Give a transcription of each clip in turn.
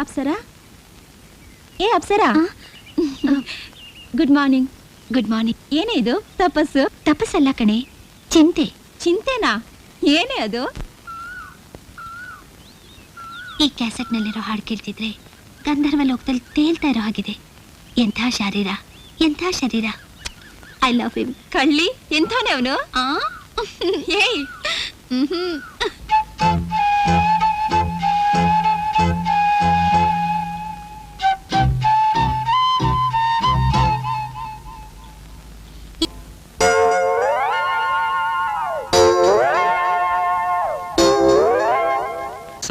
ಅಪ್ಸರಾ, ಏ Apsara, good morning. Good morning. ಏನೇ ಇದು ತಪಸ್ಸು? ತಪಸ್ಸಲ್ಲ ಕಣೆ, ಚಿಂತೆ. ಚಿಂತೆನಾ? ಏನೇ ಅದು? ಈ ಕ್ಯಾಸೆಟ್ನಲ್ಲಿರೋ ಹಾಡು ಕೇಳ್ತಿದ್ರೆ ಗಂಧರ್ವ ಲೋಕದಲ್ಲಿ ತೇಲ್ತಾ ಇರೋ ಹಾಗಿದೆ. ಎಂಥ ಶರೀರ, ಎಂಥ ಶರೀರ. I love him. ಕಳ್ಳಿ, ಎಂಥವನೇ ಅವನು? ಏಯ್,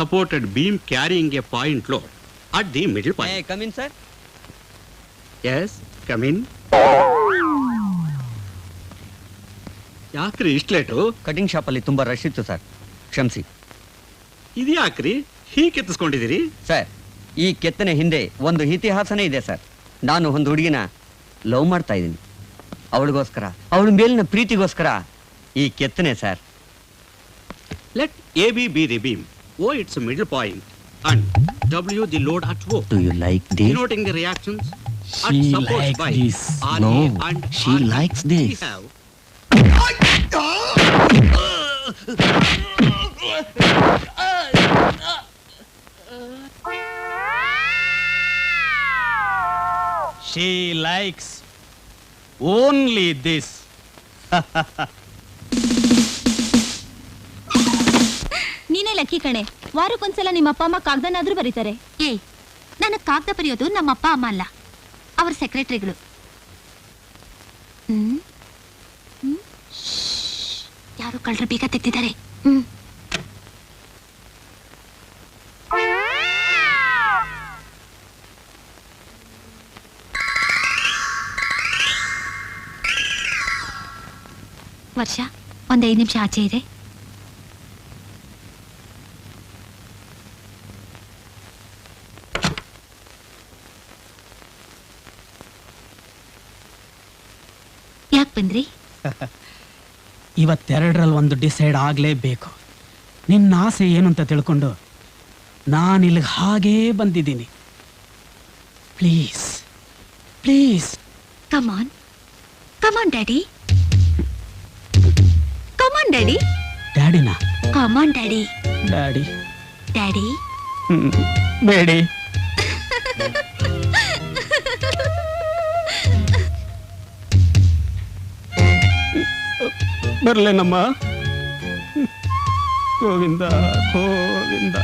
supported beam carrying a point load at the middle point. May I come in, sir? Yes, come in. ಯಾಕ್ರಿ ಇಷ್ಟು ಲೇಟು? ಕಟಿಂಗ್ ಶಾಪಲ್ಲಿ ತುಂಬ ರಶ್ ಇತ್ತು ಸರ್, ಕ್ಷಮಿಸಿ. ಇದು ಯಾಕ್ರಿ ಹೀಗೆ ಕೆತ್ತಿಸ್ಕೊಂಡಿದ್ದೀರಿ? ಸರ್, ಈ ಕೆತ್ತನೆ ಹಿಂದೆ ಒಂದು ಇತಿಹಾಸನೇ ಇದೆ ಸರ್. ನಾನು ಒಂದು ಹುಡುಗಿನ ಲವ್ ಮಾಡ್ತಾ ಇದ್ದೀನಿ. ಅವಳಿಗೋಸ್ಕರ, ಅವಳ ಮೇಲಿನ ಪ್ರೀತಿಗೋಸ್ಕರ ಈ ಕೆತ್ತನೆ sir. Let AB be the beam, O its middle point, and W the load at O. Do you like this? Denoting the reactions at She supports likes by this. RA No, and she RB. likes this. We have She likes only this. ನೀನೇ lucky ಕಣೆ. ವಾರಕ್ಕೊಂದ್ಸಲ ನಿಮ್ಮ ಅಪ್ಪ ಅಮ್ಮ ಕಾಗ್ದನಾದ್ರೂ ಬರೀತಾರೆ. ಏಯ್, ನನಗೆ ಕಾಗದ ಬರೆಯೋದು ನಮ್ಮ ಅಪ್ಪ ಅಮ್ಮ ಅಲ್ಲ, ಅವ್ರ ಸೆಕ್ರೆಟರಿಗಳು. ಯಾರು ಕಳ್ಳರು ಬೇಗ ತೆಗ್ದಿದ್ದಾರೆ. ವರ್ಷ, ಒಂದು 5 ನಿಮಿಷ ಆಚೆ ಇದೆ. ಯಾಕೆ ಬಂದ್ರಿ? ಇವತ್ತೆರಡರಲ್ಲಿ ಒಂದು ಡಿಸೈಡ್ ಆಗಲೇಬೇಕು. ನಿನ್ನ ಆಸೆ ಏನು ಅಂತ ತಿಳ್ಕೊಂಡು ನಾನು ಇಲ್ಲಿಗೆ ಹಾಗೇ ಬಂದಿದ್ದೀನಿ. Please please come on, come on daddy, come on daddy. ಡ್ಯಾಡಿನ? Come on daddy. Daddy daddy ಬೇಡಿ. ಬರ್ಲೇನಮ್ಮ? ಗೋವಿಂದ ಗೋವಿಂದ.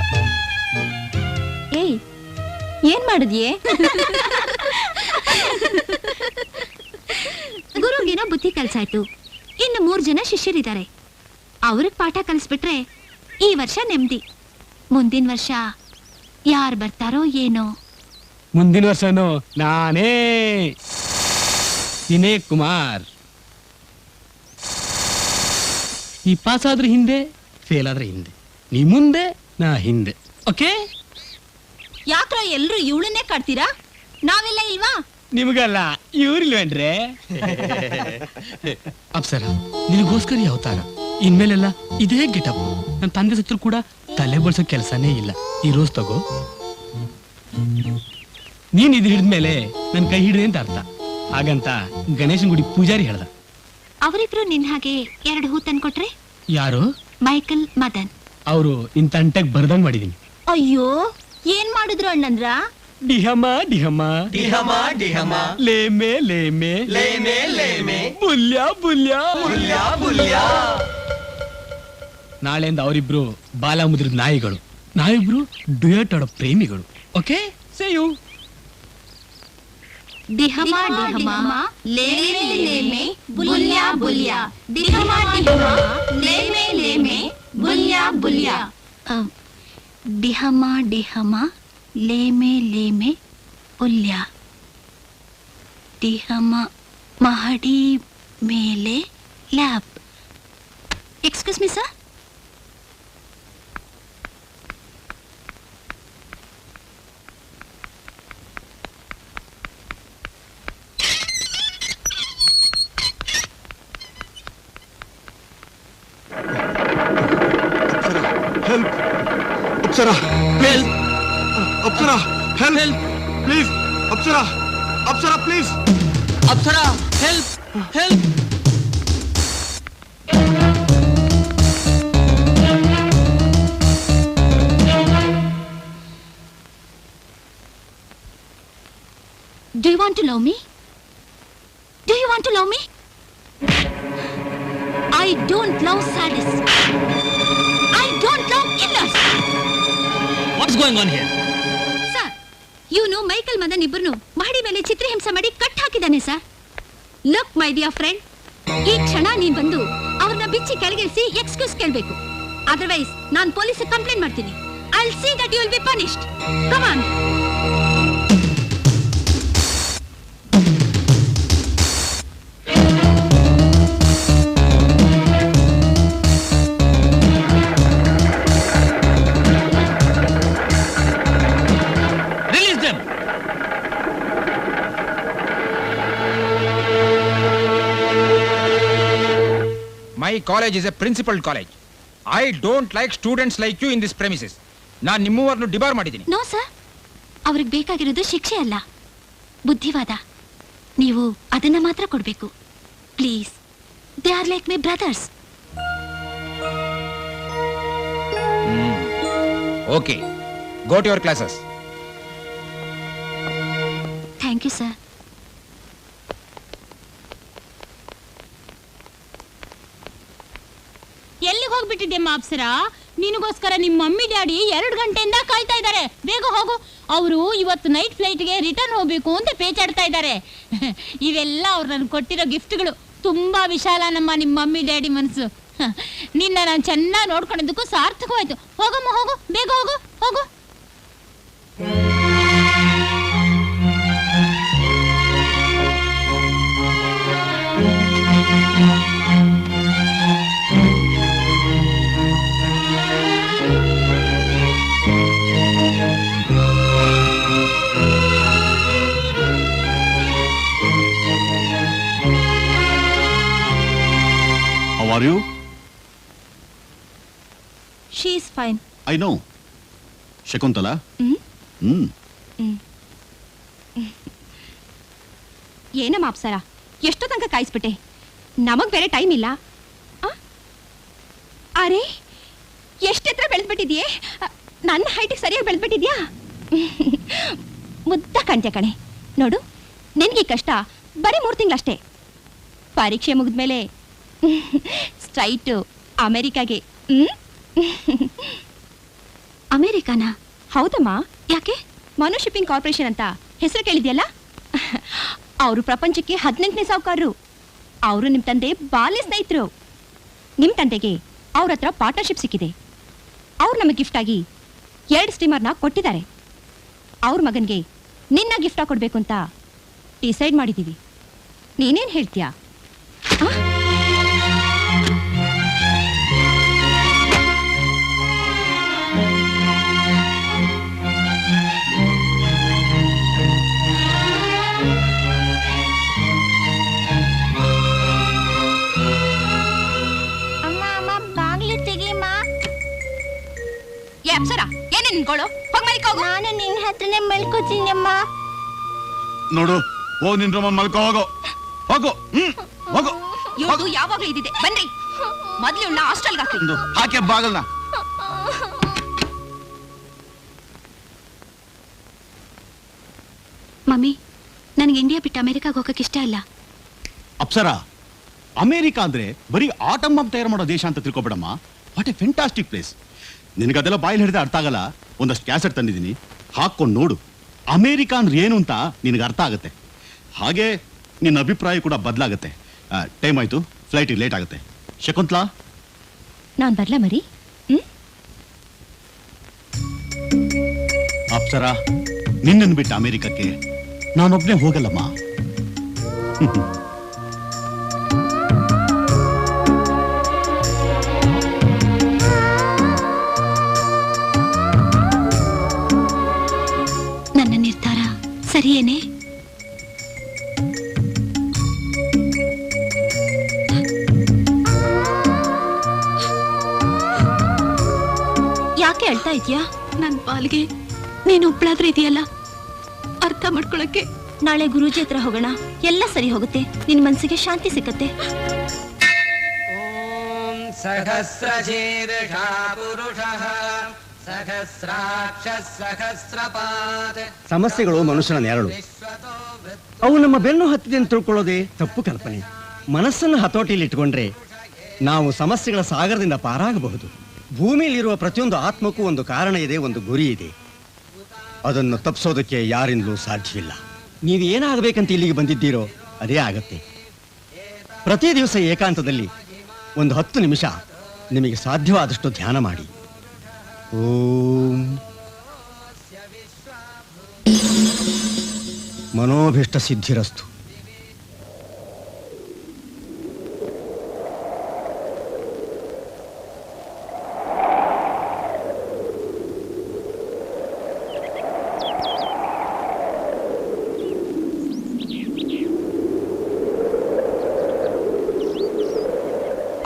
ಏಯ್, ಏನ್ ಮಾಡಿದ್ಯೆ? ಗುರುಗೇನೋ ಬುದ್ಧಿ ಕಲ್ಸಾಯ್ತು. ಇನ್ನು 3 ಜನ ಶಿಷ್ಯರಿದ್ದಾರೆ. ಅವ್ರಿಗೆ ಪಾಠ ಕಲಿಸ್ಬಿಟ್ರೆ ಈ ವರ್ಷ ನೆಮ್ಮದಿ. ಮುಂದಿನ ವರ್ಷ ಯಾರು ಬರ್ತಾರೋ ಏನೋ. ಮುಂದಿನ ವರ್ಷನೂ ನಾನೇ ವಿನಯ್ ಕುಮಾರ್. ನೀ ಪಾಸ್ ಆದ್ರೆ ಹಿಂದೆ, ಫೇಲ್ ಆದ್ರೆ ಹಿಂದೆ, ನೀ ಮುಂದೆ, ನಾ ಹಿಂದೆ. ಓಕೆ? ಯಾಕ್ರ ಎಲ್ರು ಇವಳನ್ನೇ ಕಾಡ್ತೀರಾ? ನಾವೆಲ್ಲ ಇಲ್ವಾ? ನಿಮಗಲ್ಲ, ಇವ್ರಿಲ್ವೇನ್ರೆ? ಅಪ್ಸರ, ನಿನಗೋಸ್ಕರ ಈ ಅವತಾರ. ಇನ್ಮೇಲೆಲ್ಲ ಇದೇ ಗೆಟಪ್. ನನ್ನ ತಂದೆ ಸತ್ರು ಕೂಡ ತಲೆ ಬಳಸೋ ಕೆಲಸನೇ ಇಲ್ಲ. ಈ ರೋಸ್ ತಗೋ. ನೀನ್ ಇದು ಹಿಡಿದ್ಮೇಲೆ ನನ್ನ ಕೈ ಹಿಡಿದೆ ಅಂತ ಅರ್ಥ. ಹಾಗಂತ ಗಣೇಶನ್ ಗುಡಿ ಪೂಜಾರಿ ಹೇಳ್ದ. ಅವರಿಬ್ರು ನಿನ್ ಹಾಗೆ 2 ಹೂ ತಂದ್ಕೊಟ್ರೆ? ಯಾರು? ಮೈಕಲ್, ಮದನ್. ಅವರು ನಿನ್ ತಂಟೆಗ್ ಬರ್ದಂಗ್ ಮಾಡಿದೀನಿ. ಅಯ್ಯೋ, ಏನ್ ಮಾಡಿದ್ರು ಅಣ್ಣಂದ್ರ? ಡಿಹಮ ಡಿಹಮ ಡಿಹಮ ಡಿಹಮ, ಲೇಮೆ ಲೇಮೆ ಲೇಮೆ ಲೇಮೆ, ಬುಲ್ಯ ಬುಲ್ಯ ಬುಲ್ಯ ಬುಲ್ಯ. ನಾಳೆಯಿಂದ ಅವರಿಬ್ರು ಬಾಲ ಮುದ್ರಿದ ನಾಯಿಗಳು, ನಾವಿಬ್ರು ಡ್ಯುಯೆಟ್ ಆಡೋ ಪ್ರೇಮಿಗಳು. ಓಕೆ? Say you. ದಿಹಮ ದಿಹಮ, ಲೇಮೆ ಲೇಮೆ, ಬುಲ್ಯ ಬುಲ್ಯ. ದಿಹಮ ದಿಹಮ, ಲೇಮೆ ಲೇಮೆ, ಬುಲ್ಯ ಬುಲ್ಯ. ದಿಹಮ ದಿಹಮ, ಲೇಮೆ ಲೇಮೆ, ಬುಲ್ಯ. ದಿಹಮ ಮಹಡಿ ಮೇಲೆ lab. Excuse me sir. Apsara, help! Apsara, help! Please, Apsara, Apsara, please! Apsara, help help. Do you want to love me? Do you want to love me? I don't love sadists. I don't love killers. What's going on here? Sir, ಇವನು Michael Madan ಇಬ್ಬರನ್ನು ಮಹಡಿ ಮೇಲೆ ಚಿತ್ರಹಿಂಸೆ ಮಾಡಿ cut ಹಾಕಿದ್ದಾನೆ sir. Look my dear friend, ಈ ಕ್ಷಣ ನೀನ್ ಬಂದು ಅವ್ರನ್ನ ಬಿಚ್ಚಿ ಕೆಳಗಿಳಿಸಿ ಎಕ್ಸ್ಕ್ಯೂಸ್ ಕೇಳಬೇಕು. ಅದರ್ವೈಸ್ ನಾನು ಪೊಲೀಸ್ ಕಂಪ್ಲೇಂಟ್ ಮಾಡ್ತೀನಿ. I will see that you will be punished. Come on. My college is a principal college. I don't like students like you in this premises. ನಾನು ನಿಮ್ಮವರನ್ನು ಡಿಬಾರ್ ಮಾಡಿದ್ದೀನಿ. ನೋ ಸರ್, ಅವ್ರಿಗೆ ಬೇಕಾಗಿರೋದು ಶಿಕ್ಷೆ ಅಲ್ಲ, ಬುದ್ಧಿವಾದ. ನೀವು ಅದನ್ನ ಮಾತ್ರ ಕೊಡ್ಬೇಕು. Please, they are like my brothers. Okay, go to your classes. Thank you sir. ಎಲ್ಲಿಗೆ ಹೋಗ್ಬಿಟ್ಟಿದ್ಯಮ್ಮ ಅಪ್ಸರಾ? ನಿನಗೋಸ್ಕರ ನಿಮ್ಮ ಮಮ್ಮಿ ಡ್ಯಾಡಿ 2 ಗಂಟೆಯಿಂದ ಕಾಯ್ತಾ ಇದ್ದಾರೆ. ಬೇಗ ಹೋಗು. ಅವರು ಇವತ್ತು ನೈಟ್ ಫ್ಲೈಟ್ಗೆ ರಿಟರ್ನ್ ಹೋಗ್ಬೇಕು ಅಂತ ಪೇಚಾಡ್ತಾ ಇದ್ದಾರೆ. ಇವೆಲ್ಲ ಅವ್ರು ನನ್ಗೆ ಕೊಟ್ಟಿರೋ ಗಿಫ್ಟ್ಗಳು. ತುಂಬಾ ವಿಶಾಲ ನಮ್ಮ ನಿಮ್ಮ ಮಮ್ಮಿ ಡ್ಯಾಡಿ ಮನಸ್ಸು. ನಿನ್ನ ನಾನು ಚೆನ್ನಾಗಿ ನೋಡ್ಕೊಂಡಿದ್ದಕ್ಕೂ ಸಾರ್ಥಕವಾಯ್ತು. ಹೋಗಮ್ಮ, ಹೋಗು, ಬೇಗ ಹೋಗು, ಹೋಗು. How are you? She is fine. I know. Shakuntala? ಏನಮ್ಮ ಅಪ್ಸರ, ಎಷ್ಟೋ ತನಕ ಕಾಯಿಸ್ಬಿಟ್ಟೆ? ನಮಗ್ ಬೇರೆ ಟೈಮ್ ಇಲ್ಲ. ಅರೆ, ಎಷ್ಟೆತ್ರ ಬೆಳೆದ್ಬಿಟ್ಟಿದ್ಯೆ? ನನ್ನ ಹೈಟಿಗೆ ಸರಿಯಾಗಿ ಬೆಳೆದ್ಬಿಟ್ಟಿದ್ಯಾ? ಮುದ್ದ ಕಾಣ್ತೀಯ ಕಣೆ. ನೋಡು, ನಿನ್ಗೆ ಕಷ್ಟ ಬರೀ 3 ತಿಂಗಳಷ್ಟೇ. ಪರೀಕ್ಷೆ ಮುಗಿದ್ಮೇಲೆ ಸ್ಟ್ರೈಟು ಅಮೆರಿಕಾಗೆ. ಅಮೆರಿಕಾನಾ? ಹೌದಮ್ಮ. ಯಾಕೆ? ಮನು ಶಿಪ್ಪಿಂಗ್ ಕಾರ್ಪೊರೇಷನ್ ಅಂತ ಹೆಸರು ಕೇಳಿದ್ಯಲ್ಲ, ಅವರು ಪ್ರಪಂಚಕ್ಕೆ 18ನೇ ಸಾಹುಕಾರರು. ಅವರು ನಿಮ್ಮ ತಂದೆ ಬಾಲ್ಯ ಸ್ನೇಹಿತರು. ನಿಮ್ಮ ತಂದೆಗೆ ಅವ್ರ ಹತ್ರ ಪಾರ್ಟ್ನರ್ಶಿಪ್ ಸಿಕ್ಕಿದೆ. ಅವ್ರು ನಮಗೆ ಗಿಫ್ಟ್ ಆಗಿ 2 ಸ್ಟೀಮರ್ನ ಕೊಟ್ಟಿದ್ದಾರೆ. ಅವ್ರ ಮಗನಿಗೆ ನಿನ್ನ ಗಿಫ್ಟ್ ಕೊಡ್ಬೇಕು ಅಂತ ಡಿಸೈಡ್ ಮಾಡಿದ್ದೀವಿ. ನೀನೇನು ಹೇಳ್ತೀಯಾ? ಅಪ್ಸರ ಏನೇ ನಿನ್ಕೊಳ್ಳು ಹೋಗ್ ಮಲ್ಕೋಗು. ನಾನು ನಿನ್ನ ಹತ್ರನೇ ಮಲ್ಕೋತೀನಿ ಅಮ್ಮ. ನೋಡು, ಹೋಗ್ ನಿನ್ ರೂಮಲ್ಲಿ ಮಲ್ಕೋ. ಹೋಗು ಹೋಗು. ಹೋಗು. ಇವ್ರದು ಯಾವಾಗ್ಲೂ ಇದಿದೆ. ಬನ್ರಿ ಮೊದ್ಲು ಇವ್ನ ಹಾಸ್ಟೆಲ್ಗೆ ಹಾಕಿ. ಹಾಕಿ ಬಾಗಲ್ನ. ಮಮ್ಮಿ, ನನಗೆ ಇಂಡಿಯಾ ಬಿಟ್ಟು ಅಮೆರಿಕಾಗ ಹೋಗಕ್ಕೆ ಇಷ್ಟ ಇಲ್ಲ. ಅಪ್ಸರ, ಅಮೆರಿಕ ಅಂದ್ರೆ ಬರೀ ಆಟಮ್ ಬಾಂಬ್ ತಯಾರು ಮಾಡೋ ದೇಶ ಅಂತ ತಿಳ್ಕೊಬೇಡಮ್ಮ. What a fantastic place. ನಿನಗದೆಲ್ಲ ಬಾಯಲ್ಲಿ ಹಿಡಿದ್ರೆ ಅರ್ಥ ಆಗಲ್ಲ. ಒಂದಷ್ಟು ಕ್ಯಾಸೆಟ್ ತಂದಿದ್ದೀನಿ, ಹಾಕೊಂಡು ನೋಡು. ಅಮೆರಿಕ ಅಂದ್ರೆ ಏನು ಅಂತ ನಿನಗೆ ಅರ್ಥ ಆಗುತ್ತೆ. ಹಾಗೆ ನಿನ್ನ ಅಭಿಪ್ರಾಯ ಕೂಡ ಬದಲಾಗುತ್ತೆ. ಟೈಮ್ ಆಯ್ತು, ಫ್ಲೈಟಿಗೆ ಲೇಟ್ ಆಗುತ್ತೆ. ಶಕುಂತ್ಲಾ, ನಾನ್ ಬರ್ಲಾ ಮರಿ? ಅಪ್ಸರ, ನಿನ್ನನ್ನು ಬಿಟ್ಟು ಅಮೆರಿಕಕ್ಕೆ ನಾನೊಬ್ನೇ ಹೋಗಲ್ಲಮ್ಮ. ನನ್ನ ನಿರ್ಧಾರ ಸರಿಯೇನೆ? ಯಾಕೆ ಹೇಳ್ತಾ ಇದೀಯಾ? ನನ್ನ ಪಾಲ್ಗೆ ನೀನು ಒಬ್ಳಾದ್ರೆ ಇದೆಯಲ್ಲ, ಅರ್ಥ ಮಾಡ್ಕೊಳಕ್ಕೆ. ನಾಳೆ ಗುರೂಜಿ ಹತ್ರ ಹೋಗೋಣ, ಎಲ್ಲ ಸರಿ ಹೋಗುತ್ತೆ. ನಿನ್ ಮನ್ಸಿಗೆ ಶಾಂತಿ ಸಿಕ್ಕತ್ತೆ. ಸಮಸ್ಯೆಗಳು ಮನುಷ್ಯನ ನೆರಳು. ಅವು ನಮ್ಮ ಬೆನ್ನು ಹತ್ತಿದೆ ಅಂತ ತಿಳ್ಕೊಳ್ಳೋದೇ ತಪ್ಪು ಕಲ್ಪನೆ. ಮನಸ್ಸನ್ನು ಹತೋಟಿಯಲ್ಲಿ ಇಟ್ಕೊಂಡ್ರೆ ನಾವು ಸಮಸ್ಯೆಗಳ ಸಾಗರದಿಂದ ಪಾರಾಗಬಹುದು. ಭೂಮಿಯಲ್ಲಿರುವ ಪ್ರತಿಯೊಂದು ಆತ್ಮಕ್ಕೂ ಒಂದು ಕಾರಣ ಇದೆ, ಒಂದು ಗುರಿ ಇದೆ. ಅದನ್ನು ತಪ್ಪಿಸೋದಕ್ಕೆ ಯಾರಿಂದಲೂ ಸಾಧ್ಯವಿಲ್ಲ. ನೀವು ಏನಾಗಬೇಕಂತ ಇಲ್ಲಿಗೆ ಬಂದಿದ್ದೀರೋ ಅದೇ ಆಗತ್ತೆ. ಪ್ರತಿ ದಿವಸ ಏಕಾಂತದಲ್ಲಿ ಒಂದು 10 ನಿಮಿಷ ನಿಮಗೆ ಸಾಧ್ಯವಾದಷ್ಟು ಧ್ಯಾನ ಮಾಡಿ. ಓಂ ಮನೋಭಿಷ್ಟ ಸಿದ್ಧಿರಸ್ತು.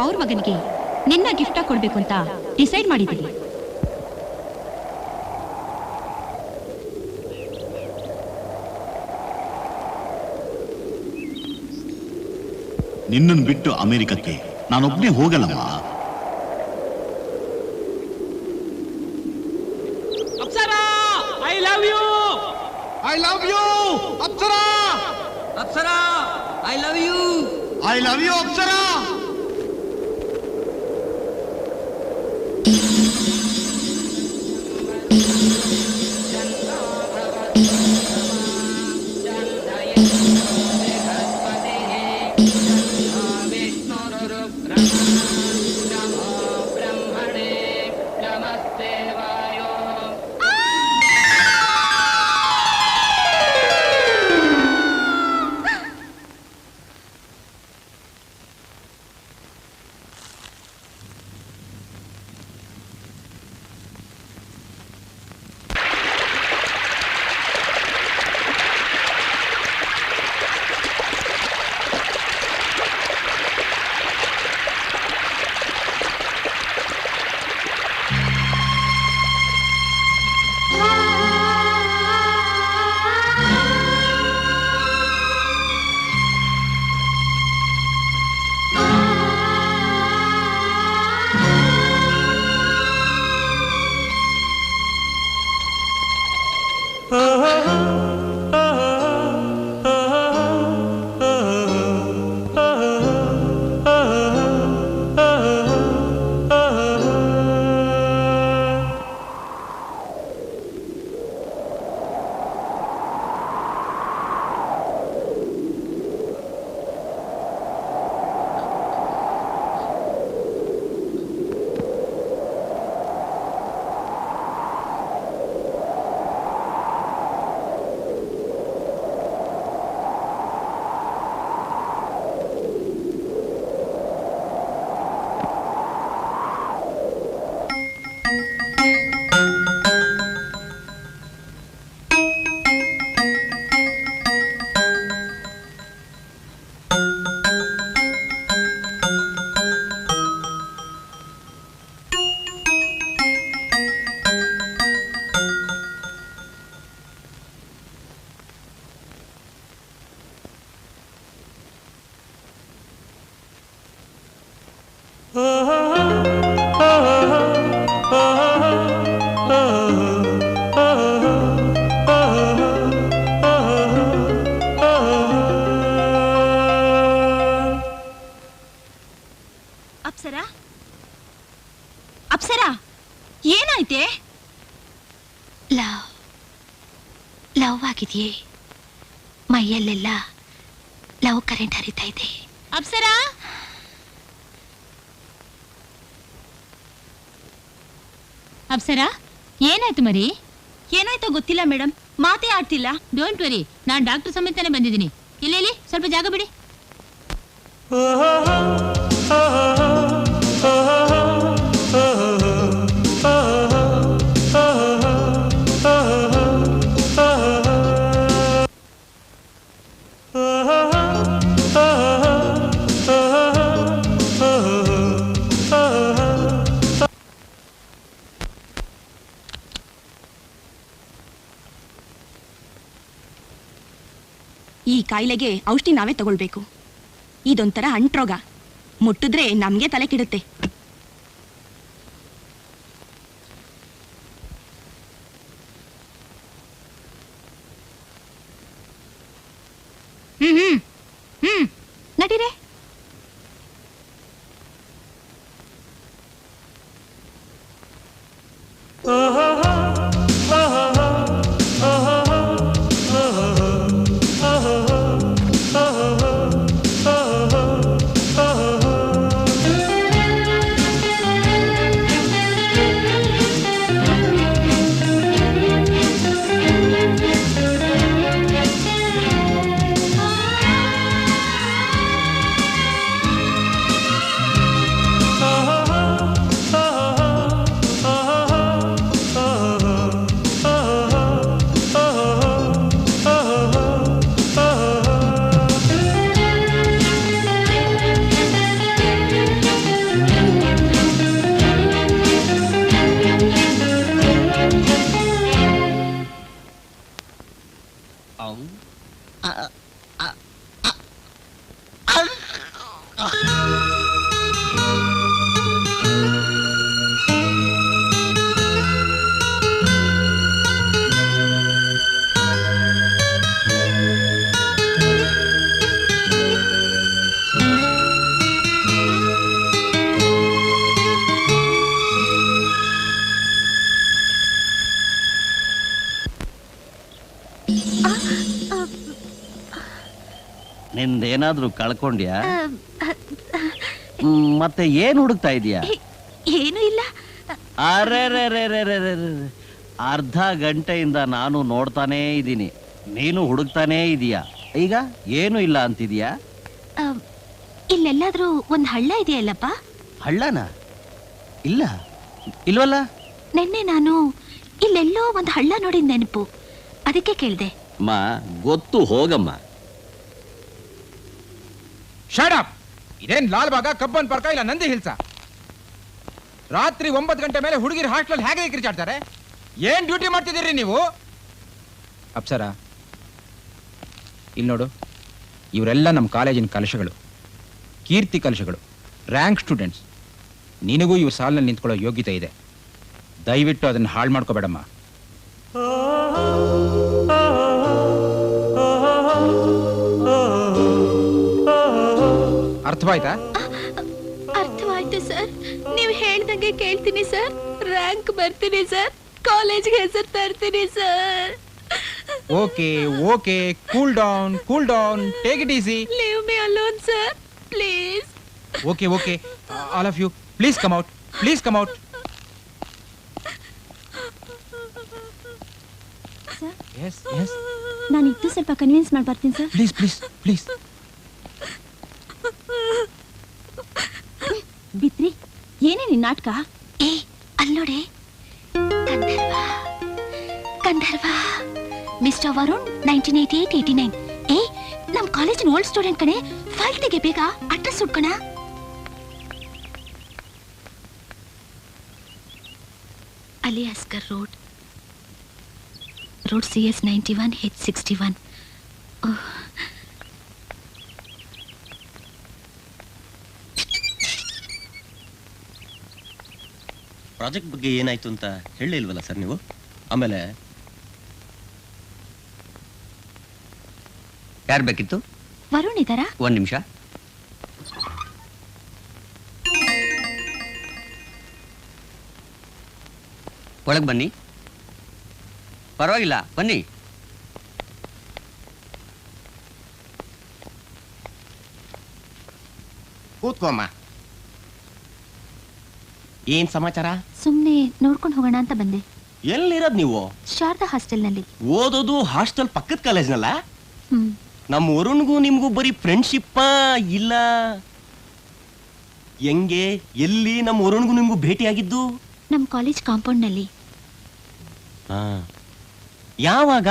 ಅವ್ರ ಮಗನಿಗೆ ನಿನ್ನ ಗಿಫ್ಟ್ ಕೊಡ್ಬೇಕು ಅಂತ ಡಿಸೈಡ್ ಮಾಡಿದ್ದೀವಿ. ನಿನ್ನನ್ನು ಬಿಟ್ಟು ಅಮೆರಿಕಕ್ಕೆ ನಾನೊಬ್ನೇ ಹೋಗಲ್ಲಮ್ಮ. Apsara, I love you. I love you Apsara. Apsara, I love you. I love you Apsara. Apsara Apsara ಏನಾಯ್ತೆ? ಲವ್ ಆಗಿದೆಯೇ? ಮೈಯಲ್ಲೆಲ್ಲ ಲವ್ ಕರೆಂಟ್ ಹರಿತಾ ಇದೆ. ಅಪ್ಸರಾ ಅಪ್ಸರಾ ಏನಾಯ್ತು ಮರಿ? ಏನಾಯ್ತೋ ಗೊತ್ತಿಲ್ಲ ಮೇಡಮ್, ಮಾತೇ ಆಡ್ತಿಲ್ಲ. ಡೋಂಟ್ ವರಿ, ನಾನು ಡಾಕ್ಟರ್ ಸಮೇತನೇ ಬಂದಿದ್ದೀನಿ. ಇಲ್ಲಿ ಸ್ವಲ್ಪ ಜಾಗ ಬಿಡಿ. ಈ ಕಾಯಿಲೆಗೆ ಔಷಧಿ ನಾವೇ ತಗೊಳ್ಬೇಕು. ಇದೊಂಥರ ಅಂಟ್ರೋಗ, ಮುಟ್ಟಿದ್ರೆ ನಮ್ಗೆ ತಲೆ ಕೆಡುತ್ತೆ. ನಡೀರೆ. ನಿಂದೇನಾದ್ರೂ ಕಳ್ಕೊಂಡ್ಯಾ? ಮತ್ತೆ ಏನ್ ಹುಡುಕ್ತಾ ಇದೀಯಾ? ಏನು ಇಲ್ಲ. ಅರೆ ಅರ್ಧ ಗಂಟೆಯಿಂದ ನಾನು ನೋಡ್ತಾನೇ ಇದ್ದೀನಿ, ನೀನು ಹುಡುಕ್ತಾನೇ ಇದೀಯಾ. ಈಗ ಏನು ಇಲ್ಲ ಅಂತಿದ್ಯಾ? ಇಲ್ಲೆಲ್ಲಾದ್ರೂ ಒಂದ್ ಹಳ್ಳ ಇದೆಯಲ್ಲಪ್ಪ? ಹಳ್ಳನ? ಇಲ್ಲ, ಇಲ್ವಲ್ಲ. ನಿನ್ನೆ ನಾನು ಇಲ್ಲೆಲ್ಲೋ ಒಂದ್ ಹಳ್ಳ ನೋಡಿದ ನೆನಪು, ಅದಕ್ಕೆ ಕೇಳ್ದೆ. ಗೊತ್ತು, ಹೋಗಮ್ಮ. Shut up! ಇದೇನ್ ಲಾಲ್ಬಾಗ, ಕಬ್ಬನ್ ಪಾರ್ಕ, ಇಲ್ಲ ನಂದಿ ಹಿಲ್ಸ? ರಾತ್ರಿ 9 ಗಂಟೆ ಮೇಲೆ ಹುಡುಗಿರ ಹಾಸ್ಟೆಲ್ ಹೇಗೆ ಕಿರ್ಚಾಡ್ತಾರೆ? ಏನ್ ಡ್ಯೂಟಿ ಮಾಡ್ತಿದ್ದೀರಿ ನೀವು? ಅಪ್ಸರ, ಇಲ್ಲಿ ನೋಡು, ಇವರೆಲ್ಲ ನಮ್ಮ ಕಾಲೇಜಿನ ಕಲಶಗಳು, ಕೀರ್ತಿ ಕಲಶಗಳು, ರ್ಯಾಂಕ್ ಸ್ಟೂಡೆಂಟ್ಸ್. ನಿನಗೂ ಇವ್ರ ಸಾಲಿನಲ್ಲಿ ನಿಂತ್ಕೊಳ್ಳೋ ಯೋಗ್ಯತೆ ಇದೆ. ದಯವಿಟ್ಟು ಅದನ್ನು ಹಾಳು ಮಾಡ್ಕೋಬೇಡಮ್ಮ. ಅರ್ಥವಾಯ್ತಾ? ಅರ್ಥವಾಯ್ತು ಸರ್. ನೀವು ಹೇಳ್ದಂಗೆ ಕೇಳ್ತೀನಿ ಸರ್. ರ್ಯಾಂಕ್ ಬರ್ತೀನಿ ಸರ್. ಕಾಲೇಜ್ಗೆ ಹೆಸರು ತರ್ತೀನಿ sir. Okay okay, cool down, take it easy. Leave me alone sir, please. Okay okay, all of you please come out, please come out. Yes yes, ನಾನು ಇದ್ದು ಸ್ವಲ್ಪ ಕನ್ವಿನ್ಸ್ ಮಾಡಿ ಬರ್ತೀನಿ ಸರ್. Please please please. ಬಿತ್ರಿ, ಏನೇ ನಿನ್ ನಾಟಕ? ಏ ಅಲ್ಲೋಡೆ, ಗಂಧರ್ವ ಮಿಸ್ಟರ್ ವರುಣ್ 1988-89. ಏ ನಮ್ ಕಾಲೇಜಿನ ಓಲ್ಡ್ ಸ್ಟೂಡೆಂಟ್ ಕಣೆ. ಫೈಲ್ ತೆಗೆ ಬೇಗ, ಅಡ್ರೆಸ್ ಹುಡ್ಕೋಣ. Ali Askar road CS 91 H61. Project ಬಗ್ಗೆ ಏನಾಯ್ತು ಅಂತ ಹೇಳಿಲ್ವಲ್ಲ ಸರ್ ನೀವು? ಆಮೇಲೆ ಯಾರು ಬೇಕಿತ್ತು? ವರುಣ್ ಇದ್ದಾರಾ? ಒಂದ್ ನಿಮಿಷ. ಒಳಗೆ ಬನ್ನಿ. ಪರವಾಗಿಲ್ಲ, ಬನ್ನಿ. ಕೂತ್ಕೊಮ್ಮ. ಏನ್ ಸಮಾಚಾರ? ಸುಮ್ನೆ ನೋಡ್ಕೊಂಡು ಹೋಗೋಣ ಅಂತ ಬಂದೆ. ಎಲ್ಲಿರೋದ್ ನೀವು? ಶಾರದಾ ಹಾಸ್ಟೆಲ್ನಲ್ಲಿ. ಓದೋದು ಹಾಸ್ಟೆಲ್ ಪಕ್ಕದ ಕಾಲೇಜ್ನಲ್ಲ? ಹ್ಮ್. ನಮ್ಮ ವರುಣ್ಗೂ ನಿಮ್ಗೂ ಬರೀ ಫ್ರೆಂಡ್ಶಿಪ್ ಇಲ್ಲ? ಹೆಂಗೆ, ಎಲ್ಲಿ ನಮ್ಮ ವರುಣ್ಗೂ ನಿಮ್ಗೂ ಭೇಟಿ ಆಗಿದ್ದು? ನಮ್ ಕಾಲೇಜ್ ಕಾಂಪೌಂಡ್ ನಲ್ಲಿ. ಯಾವಾಗ?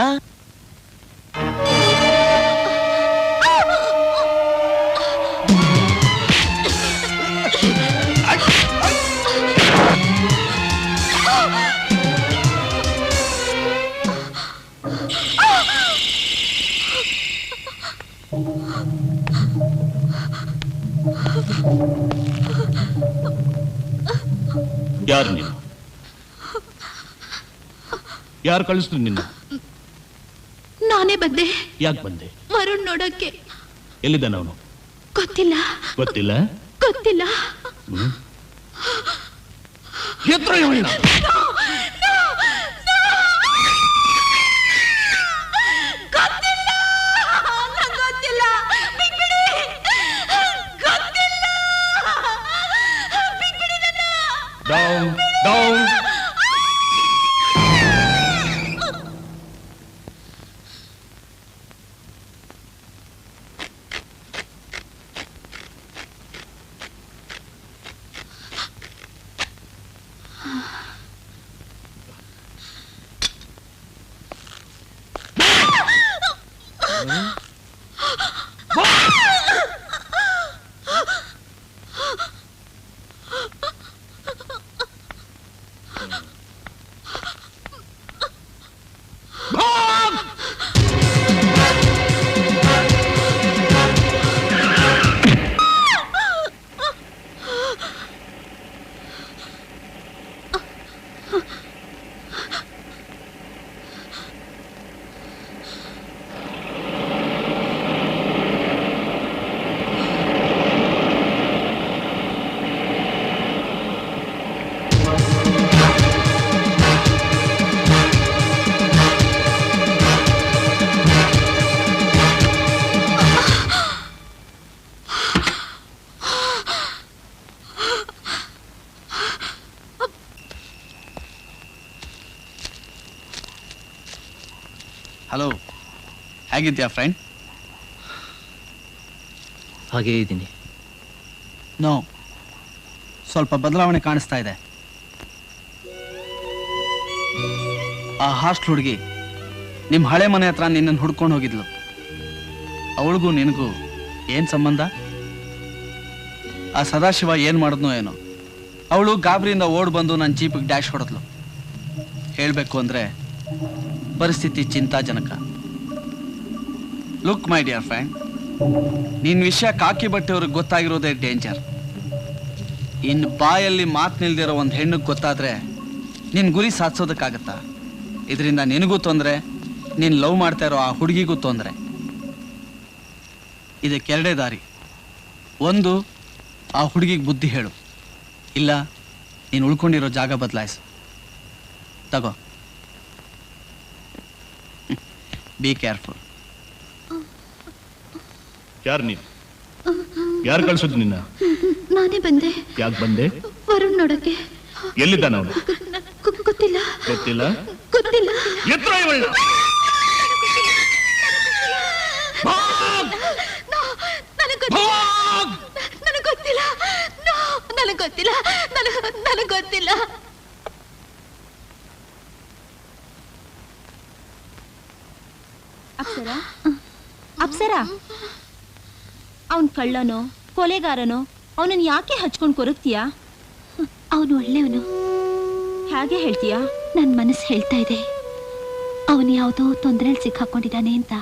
ಯಾರು ನೀನು? ಯಾರು ಕಳಿಸ್ತು ನಿನ್ನ? ನಾನೇ ಬಂದೆ. ಯಾಕೆ ಬಂದೆ? ವರುಣ್ ನೋಡಕ್ಕೆ. ಎಲ್ಲಿದ್ದಾನ ಅವನು? ಗೊತ್ತಿಲ್ಲ. ಗೊತ್ತಿಲ್ಲ? ಗೊತ್ತಿಲ್ಲ. ಎತ್ರ ಇವಳನ್ನ. Down, down. ಹಲೋ, ಹೇಗಿದ್ಯಾ ಫ್ರೆಂಡ್? ಹಾಗೇ ಇದ್ದೀನಿ. ನೋ, ಸ್ವಲ್ಪ ಬದಲಾವಣೆ ಕಾಣಿಸ್ತಾ ಇದೆ. ಆ ಹಾಸ್ಟೆಲ್ ಹುಡುಗಿ ನಿಮ್ಮ ಹಳೆ ಮನೆ ಹತ್ರ ನಿನ್ನನ್ನು ಹುಡ್ಕೊಂಡು ಹೋಗಿದ್ಲು. ಅವಳಿಗೂ ನಿನಗೂ ಏನು ಸಂಬಂಧ? ಆ ಸದಾಶಿವ ಏನು ಮಾಡಿದ್ನೋ ಏನೋ. ಅವಳು ಗಾಬರಿಯಿಂದ ಓಡ್ ಬಂದು ನನ್ನ ಜೀಪಿಗೆ ಡ್ಯಾಶ್ ಹೊಡೆದ್ಲು. ಹೇಳಬೇಕು ಅಂದರೆ ಪರಿಸ್ಥಿತಿ ಚಿಂತಾಜನಕ. ಲುಕ್ ಮೈ ಡಿಯರ್ ಫ್ರೆಂಡ್, ನಿನ್ನ ವಿಷಯ ಕಾಕಿ ಬಟ್ಟೆಯವ್ರಿಗೆ ಗೊತ್ತಾಗಿರೋದೇ ಡೇಂಜರ್. ಇನ್ನು ಬಾಯಲ್ಲಿ ಮಾತು ನಿಲ್ದಿರೋ ಒಂದು ಹೆಣ್ಣಿಗೆ ಗೊತ್ತಾದರೆ ನಿನ್ನ ಗುರಿ ಸಾಧಿಸೋದಕ್ಕಾಗತ್ತಾ? ಇದರಿಂದ ನಿನಗೂ ತೊಂದರೆ, ನೀನು ಲವ್ ಮಾಡ್ತಾ ಇರೋ ಆ ಹುಡುಗಿಗೂ ತೊಂದರೆ. ಇದಕ್ಕೆರಡೇ ದಾರಿ. ಒಂದು, ಆ ಹುಡುಗಿಗೆ ಬುದ್ಧಿ ಹೇಳು, ಇಲ್ಲ ನೀನು ಉಳ್ಕೊಂಡಿರೋ ಜಾಗ ಬದಲಾಯಿಸು. ತಗೋ, ಬಿ ಕೇರ್ಫುಲ್. ಯಾರು ನೀನು? ಯಾರು ಕಳ್ಸೋದು ನಿನ್ನ? ನಾನೇ ಬಂದೆ. ಯಾಕೆ ಬಂದೆ? ವರುಣ್ ನೋಡಕ್ಕೆ. ಎಲ್ಲಿದ್ದಾನ ಅವನು? ಗೊತ್ತಿಲ್ಲ. ಗೊತ್ತಿಲ್ಲ? ಗೊತ್ತಿಲ್ಲ. ಎತ್ರ ಇವಳನ್ನ. ನನಗೆ ಗೊತ್ತಿಲ್ಲ. ನನಗೆ ಗೊತ್ತಿಲ್ಲ. ನನಗೆ ಗೊತ್ತಿಲ್ಲ. ಅಪ್ಸರಾ, ಅಪ್ಸರಾ, ಅವನ್ ಕಳ್ಳನೋ ಕೊಲೆಗಾರನೋ ಅವನನ್ನ ಯಾಕೆ ಹಚ್ಕೊಂಡು ಕೊರಗ್ತೀಯಾ? ಅವನು ಒಳ್ಳೆಯವನು. ಹಾಗೆ ಹೇಳ್ತೀಯಾ? ನನ್ನ ಮನಸ್ಸು ಹೇಳ್ತಾ ಇದೆ ಅವನು ಯಾವುದೋ ತೊಂದರೆಯಲ್ಲಿ ಸಿಕ್ಕಾಕೊಂಡಿದ್ದಾನೆ ಅಂತ.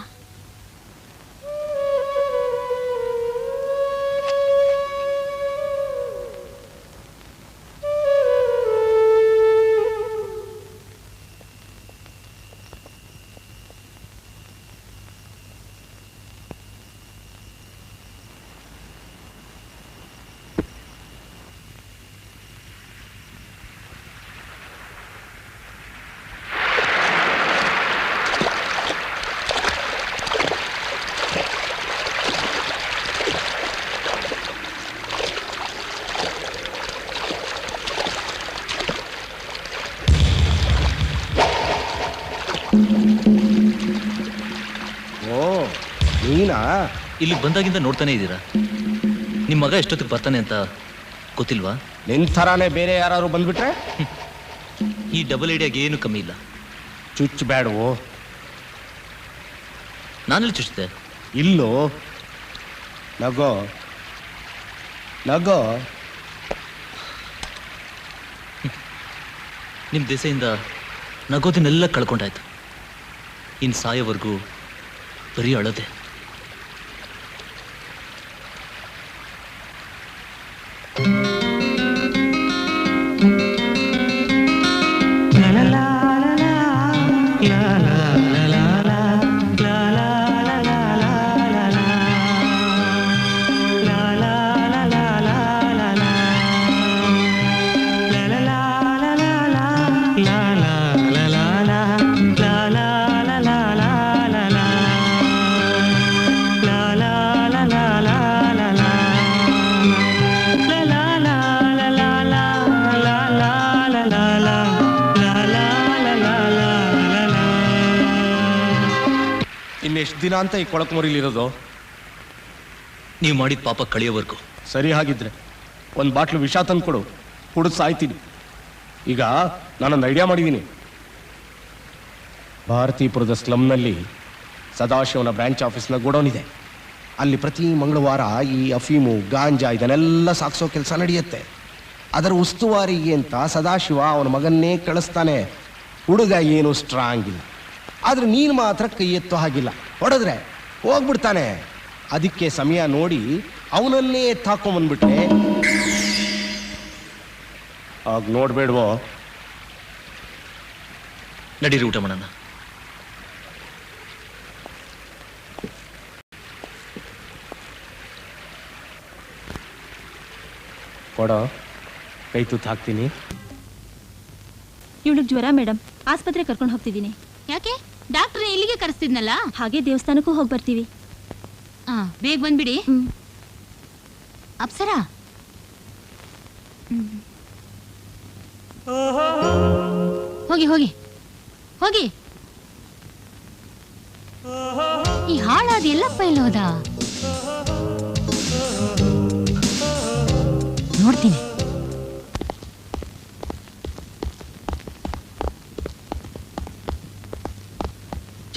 ಇಲ್ಲಿಗೆ ಬಂದಾಗಿಂದ ನೋಡ್ತಾನೆ ಇದ್ದೀರಾ. ನಿಮ್ಮ ಮಗ ಎಷ್ಟೊತ್ತಿಗೆ ಬರ್ತಾನೆ ಅಂತ ಗೊತ್ತಿಲ್ವಾ? ನಿನ್ ಥರಾನೇ ಬೇರೆ ಯಾರು ಬಂದ್ಬಿಟ್ರೆ ಈ ಡಬಲ್ ಐಡಿಯಾಗೆ ಏನು ಕಮ್ಮಿ ಇಲ್ಲ. ಚುಚ್ಚು ಬೇಡವೋ? ನಾನೆಲ್ಲಿ ಚುಚ್ಚಿದೆ? ಇಲ್ಲೋ, ನಗೋ ನಗೋ. ನಿಮ್ಮ ದೆಸೆಯಿಂದ ನಗೋದನ್ನೆಲ್ಲ ಕಳ್ಕೊಂಡಾಯ್ತು. ಇನ್ನು ಸಾಯೋವರೆಗೂ ಬರೀ ಅಳದೆ. ಇನ್ನೆಷ್ಟು ದಿನ ಅಂತ ಈ ಕೊಳಕು ಮರಿಲಿರೋದು? ನೀವು ಮಾಡಿದ ಪಾಪ ಕಳಿಯೋವರೆಗೂ. ಸರಿ, ಹಾಗಿದ್ರೆ ಒಂದು ಬಾಟ್ಲು ವಿಷ ತಂದು ಕೊಡು, ಕುಡಿದು ಸಾಯ್ತೀನಿ. ಈಗ ನಾನೊಂದು ಐಡಿಯಾ ಮಾಡಿದ್ದೀನಿ. ಭಾರತೀಪುರದ ಸ್ಲಮ್ನಲ್ಲಿ ಸದಾಶಿವನ ಬ್ರಾಂಚ್ ಆಫೀಸ್ನ ಗೋಡೌನ್ ಇದೆ. ಅಲ್ಲಿ ಪ್ರತಿ ಮಂಗಳವಾರ ಈ ಅಫೀಮು ಗಾಂಜಾ ಇದನ್ನೆಲ್ಲ ಸಾಗಿಸೋ ಕೆಲಸ ನಡೆಯುತ್ತೆ. ಅದರ ಉಸ್ತುವಾರಿಗೆ ಅಂತ ಸದಾಶಿವ ಅವನ ಮಗನ್ನೇ ಕಳಿಸ್ತಾನೆ. ಹುಡುಗ ಏನು ಸ್ಟ್ರಾಂಗ್ ಇಲ್ಲ, ಆದ್ರೆ ನೀನು ಮಾತ್ರ ಕೈ ಎತ್ತೋ ಹಾಗಿಲ್ಲ. ಹೊಡೆದ್ರೆ ಹೋಗ್ಬಿಡ್ತಾನೆ. ಅದಕ್ಕೆ ಸಮಯ ನೋಡಿ ಅವನನ್ನೇ ಎತ್ತಾಕೊಂಬಂದ್ಬಿಟ್ರೆ ಆಗ ನೋಡ್ಬೇಡ್ವೋ? ನಡೀರಿ ಊಟ ಮಾಡೋಣ. ಕೊಡೋ, ಕೈ ತುತ್ತು ಹಾಕ್ತೀನಿ. ಇವಳಿಗೆ ಜ್ವರ ಮೇಡಮ್, ಆಸ್ಪತ್ರೆ ಕರ್ಕೊಂಡು ಹೋಗ್ತಿದ್ದೀನಿ. ಯಾಕೆ? ಡಾಕ್ಟರ್ ಇಲ್ಲಿಗೆ ಕರೆಸ್ತಿದ್ನಲ್ಲ. ಹಾಗೆ ದೇವಸ್ಥಾನಕ್ಕೂ ಹೋಗಿ ಬರ್ತೀವಿ. ಬೇಗ ಬಂದ್ಬಿಡಿ. ಅಪ್ಸರಾ, ಹೋಗಿ ಹೋಗಿ ಹೋಗಿ. ಈ ಹಾಳಾದ ಎಲ್ಲಪ್ಪ ಎಲ್ಲೋದ? ನೋಡ್ತೀನಿ.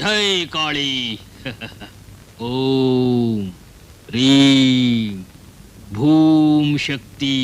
ಜೈ ಕಾಳಿ. ಓಂ ರೀಂ ಭೂಮ್ ಶಕ್ತಿ.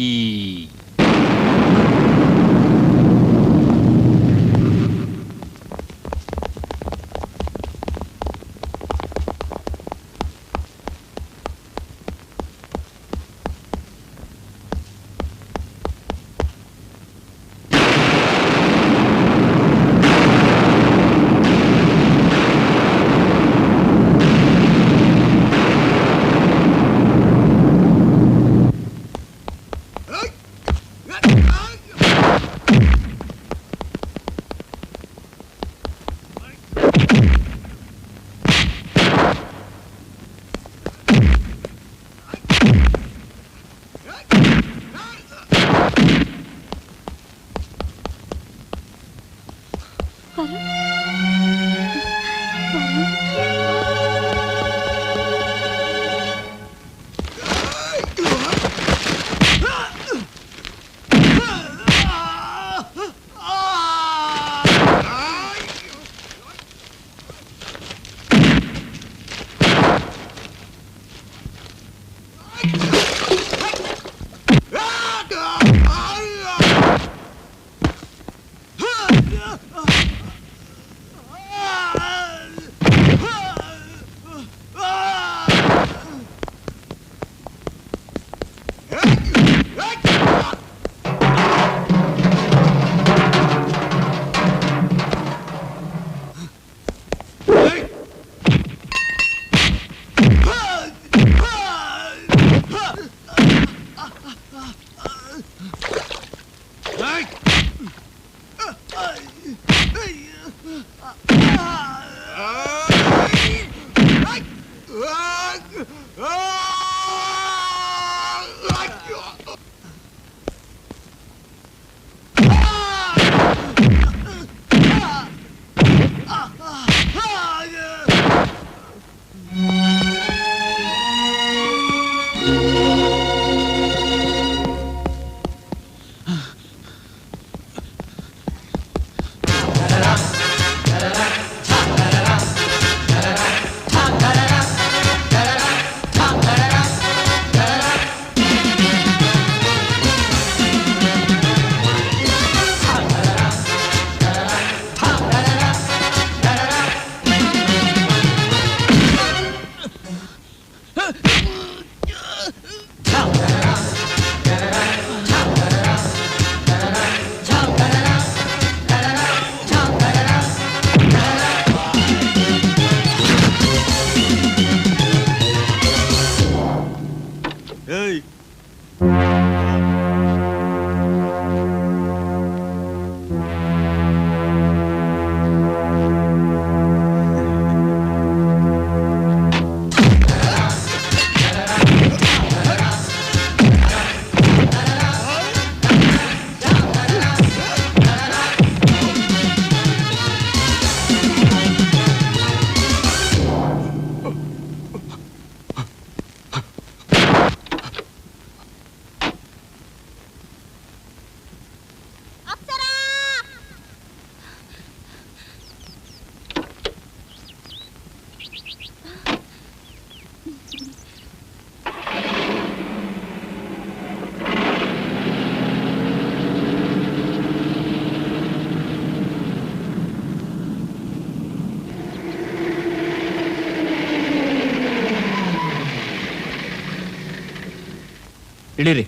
ಇಳೀರಿ.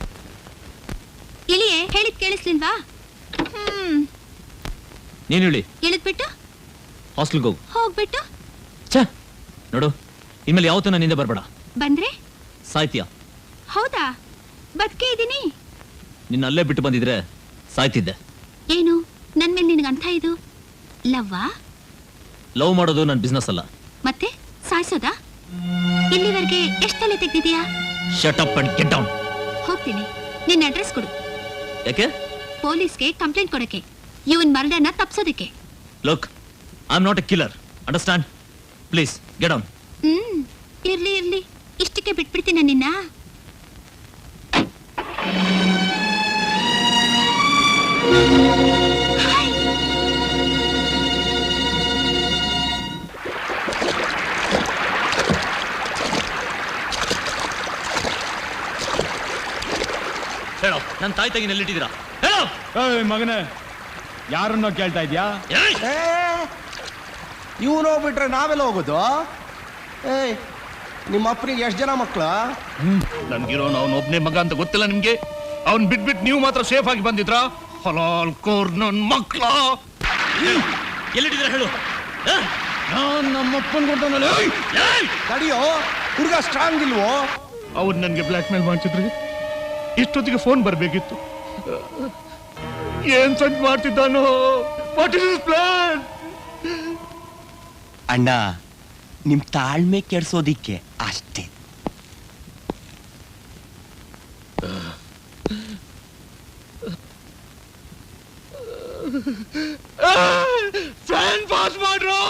ಇಳಿಯೇ, ಹೇಳಿದ್ ಕೇಳಿಸ್ಲಿಲ್ವಾ? ನೀನು ಇಳಿ. ಇಳಿದ್ಬಿಟ್ಟು ಹಾಸ್ಟೆಲ್ಗೆ ಹೋಗು. ಹೋಗ್ಬಿಟ್ಟು ಛೇ ನೋಡು, ಇನ್ಮೇಲೆ ಯಾವತ್ತೂ ನನ್ನ ಹಿಂದೆ ಬರಬೇಡ. ಬಂದ್ರೆ ಸಾಯ್ತೀಯ. ಹೌದಾ? ಬದುಕೇ ಇದ್ದೀನಿ. ನಿನ್ನ ಅಲ್ಲೇ ಬಿಟ್ಟು ಬಂದಿದ್ರೆ ಸಾಯ್ತಿದ್ದೆ. ಏನು ನನ್ ಮೇಲೆ ನಿನಗಂತ ಇದು ಲವ್ವಾ? ಲವ್ ಮಾಡೋದು ನನ್ನ ಬಿಸ್ನೆಸ್ ಅಲ್ಲ. ಮತ್ತೆ ಸಾಯಿಸೋದಾ? ಇಲ್ಲಿವರೆಗೆ ಎಷ್ಟು ತಲೆ ತೆಗ್ದಿದ್ಯಾ? Shut up and get down. ಹೋಗ್ತೀನಿ. ನಿನ್ನ ಅಡ್ರೆಸ್ ಕೊಡು. ಯಾಕೆ? ಪೊಲೀಸ್ಗೆ ಕಂಪ್ಲೇಂಟ್ ಕೊಡಕ್ಕೆ, ಇವನ್ ಮರ್ಡರ್ನ ತಪ್ಸೋದಕ್ಕೆ. Look, I am not a killer, understand? Please get down. ಇರ್ಲಿ ಇರ್ಲಿ, ಇಷ್ಟಕ್ಕೆ ಬಿಟ್ಬಿಡ್ತೀನಿ ನಿನ್ನ. ಹೇಳೋ, ನನ್ನ ತಾಯಿ ತೆಗಿ ಎಲ್ಲಿಟ್ಟಿದ್ದೀರಾ? ಹೇಳೋ. ಮಗನೇ, ಯಾರನ್ನೋ ಕೇಳ್ತಾ ಇದ್ಯಾ? ಇವನು ಹೋಗ್ಬಿಟ್ರೆ ನಾವೆಲ್ಲ ಹೋಗೋದು? ಏಯ್, ನಿಮ್ಮ ಅಪ್ಪನಿಗೆ ಎಷ್ಟು ಜನ ಮಕ್ಕಳು? ನನ್ಗಿರೋ ಅವನು ಒಬ್ನೇ ಮಗ ಅಂತ ಗೊತ್ತಿಲ್ಲ ನಿಮ್ಗೆ? ಅವ್ನ್ ಬಿಟ್ಬಿಟ್ಟು ನೀವು ಮಾತ್ರ ಸೇಫ್ ಆಗಿ ಬಂದಿದ್ರಾ? ಹಲಾಲ್ ಕೋರ್ ನನ್ ಮಕ್ಳ. ಎಲ್ಲಿಟ್ಟಿದ್ದೀರಾ ಹೇಳು. ನಾನು ನಮ್ಮಪ್ಪನ ಕೊಡ್ತಾನಲ್ಲ. ತಡಿಯೋ, ಹುಡುಗ ಸ್ಟ್ರಾಂಗ್ ಇಲ್ವೋ? ಅವ್ರು ನನ್ಗೆ ಬ್ಲ್ಯಾಕ್ ಮೇಲ್ ಮಾಡ್ತಿದ್ರಿ. ಇಷ್ಟೊತ್ತಿಗೆ ಫೋನ್ ಬರ್ಬೇಕಿತ್ತು. ಏನ್ ಸಂಟ್ ಮಾಡ್ತಿದ್ದಾನೋ? What is his plan? ಅಣ್ಣ, ನಿಮ್ ತಾಳ್ಮೆ ಕೆಡ್ಸೋದಿಕ್ಕೆ ಅಷ್ಟೇ. ಫ್ಯಾನ್ ಪಾಸ್ ಮಾಡ್ರು.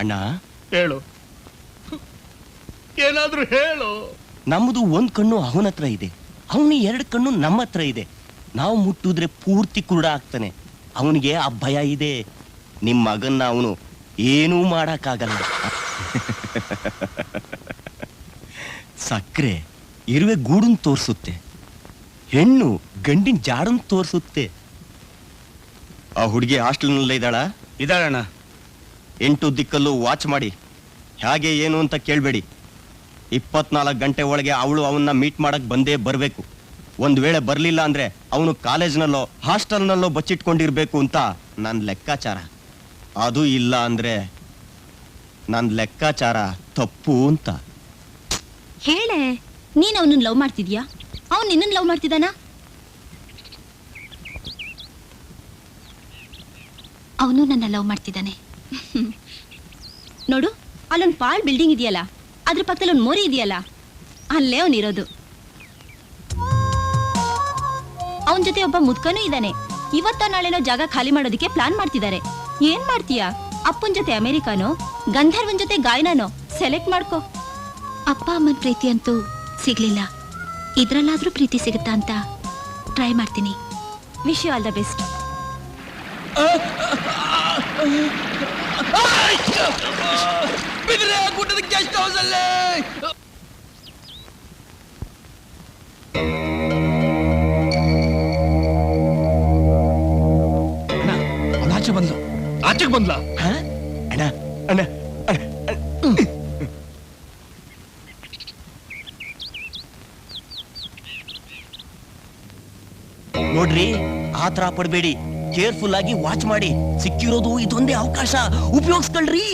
ಅಣ್ಣ ಹೇಳು, ಏನಾದ್ರೂ ಹೇಳು. ನಮ್ಮದು ಒಂದ್ ಕಣ್ಣು ಅವನ ಹತ್ರ ಇದೆ, ಅವನು 2 ಕಣ್ಣು ನಮ್ಮ ಹತ್ರ ಇದೆ. ನಾವು ಮುಟ್ಟಿದ್ರೆ ಪೂರ್ತಿ ಕುರುಡ ಆಗ್ತಾನೆ. ಅವನಿಗೆ ಆ ಭಯ ಇದೆ. ನಿಮ್ಮ ಮಗನ್ನ ಅವನು ಏನೂ ಮಾಡಕ್ಕಾಗಲ್ಲ. ಸಕ್ಕರೆ ಇರುವೆ ಗೂಡನ್ ತೋರಿಸುತ್ತೆ, ಹೆಣ್ಣು ಗಂಡಿನ ಜಾಡನ್ ತೋರಿಸುತ್ತೆ. ಆ ಹುಡುಗಿ ಹಾಸ್ಟೆಲ್ನಲ್ಲೇ ಇದ್ದಾಳ? ಇದ್ದಾಳಣ್ಣ. 8 ದಿಕ್ಕಲ್ಲೂ ವಾಚ್ ಮಾಡಿ. ಹೇಗೆ ಏನು ಅಂತ ಕೇಳಬೇಡಿ. 24 ಗಂಟೆ ಒಳಗೆ ಅವಳು ಅವನ್ನ ಮೀಟ್ ಮಾಡಕ್ ಬಂದೇ ಬರಬೇಕು. ಒಂದು ವೇಳೆ ಬರಲಿಲ್ಲ ಅಂದ್ರೆ ಅವನು ಕಾಲೇಜ್ನಲ್ಲೋ ಹಾಸ್ಟೆಲ್ನಲ್ಲೋ ಬಚ್ಚಿಟ್ಕೊಂಡಿರ್ಬೇಕು ಅಂತ ನನ್ನ ಲೆಕ್ಕಾಚಾರ. ಅದು ಇಲ್ಲ ಅಂದ್ರೆ ನನ್ನ ಲೆಕ್ಕಾಚಾರ ತಪ್ಪು ಅಂತ. ಹೇಳೆ, ನೀನ್ ಅವನನ್ನ ಲವ್ ಮಾಡ್ತಿದ್ಯಾ? ಅವನ್ ನಿನ್ನನ್ ಲವ್ ಮಾಡ್ತಿದ್ದಾನ? ಅವನು ನನ್ನ ಲವ್ ಮಾಡ್ತಿದ್ದಾನೆ. ನೋಡು, ಅಲ್ಲೊಂದು ಪಾಳ್ ಬಿಲ್ಡಿಂಗ್ ಇದೆಯಲ್ಲ, ಅದ್ರ ಪಕ್ಕದಲ್ಲಿ ಒಂದು ಮೋರಿ ಇದೆಯಲ್ಲ, ಅಲ್ಲೇ ಅವನಿರೋದು. ಅವನ ಜೊತೆ ಒಬ್ಬ ಮುದ್ಕನೂ ಇದ್ದಾನೆ. ಇವತ್ತ ನಾಳೆನೋ ಜಾಗ ಖಾಲಿ ಮಾಡೋದಕ್ಕೆ ಪ್ಲಾನ್ ಮಾಡ್ತಿದ್ದಾರೆ. ಏನ್ ಮಾಡ್ತೀಯಾ? ಅಪ್ಪನ ಜೊತೆ ಅಮೆರಿಕಾನೋ, ಗಂಧರ್ವನ್ ಜೊತೆ ಗಾಯನನೋ ಸೆಲೆಕ್ಟ್ ಮಾಡ್ಕೋ. ಅಪ್ಪ ಅಮ್ಮನ ಪ್ರೀತಿ ಅಂತೂ ಸಿಗ್ಲಿಲ್ಲ, ಇದ್ರಲ್ಲಾದ್ರೂ ಪ್ರೀತಿ ಸಿಗುತ್ತಾ ಅಂತ ಟ್ರೈ ಮಾಡ್ತೀನಿ. Wish you all the best. Guest house ಅಲ್ಲಿ ಆಚೆ ಬಂದ್ಲು. ಆಚೆಗೆ ಬಂದ್ಲ? ಅಣ್ಣ ಅಣ್ಣ ನೋಡ್ರಿ, ಆತರ ಪಡ್ಬೇಡಿ. ಕೇರ್ಫುಲ್ ಆಗಿ ವಾಚ್ ಮಾಡಿ. ಸಿಕ್ಕಿರೋದು ಇದೊಂದೇ ಅವಕಾಶ, ಉಪಯೋಗಿಸ್ಕೊಳ್ರಿ.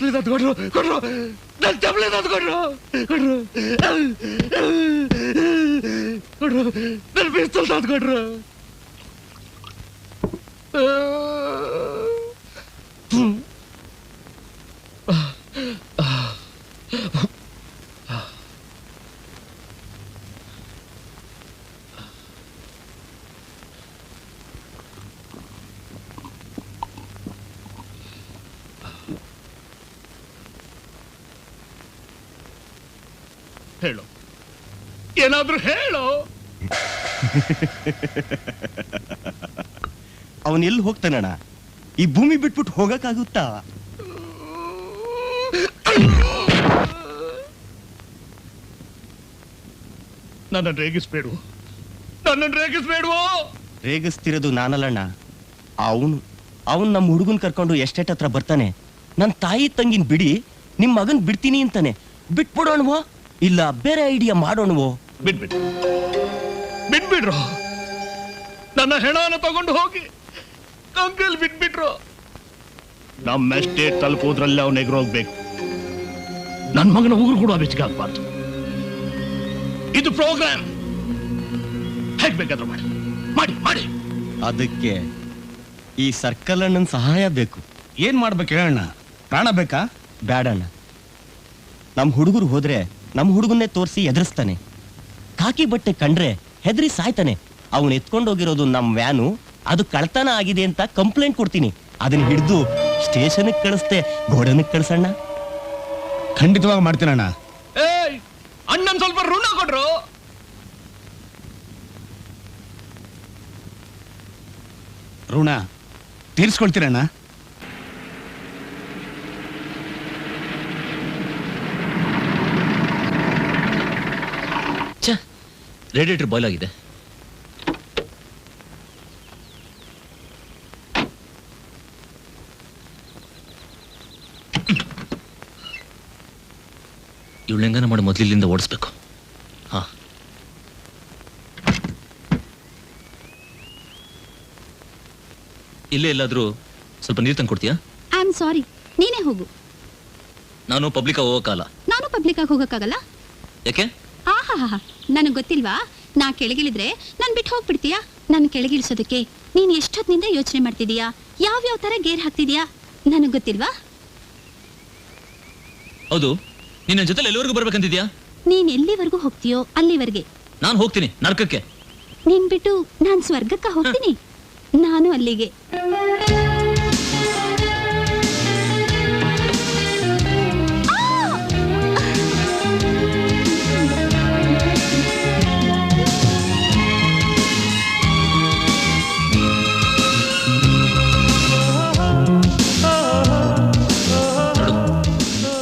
ಚಪ್ಲಿ ತಂದ್ಕೊಡ್ರು ಕೊಡ್ರು ನನ್ನ ಚಪ್ಲಿ ತಂದ್ಕೊಡ್ರು ಕೊಡ್ರು ಕೊಡ್ರು ನನ್ನ ಪಿಸ್ತೂಲ್ ತಂದ್ಕೊಡ್ರು ಹೇಳು ಏನಾದ್ರೂ ಹೇಳು. ಅವನ್ ಎಲ್ಲಿ ಹೋಗ್ತಾನಣ್ಣ? ಈ ಭೂಮಿ ಬಿಟ್ಬಿಟ್ಟು ಹೋಗಕ್ಕಾಗುತ್ತಾ? ನನ್ನನ್ನು ರೇಗಿಸ್ಬೇಡು, ನನ್ನನ್ನು ರೇಗಿಸ್ಬೇಡುವೋ. ರೇಗಿಸ್ತಿರೋದು ನಾನಲ್ಲಣ್ಣ, ಅವನು ನಮ್ಮ ಹುಡುಗನ್ ಕರ್ಕೊಂಡು ಎಸ್ಟೇಟ್ ಹತ್ರ ಬರ್ತಾನೆ. ನನ್ನ ತಾಯಿ ತಂಗಿನ ಬಿಡಿ, ನಿಮ್ ಮಗನ್ ಬಿಡ್ತೀನಿ ಅಂತಾನೆ. ಬಿಟ್ಬಿಡೋಣವೋ ಇಲ್ಲ ಬೇರೆ ಐಡಿಯಾ ಮಾಡೋಣವೋ? ಬಿಟ್ಬಿಡ್ರು. ನನ್ನ ಹೆಣನ ತಗೊಂಡು ಹೋಗಿ ಕಂಕಲ್ ಬಿಟ್ಬಿಟ್ರು. ನಮ್ಮ ಎಸ್ಟೇಟ್ ತಲುಪೋದ್ರಲ್ಲಿ ಅವನು ಎಗರೋಗ್ಬೇಕು. ನನ್ನ ಮಗನ ಉಗುರು ಕೂಡ ಬೆಚ್ಚಗೆ ಆಗ್ಬಾರ್ದು. ಇದು ಪ್ರೋಗ್ರಾಮ್. ಹೇಗ್ ಬೇಕಾದ್ರೂ ಮಾಡಿ ಮಾಡಿ ಮಾಡಿ. ಅದಕ್ಕೆ ಈ ಸರ್ಕಲ್ ಅಣ್ಣನ ಸಹಾಯ ಬೇಕು. ಏನ್ ಮಾಡ್ಬೇಕು ಹೇಳಣ್ಣ? ಪ್ರಾಣ ಬೇಕಾ? ಬೇಡಣ್ಣ. ನಮ್ಮ ಹುಡುಗರು ಹೋದ್ರೆ ನಮ್ಮ ಹುಡುಗನ್ನೇ ತೋರಿಸಿ ಎದುರಿಸ್ತಾನೆ. ಕಾಕಿ ಬಟ್ಟೆ ಕಂಡ್ರೆ ಹೆದರಿ ಸಾಯ್ತಾನೆ. ಅವನು ಎತ್ಕೊಂಡೋಗಿರೋದು ನಮ್ಮ ವ್ಯಾನು, ಅದು ಕಳ್ತನ ಆಗಿದೆ ಅಂತ ಕಂಪ್ಲೇಂಟ್ ಕೊಡ್ತೀನಿ. ಅದನ್ನ ಹಿಡಿದು ಸ್ಟೇಷನ್ಗೆ ಕಳಿಸ್ತೆ, ಗೋಡನ್ಗೆ ಕಳ್ಸಣ್ಣ. ಖಂಡಿತವಾಗಿ ಮಾಡ್ತೀನಣ್ಣ. ಏಯ್, ಅಣ್ಣನ್ ಸ್ವಲ್ಪ ಋಣ ಕೊಡ್ರು. ಋಣ ತೀರ್ಸ್ಕೊಳ್ತೀರಣ್ಣ? ರೇಡಿಯೇಟರ್ ಬಾಯ್ಲ್ ಆಗಿದೆ. ಇವಳು ಹೆಂಗನ ಮಾಡಿ ಮೊದಲಿಂದ ಓಡಿಸ್ಬೇಕು. ಹಾ, ಇಲ್ಲೇ ಎಲ್ಲಾದ್ರೂ ಸ್ವಲ್ಪ ನೀರು ತಂದು ಕೊಡ್ತೀಯಾ? ಐ ಆಮ್ ಸಾರಿ, ನೀನೇ ಹೋಗು. ನಾನು ಪಬ್ಲಿಕ್ ಹೋಗೋಕ್ಕಾಗಲ್ಲ. ನಾನು ಪಬ್ಲಿಕ್ ಆಗಿ ಹೋಗಕ್ಕಾಗಲ್ಲ. ಯಾಕೆ? ಆಹಾ, ನನಗೆ ಗೊತ್ತಿಲ್ವಾ? ನಾ ಕೆಳಗಿಳಿದ್ರೆ ನಾನು ಬಿಟ್ಟು ಹೋಗ್ಬಿಡ್ತೀಯಾ? ನಾನು ಕೆಳಗಿಳಿಸೋದಕ್ಕೆ ನೀನು ಎಷ್ಟೊತ್ತಿನಿಂದ ಯೋಚನೆ ಮಾಡ್ತಿದೀಯಾ? ಯಾವ್ಯಾವ ತರ ಗೇರ್ ಹಾಕ್ತಿದೀಯಾ ನನಗೆ ಗೊತ್ತಿಲ್ವಾ? ಹೌದು, ನಿನ್ನ ಜೊತೆ ಎಲ್ಲಿವರೆಗೂ ಬರ್ಬೇಕಂತಿದ್ಯಾ? ನೀನ್ ಎಲ್ಲಿವರೆಗೂ ಹೋಗ್ತೀಯೋ ಅಲ್ಲಿವರೆಗೆ. ನಾನು ಹೋಗ್ತೀನಿ ನರಕಕ್ಕೆ. ನೀನ್ ಬಿಟ್ಟು ನಾನ್ ಸ್ವರ್ಗಕ್ಕ ಹೋಗ್ತೀನಿ. ನಾನು ಅಲ್ಲಿಗೆ.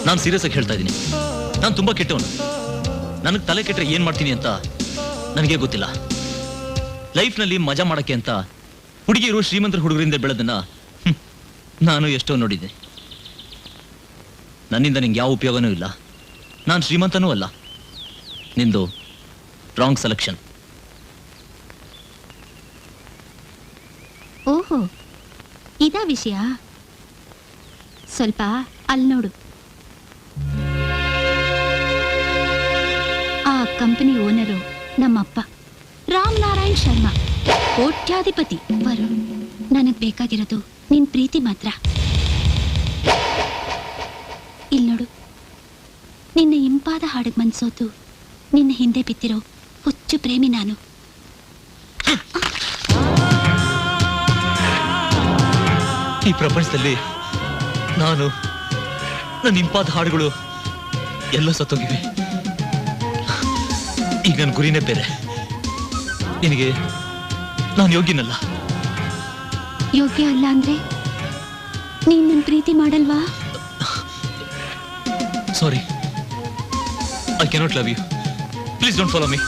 ನಾನು ಸೀರಿಯಸ್ ಆಗಿ ಹೇಳ್ತಾ ಇದ್ದೀನಿ. ನಾನು ತುಂಬಾ ಕೆಟ್ಟವನು. ನನಗೆ ತಲೆ ಕೆಟ್ಟರೆ ಏನ್ ಮಾಡ್ತೀನಿ ಅಂತ ನನಗೆ ಗೊತ್ತಿಲ್ಲ. ಲೈಫ್ನಲ್ಲಿ ಮಜಾ ಮಾಡಕ್ಕೆ ಅಂತ ಹುಡುಗಿರು ಶ್ರೀಮಂತರ ಹುಡುಗರಿಂದ ಬೆಳೆದನ್ನ ನಾನು ಎಷ್ಟೋ ನೋಡಿದ್ದೆ. ನನ್ನಿಂದ ನಿಂಗೆ ಯಾವ ಉಪಯೋಗನೂ ಇಲ್ಲ. ನಾನು ಶ್ರೀಮಂತನೂ ಅಲ್ಲ. ನಿಂದು ರಾಂಗ್ ಸೆಲೆಕ್ಷನ್. ಓಹೋ, ಇದಾ ವಿಷಯ? ಸ್ವಲ್ಪ ಅಲ್ಲಿ ನೋಡು. ಆ ಕಂಪನಿ ಓನರು ನಮ್ಮಪ್ಪ ರಾಮನಾರಾಯಣ್ ಶರ್ಮಾ, ಕೋಟ್ಯಾಧಿಪತಿ. ವರುಣ್, ನನಗ್ ಬೇಕಾಗಿರೋದು ನಿನ್ ಪ್ರೀತಿ ಮಾತ್ರ. ಇಲ್ಲಿ ನೋಡು, ನಿನ್ನ ಇಂಪಾದ ಹಾಡಿಗೆ ಮನ್ಸೋತು ನಿನ್ನ ಹಿಂದೆ ಬಿದ್ದಿರೋ ಹುಚ್ಚು ಪ್ರೇಮಿ ನಾನು. ಈ ಪ್ರಪಂಚದಲ್ಲಿ ನಾನು, ನನ್ನ ಇಂಪಾದ ಹಾಡುಗಳು ಎಲ್ಲ ಸತ್ತೋಗಿವೆ. ಈಗ ನನ್ನ ಗುರಿನೇ ಬೇರೆ. ನಿನಗೆ ನಾನು ಯೋಗ್ಯನಲ್ಲ. ಯೋಗ್ಯ ಅಲ್ಲ ಅಂದ್ರೆ ನೀನ್ ನನ್ನ ಪ್ರೀತಿ ಮಾಡಲ್ವಾ? Sorry, I cannot love you. Please don't follow me.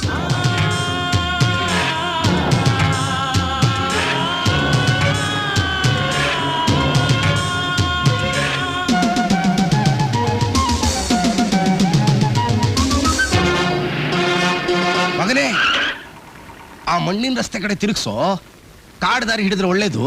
ಮಗನೇ, ಆ ಮಣ್ಣಿನ ರಸ್ತೆ ಕಡೆ ತಿರುಗಿಸೋ. ಕಾಡು ದಾರಿ ಹಿಡಿದ್ರೆ ಒಳ್ಳೇದು.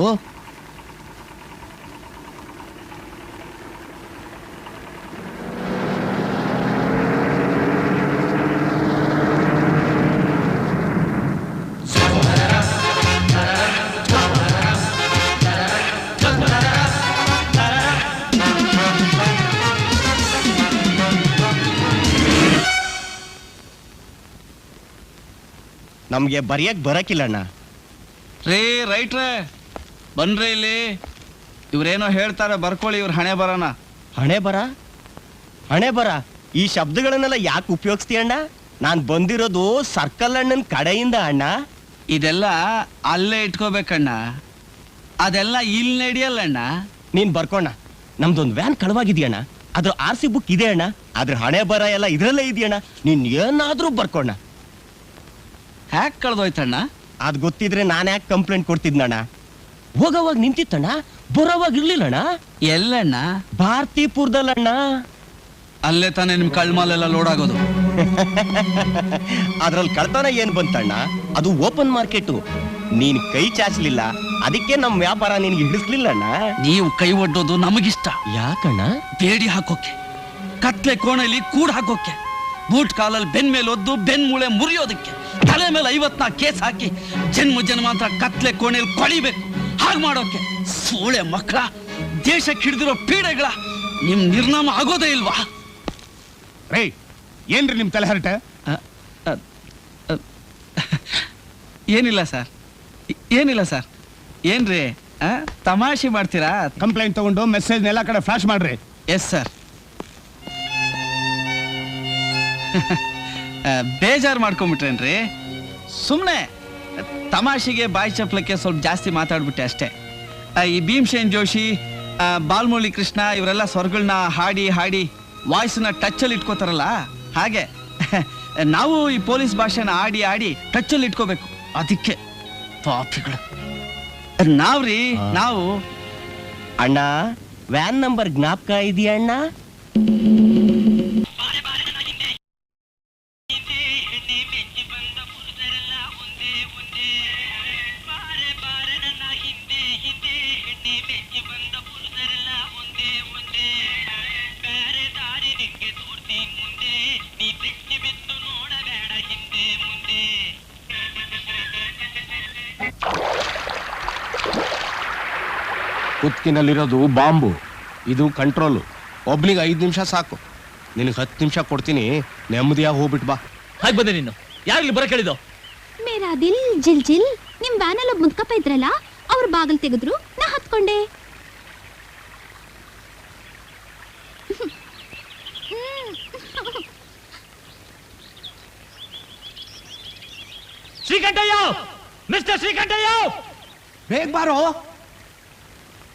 ನಮ್ಗೆ ಬರೆಯಕ್ ಬರಕಿಲ್ಲಣ್ಣ. ರೇ ರೈಟ್ರೇ ಬನ್ರಿ ಇಲ್ಲಿ. ಇವ್ರೇನೋ ಹೇಳ್ತಾರೆ, ಬರ್ಕೊಳ್ಳಿ ಇವ್ರ ಹಣೆ ಬರೋಣ. ಹಣೆ ಬರ ಹಣೆ ಬರ ಈ ಶಬ್ದಗಳನ್ನೆಲ್ಲ ಯಾಕೆ ಉಪಯೋಗಿಸ್ತೀಯಣ್ಣ? ನಾನ್ ಬಂದಿರೋದು ಸರ್ಕಲ್ ಅಣ್ಣನ ಕಡೆಯಿಂದ ಅಣ್ಣ. ಇದೆಲ್ಲ ಅಲ್ಲೇ ಇಟ್ಕೋಬೇಕಣ್ಣ, ಅದೆಲ್ಲ ಇಲ್ಲಿ ನಡೆಯಲ್ಲಣ್ಣ. ನೀನ್ ಬರ್ಕೋಣ. ನಮ್ದೊಂದು ವ್ಯಾನ್ ಕಳವಾಗಿದ್ಯಣ್ಣ, ಅದ್ರ RC ಬುಕ್ ಇದೆ ಅಣ್ಣ, ಅದ್ರ ಹಣೆ ಬರ ಎಲ್ಲ ಇದ್ರಲ್ಲೇ ಇದೆಯಣ್ಣ. ನೀನ್ ಏನಾದ್ರೂ ಬರ್ಕೋಣ. ಹ್ಯಾಕ್ ಕಳ್ದೋಯ್ತಣ್ಣ? ಅದ್ ಗೊತ್ತಿದ್ರೆ ನಾನು ಯಾಕೆ ಕಂಪ್ಲೇಂಟ್ ಕೊಡ್ತಿದ್ನಣ್ಣ? ಹೋಗೋವಾಗ ನಿಂತಿತ್ತಣ್ಣ, ಬರೋವಾಗ ಇರ್ಲಿಲ್ಲಣ್ಣ. ಎಲ್ಲಣ್ಣ? ಭಾರತೀಪುರದಲ್ಲಣ್ಣ. ಅಲ್ಲೇ ತಾನೇ ನಿಮ್ ಕಳ್ಮಾಲೆಲ್ಲ ಲೋಡ್ ಆಗೋದು. ಅದ್ರಲ್ಲಿ ಕಳ್ತನ ಏನ್ ಬಂತಣ್ಣ? ಅದು ಓಪನ್ ಮಾರ್ಕೆಟು. ನೀನ್ ಕೈ ಚಾಚಲಿಲ್ಲ, ಅದಕ್ಕೆ ನಮ್ ವ್ಯಾಪಾರ ನಿನ್ಗೆ ಹಿಡಿಸ್ಲಿಲ್ಲಣ್ಣ. ನೀವು ಕೈ ಒಡ್ಡೋದು ನಮಗಿಷ್ಟ. ಯಾಕಣ್ಣ? ಬೇಡಿ ಹಾಕೋಕೆ, ಕತ್ಲೆ ಕೋಣೆಯಲ್ಲಿ ಕೂಡ್ ಹಾಕೋಕೆ, ಬೂಟ್ ಕಾಲಲ್ಲಿ ಬೆನ್ ಮೇಲೆ ಒದ್ದು ಬೆನ್ ಮೂಳೆ ಮುರಿಯೋದಕ್ಕೆ, ತಲೆ ಮೇಲೆ 54 ಕೇಸ್ ಹಾಕಿ ಜನ್ಮ ಜನ್ಮಾಂತರ ಕತ್ಲೆ ಕೋಣೆಯಲ್ಲಿ ಕೊಳಿಬೇಕು. ಹಾಗೆ ಮಾಡೋಕೆ ಸೂಳೆ ಮಕ್ಕಳ, ದೇಶಕ್ಕೆ ಹಿಡಿದಿರೋ ಪೀಡೆಗಳ ನಿಮ್ ನಿರ್ನಾಮ ಆಗೋದೇ ಇಲ್ವಾ? ರೇ ಏನ್ರಿ ನಿಮ್ ತಲೆ ಹರಟೆ? ಏನಿಲ್ಲ ಸರ್, ಏನಿಲ್ಲ ಸರ್. ಏನ್ರಿ ತಮಾಷೆ ಮಾಡ್ತೀರಾ? ಕಂಪ್ಲೇಂಟ್ ತಗೊಂಡು ಮೆಸೇಜ್ ಎಲ್ಲ ಕಡೆ ಫ್ಲಾಶ್ ಮಾಡ್ರಿ. Yes sir. ಬೇಜಾರು ಮಾಡ್ಕೊಂಬಿಟ್ರೇನ್ರಿ? ಸುಮ್ಮನೆ ತಮಾಷೆಗೆ ಬಾಯಿ ಚಪ್ಲಕ್ಕೆ ಸ್ವಲ್ಪ ಜಾಸ್ತಿ ಮಾತಾಡ್ಬಿಟ್ಟೆ ಅಷ್ಟೇ. ಈ ಭೀಮ್ಸೇನ್ ಜೋಶಿ, ಬಾಲ್ಮುರಳಿ ಕೃಷ್ಣ ಇವರೆಲ್ಲ ಸ್ವರ್ಗಳನ್ನ ಹಾಡಿ ಹಾಡಿ ವಾಯ್ಸನ್ನ ಟಚ್ಚಲ್ಲಿ ಇಟ್ಕೋತಾರಲ್ಲ, ಹಾಗೆ ನಾವು ಈ ಪೊಲೀಸ್ ಭಾಷೆನ ಆಡಿ ಆಡಿ ಟಚ್ಚಲ್ಲಿ ಇಟ್ಕೋಬೇಕು. ಅದಕ್ಕೆ ಪಾಪಿಗಳು ನಾವ್ರಿ. ನಾವು ಅಣ್ಣ ವ್ಯಾನ್ ನಂಬರ್ ಜ್ಞಾಪಕ ಇದೆಯಾ ಅಣ್ಣ? ಕುತ್ತಿನಲ್ಲಿರೋದು ಬಾಂಬು, ಇದು ಕಂಟ್ರೋಲು. ಒಬ್ನಿಗೆ 5 ನಿಮಿಷ ಸಾಕು, ನಿನಗೆ 10 ನಿಮಿಷ ಕೊಡ್ತೀನಿ. ನೆಮ್ಮದಿಯಾಗಿ ಹೋಗ್ಬಿಟ್ಟು ಬಾ. ಹಾಗೆ ಬಂದೆ ನೀನು. ಯಾರಿಲ್ಲಿ ಬರ ಕೇಳಿದ್ದು? ಮೇರಾ ದಿಲ್ ಜಿಲ್ ಜಿಲ್. ನಿಮ್ ವ್ಯಾನಲ್ಲಿ ಒಬ್ಬ ಮುದ್ಕಪ್ಪ ಇದ್ರಲ್ಲ, ಅವ್ರ ಬಾಗಿಲು ತೆಗೆದ್ರು, ನಾ ಹತ್ಕೊಂಡೆ. ಶ್ರೀಕಂಠಯ್ಯ, ಮಿಸ್ಟರ್ ಶ್ರೀಕಂಠಯ್ಯ, ಬೇಗ ಬಾರೋ.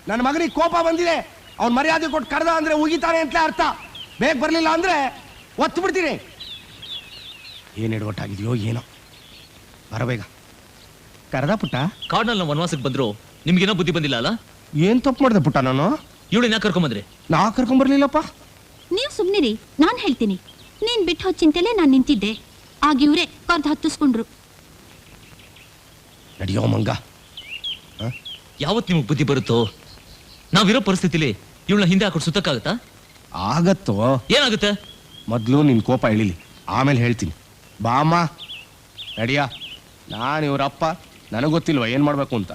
ನನ್ನ ಮಗನಿಗೆ ಕೋಪ ಬಂದಿದೆ. ಅವ್ನ ಮರ್ಯಾದೆ ಕೊಟ್ಟು ಕರೆದ ಅಂದ್ರೆ ಉಗಿತಾನೆ ಅಂತ ಅರ್ಥ. ಬೇಗ ಬರ್ಲಿಲ್ಲ ಅಂದ್ರೆ ಒತ್ತು ಬಿಡ್ತೀನಿ. ಏನ್ ಎಡವಟ್ಟಾಗಿದೆಯೋ ಏನೋ. ಬರಬೇಗ. ಕರೆದ ಪುಟ್ಟ? ಕಾಡ್ನಲ್ಲಿ ನಾವು ವನವಾಸಕ್ಕೆ ಬಂದ್ರು, ನಿಮ್ಗೇನೋ ಬುದ್ಧಿ ಬಂದಿಲ್ಲ ಅಲ್ಲ? ಏನ್ ತಪ್ಪು ಮಾಡಿದೆ ಪುಟ್ಟ ನಾನು? ಇವಳನ್ನ ಯಾಕೆ ಕರ್ಕೊಂಬಂದ್ರಿ? ನಾ ಕರ್ಕೊಂಬರ್ಲಿಲ್ಲಪ್ಪ. ನೀವು ಸುಮ್ನಿರಿ, ನಾನ್ ಹೇಳ್ತೀನಿ. ನೀನ್ ಬಿಟ್ಟು ಹೋದ ಚಿಂತೆಲೆ ನಾನ್ ನಿಂತಿದ್ದೆ. ಆಗ ಇವ್ರೆ ಕರ್ದು ಹತ್ತಿಸ್ಕೊಂಡ್ರು. ನಡಿಯೋ ಮಂಗ. ಯಾವತ್ ನಿಮಗ್ ಬುದ್ಧಿ ಬರುತ್ತೋ? ನಾವಿರೋ ಪರಿಸ್ಥಿತಿಲಿ ಇವಳನ್ನ ಹಿಂದೆ ಹಾಕೊಂಡು ಸುತ್ತಕ್ಕಾಗತ್ತಾ? ಆಗತ್ತೋ. ಏನಾಗುತ್ತೆ? ಮೊದ್ಲು ನಿನ್ ಕೋಪ ಇಳಿಲಿ, ಆಮೇಲೆ ಹೇಳ್ತೀನಿ. ಬಾಮ್ಮ ನಡಿಯ. ನಾನು ಇವ್ರಪ್ಪ, ನನಗೆ ಗೊತ್ತಿಲ್ವಾ ಏನ್ ಮಾಡ್ಬೇಕು ಅಂತ.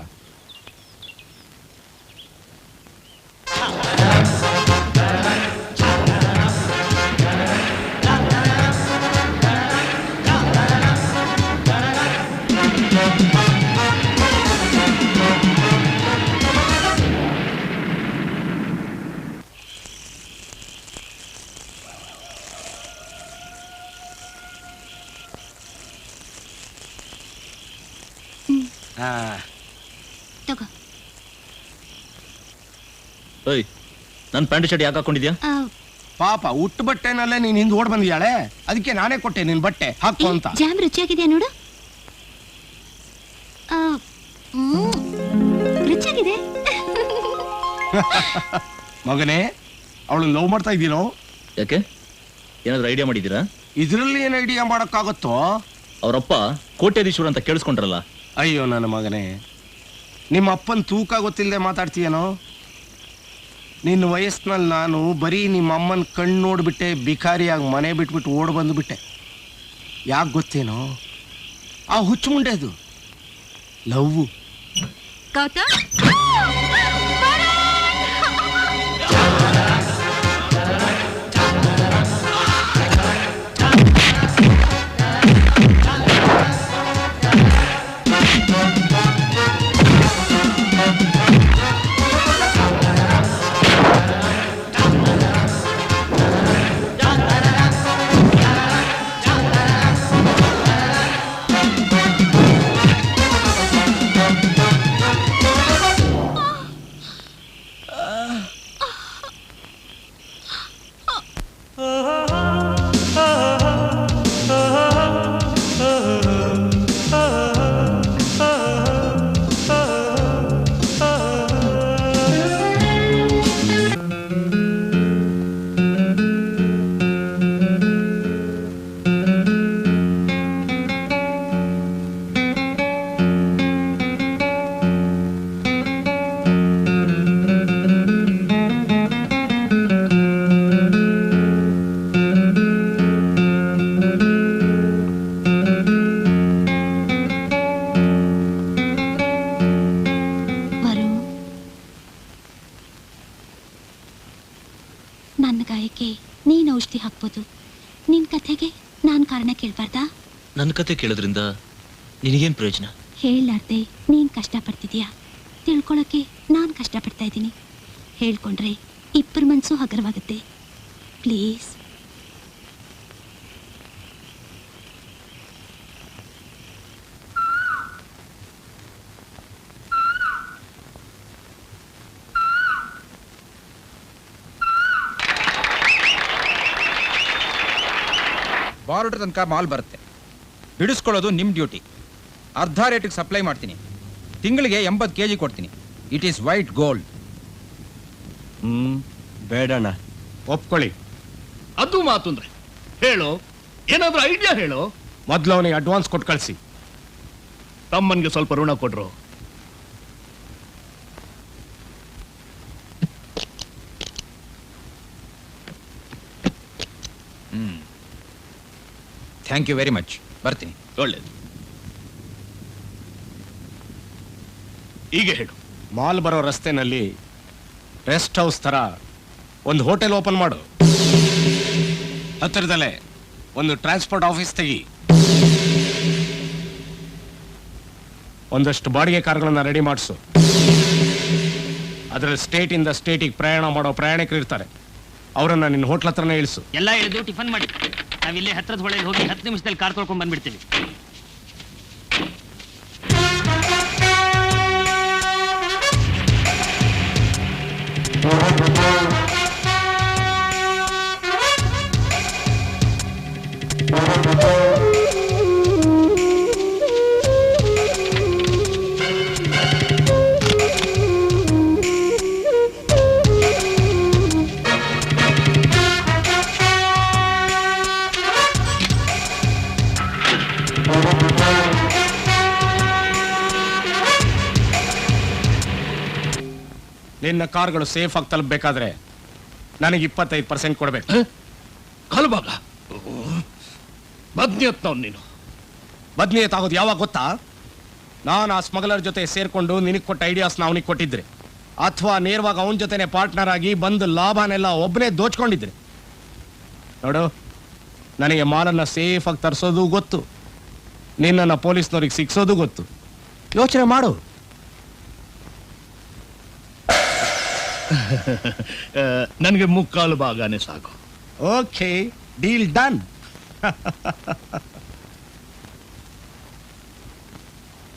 ತಗೋ. ಓಯ್, ನನ್ ಪ್ಯಾಂಟ್ ಶರ್ಟ್ ಯಾಕೆ ಹಾಕೊಂಡಿದ್ಯಾ? ಪಾಪ ಉಟ್ಟು ಬಟ್ಟೆನಲ್ಲೇ ನೀನ್ ಹಿಂದ್ ಓಡ್ ಬಂದಿಯಾಳೆ, ಅದಕ್ಕೆ ನಾನೇ ಕೊಟ್ಟೆ ನಿನ್ ಬಟ್ಟೆ ಹಾಕು ಅಂತ. ಜಾಮ್ ರುಚಿಯಾಗಿದೆ ನೋಡು. ರುಚಿಯಾಗಿದೆ. ಮಗನೇ, ಅವಳು ಲವ್ ಮಾಡ್ತಾ ಇದ್ದೀನೋ? ಯಾಕೆ, ಏನಾದ್ರು ಐಡಿಯಾ ಮಾಡಿದ್ದೀರಾ? ಇದ್ರಲ್ಲಿ ಏನ್ ಐಡಿಯಾ ಮಾಡಕ್ಕಾಗತ್ತೋ? ಅವರಪ್ಪ ಕೋಟ್ಯಾಧೀಶ್ವರ ಅಂತ ಕೇಳಿಸ್ಕೊಂಡ್ರಲ್ಲ. ಅಯ್ಯೋ ನನ್ನ ಮಗನೇ, ನಿಮ್ಮ ಅಪ್ಪನ ತೂಕ ಗೊತ್ತಿಲ್ಲದೆ ಮಾತಾಡ್ತೀಯನೋ? ನಿನ್ನ ವಯಸ್ಸಿನಲ್ಲಿ ನಾನು ಬರೀ ನಿಮ್ಮ ಅಮ್ಮನ ಕಣ್ಣು ನೋಡ್ಬಿಟ್ಟೆ ಬಿಕಾರಿಯಾಗಿ ಮನೆ ಬಿಟ್ಬಿಟ್ಟು ಓಡ್ ಬಂದುಬಿಟ್ಟೆ. ಯಾಕೆ ಗೊತ್ತೇನೋ? ಆ ಹುಚ್ಚು ಮುಂಡೆದು ಲವ್. ಗೌತಮ್, ಔಷಧಿ ಹಾಕ್ಬೋದು. ನಿನ್ ಕಥೆಗೆ ನಾನ್ ಕಾರಣ ಕೇಳ್ಬಾರ್ದಾ? ನನ್ನ ಕತೆ ಕೇಳೋದ್ರಿಂದ ನಿನಗೇನು ಪ್ರಯೋಜನ? ಹೇಳಲಾರ್ದೆ ನೀನ್ ಕಷ್ಟಪಡ್ತಿದ್ಯಾ, ತಿಳ್ಕೊಳಕ್ಕೆ ನಾನ್ ಕಷ್ಟಪಡ್ತಾ ಇದ್ದೀನಿ. ಹೇಳ್ಕೊಂಡ್ರೆ ಇಬ್ಬರ ಮನ್ಸು ಹಗರವಾಗುತ್ತೆ. ಪ್ಲೀಸ್. ಬಾರ್ಡರ್ ತನಕ ಮಾಲ್ ಬರುತ್ತೆ, ಬಿಡಿಸ್ಕೊಳ್ಳೋದು ನಿಮ್ಮ ಡ್ಯೂಟಿ. ಅರ್ಧ ರೇಟಿಗೆ ಸಪ್ಲೈ ಮಾಡ್ತೀನಿ. ತಿಂಗಳಿಗೆ 80 kg ಕೊಡ್ತೀನಿ. It is white gold. ಬೇಡಣ್ಣ, ಒಪ್ಕೊಳ್ಳಿ. ಅದು ಮಾತು ಅಂದ್ರೆ ಹೇಳು, ಏನಾದ್ರೂ ಐಡಿಯಾ ಹೇಳು. ಮೊದಲು ಅವನಿಗೆ ಅಡ್ವಾನ್ಸ್ ಕೊಟ್ಟು ಕಳಿಸಿ. ತಮ್ಮನ್ಗೆ ಸ್ವಲ್ಪ ಋಣ ಕೊಡ್ರು. Thank you very much. ಬರ್ತೀನಿ. ಒಳ್ಳೇದು. ಈಗ ಹೇಳು. ಮಾಲ್ ಬರೋ ರಸ್ತೆನಲ್ಲಿ ರೆಸ್ಟ್ ಹೌಸ್ ತರ ಒಂದು ಹೋಟೆಲ್ ಓಪನ್ ಮಾಡು. ಹತ್ತಿರದಲ್ಲೇ ಒಂದು ಟ್ರಾನ್ಸ್ಪೋರ್ಟ್ ಆಫೀಸ್ ತೆಗಿ. ಒಂದಷ್ಟು ಬಾಡಿಗೆ ಕಾರ್ಗಳನ್ನ ರೆಡಿ ಮಾಡಿಸು. ಅದರಲ್ಲಿ ಸ್ಟೇಟಿಂದ ಸ್ಟೇಟಿಗೆ ಪ್ರಯಾಣ ಮಾಡೋ ಪ್ರಯಾಣಿಕರು ಇರ್ತಾರೆ, ಅವರನ್ನ ನಿನ್ನ ಹೋಟ್ಲ್ ಹತ್ರನೇ ಇಳಿಸು. ಎಲ್ಲ ಇಳಿದು ಟಿಫನ್ ಮಾಡಿ ನಾವಿಲ್ಲೇ ಹತ್ರದ ಹೊಳೆಗೆ ಹೋಗಿ 10 ನಿಮಿಷದಲ್ಲಿ ಕಾರ್ ತೊಳ್ಕೊಂಡು ಬಂದ್ಬಿಡ್ತೀವಿ. ನಿನ್ನ ಕಾರ್ಗಳು ಸೇಫ್ ಆಗಿ ತಲುಪಬೇಕಾದ್ರೆ ನನಗೆ 25% ಕೊಡಬೇಕು. ಕಲ್ಬಾಗ ಬದ್ನಿಯತ್ನವ್ ನೀನು. ಬದ್ನಿಯತ್ ಆಗೋದು ಯಾವಾಗ ಗೊತ್ತಾ? ನಾನು ಆ ಸ್ಮಗ್ಲರ್ ಜೊತೆ ಸೇರ್ಕೊಂಡು ನಿನಗೆ ಕೊಟ್ಟ ಐಡಿಯಾಸ್ನ ಅವನಿಗೆ ಕೊಟ್ಟಿದ್ರೆ, ಅಥವಾ ನೇರವಾಗಿ ಅವನ ಜೊತೆನೆ ಪಾರ್ಟ್ನರ್ ಆಗಿ ಬಂದು ಲಾಭನೆಲ್ಲ ಒಬ್ಬನೇ ದೋಚ್ಕೊಂಡಿದ್ರೆ. ನೋಡು, ನನಗೆ ಮಾಲನ್ನ ಸೇಫ್ ಆಗಿ ತರಿಸೋದು ಗೊತ್ತು, ನಿನ್ನನ್ನು ಪೊಲೀಸ್ನವ್ರಿಗೆ ಸಿಕ್ಸೋದು ಗೊತ್ತು. ಯೋಚನೆ ಮಾಡು. ನನಗೆ 3/4 ಭಾಗನೇ ಸಾಕು. Okay, deal done.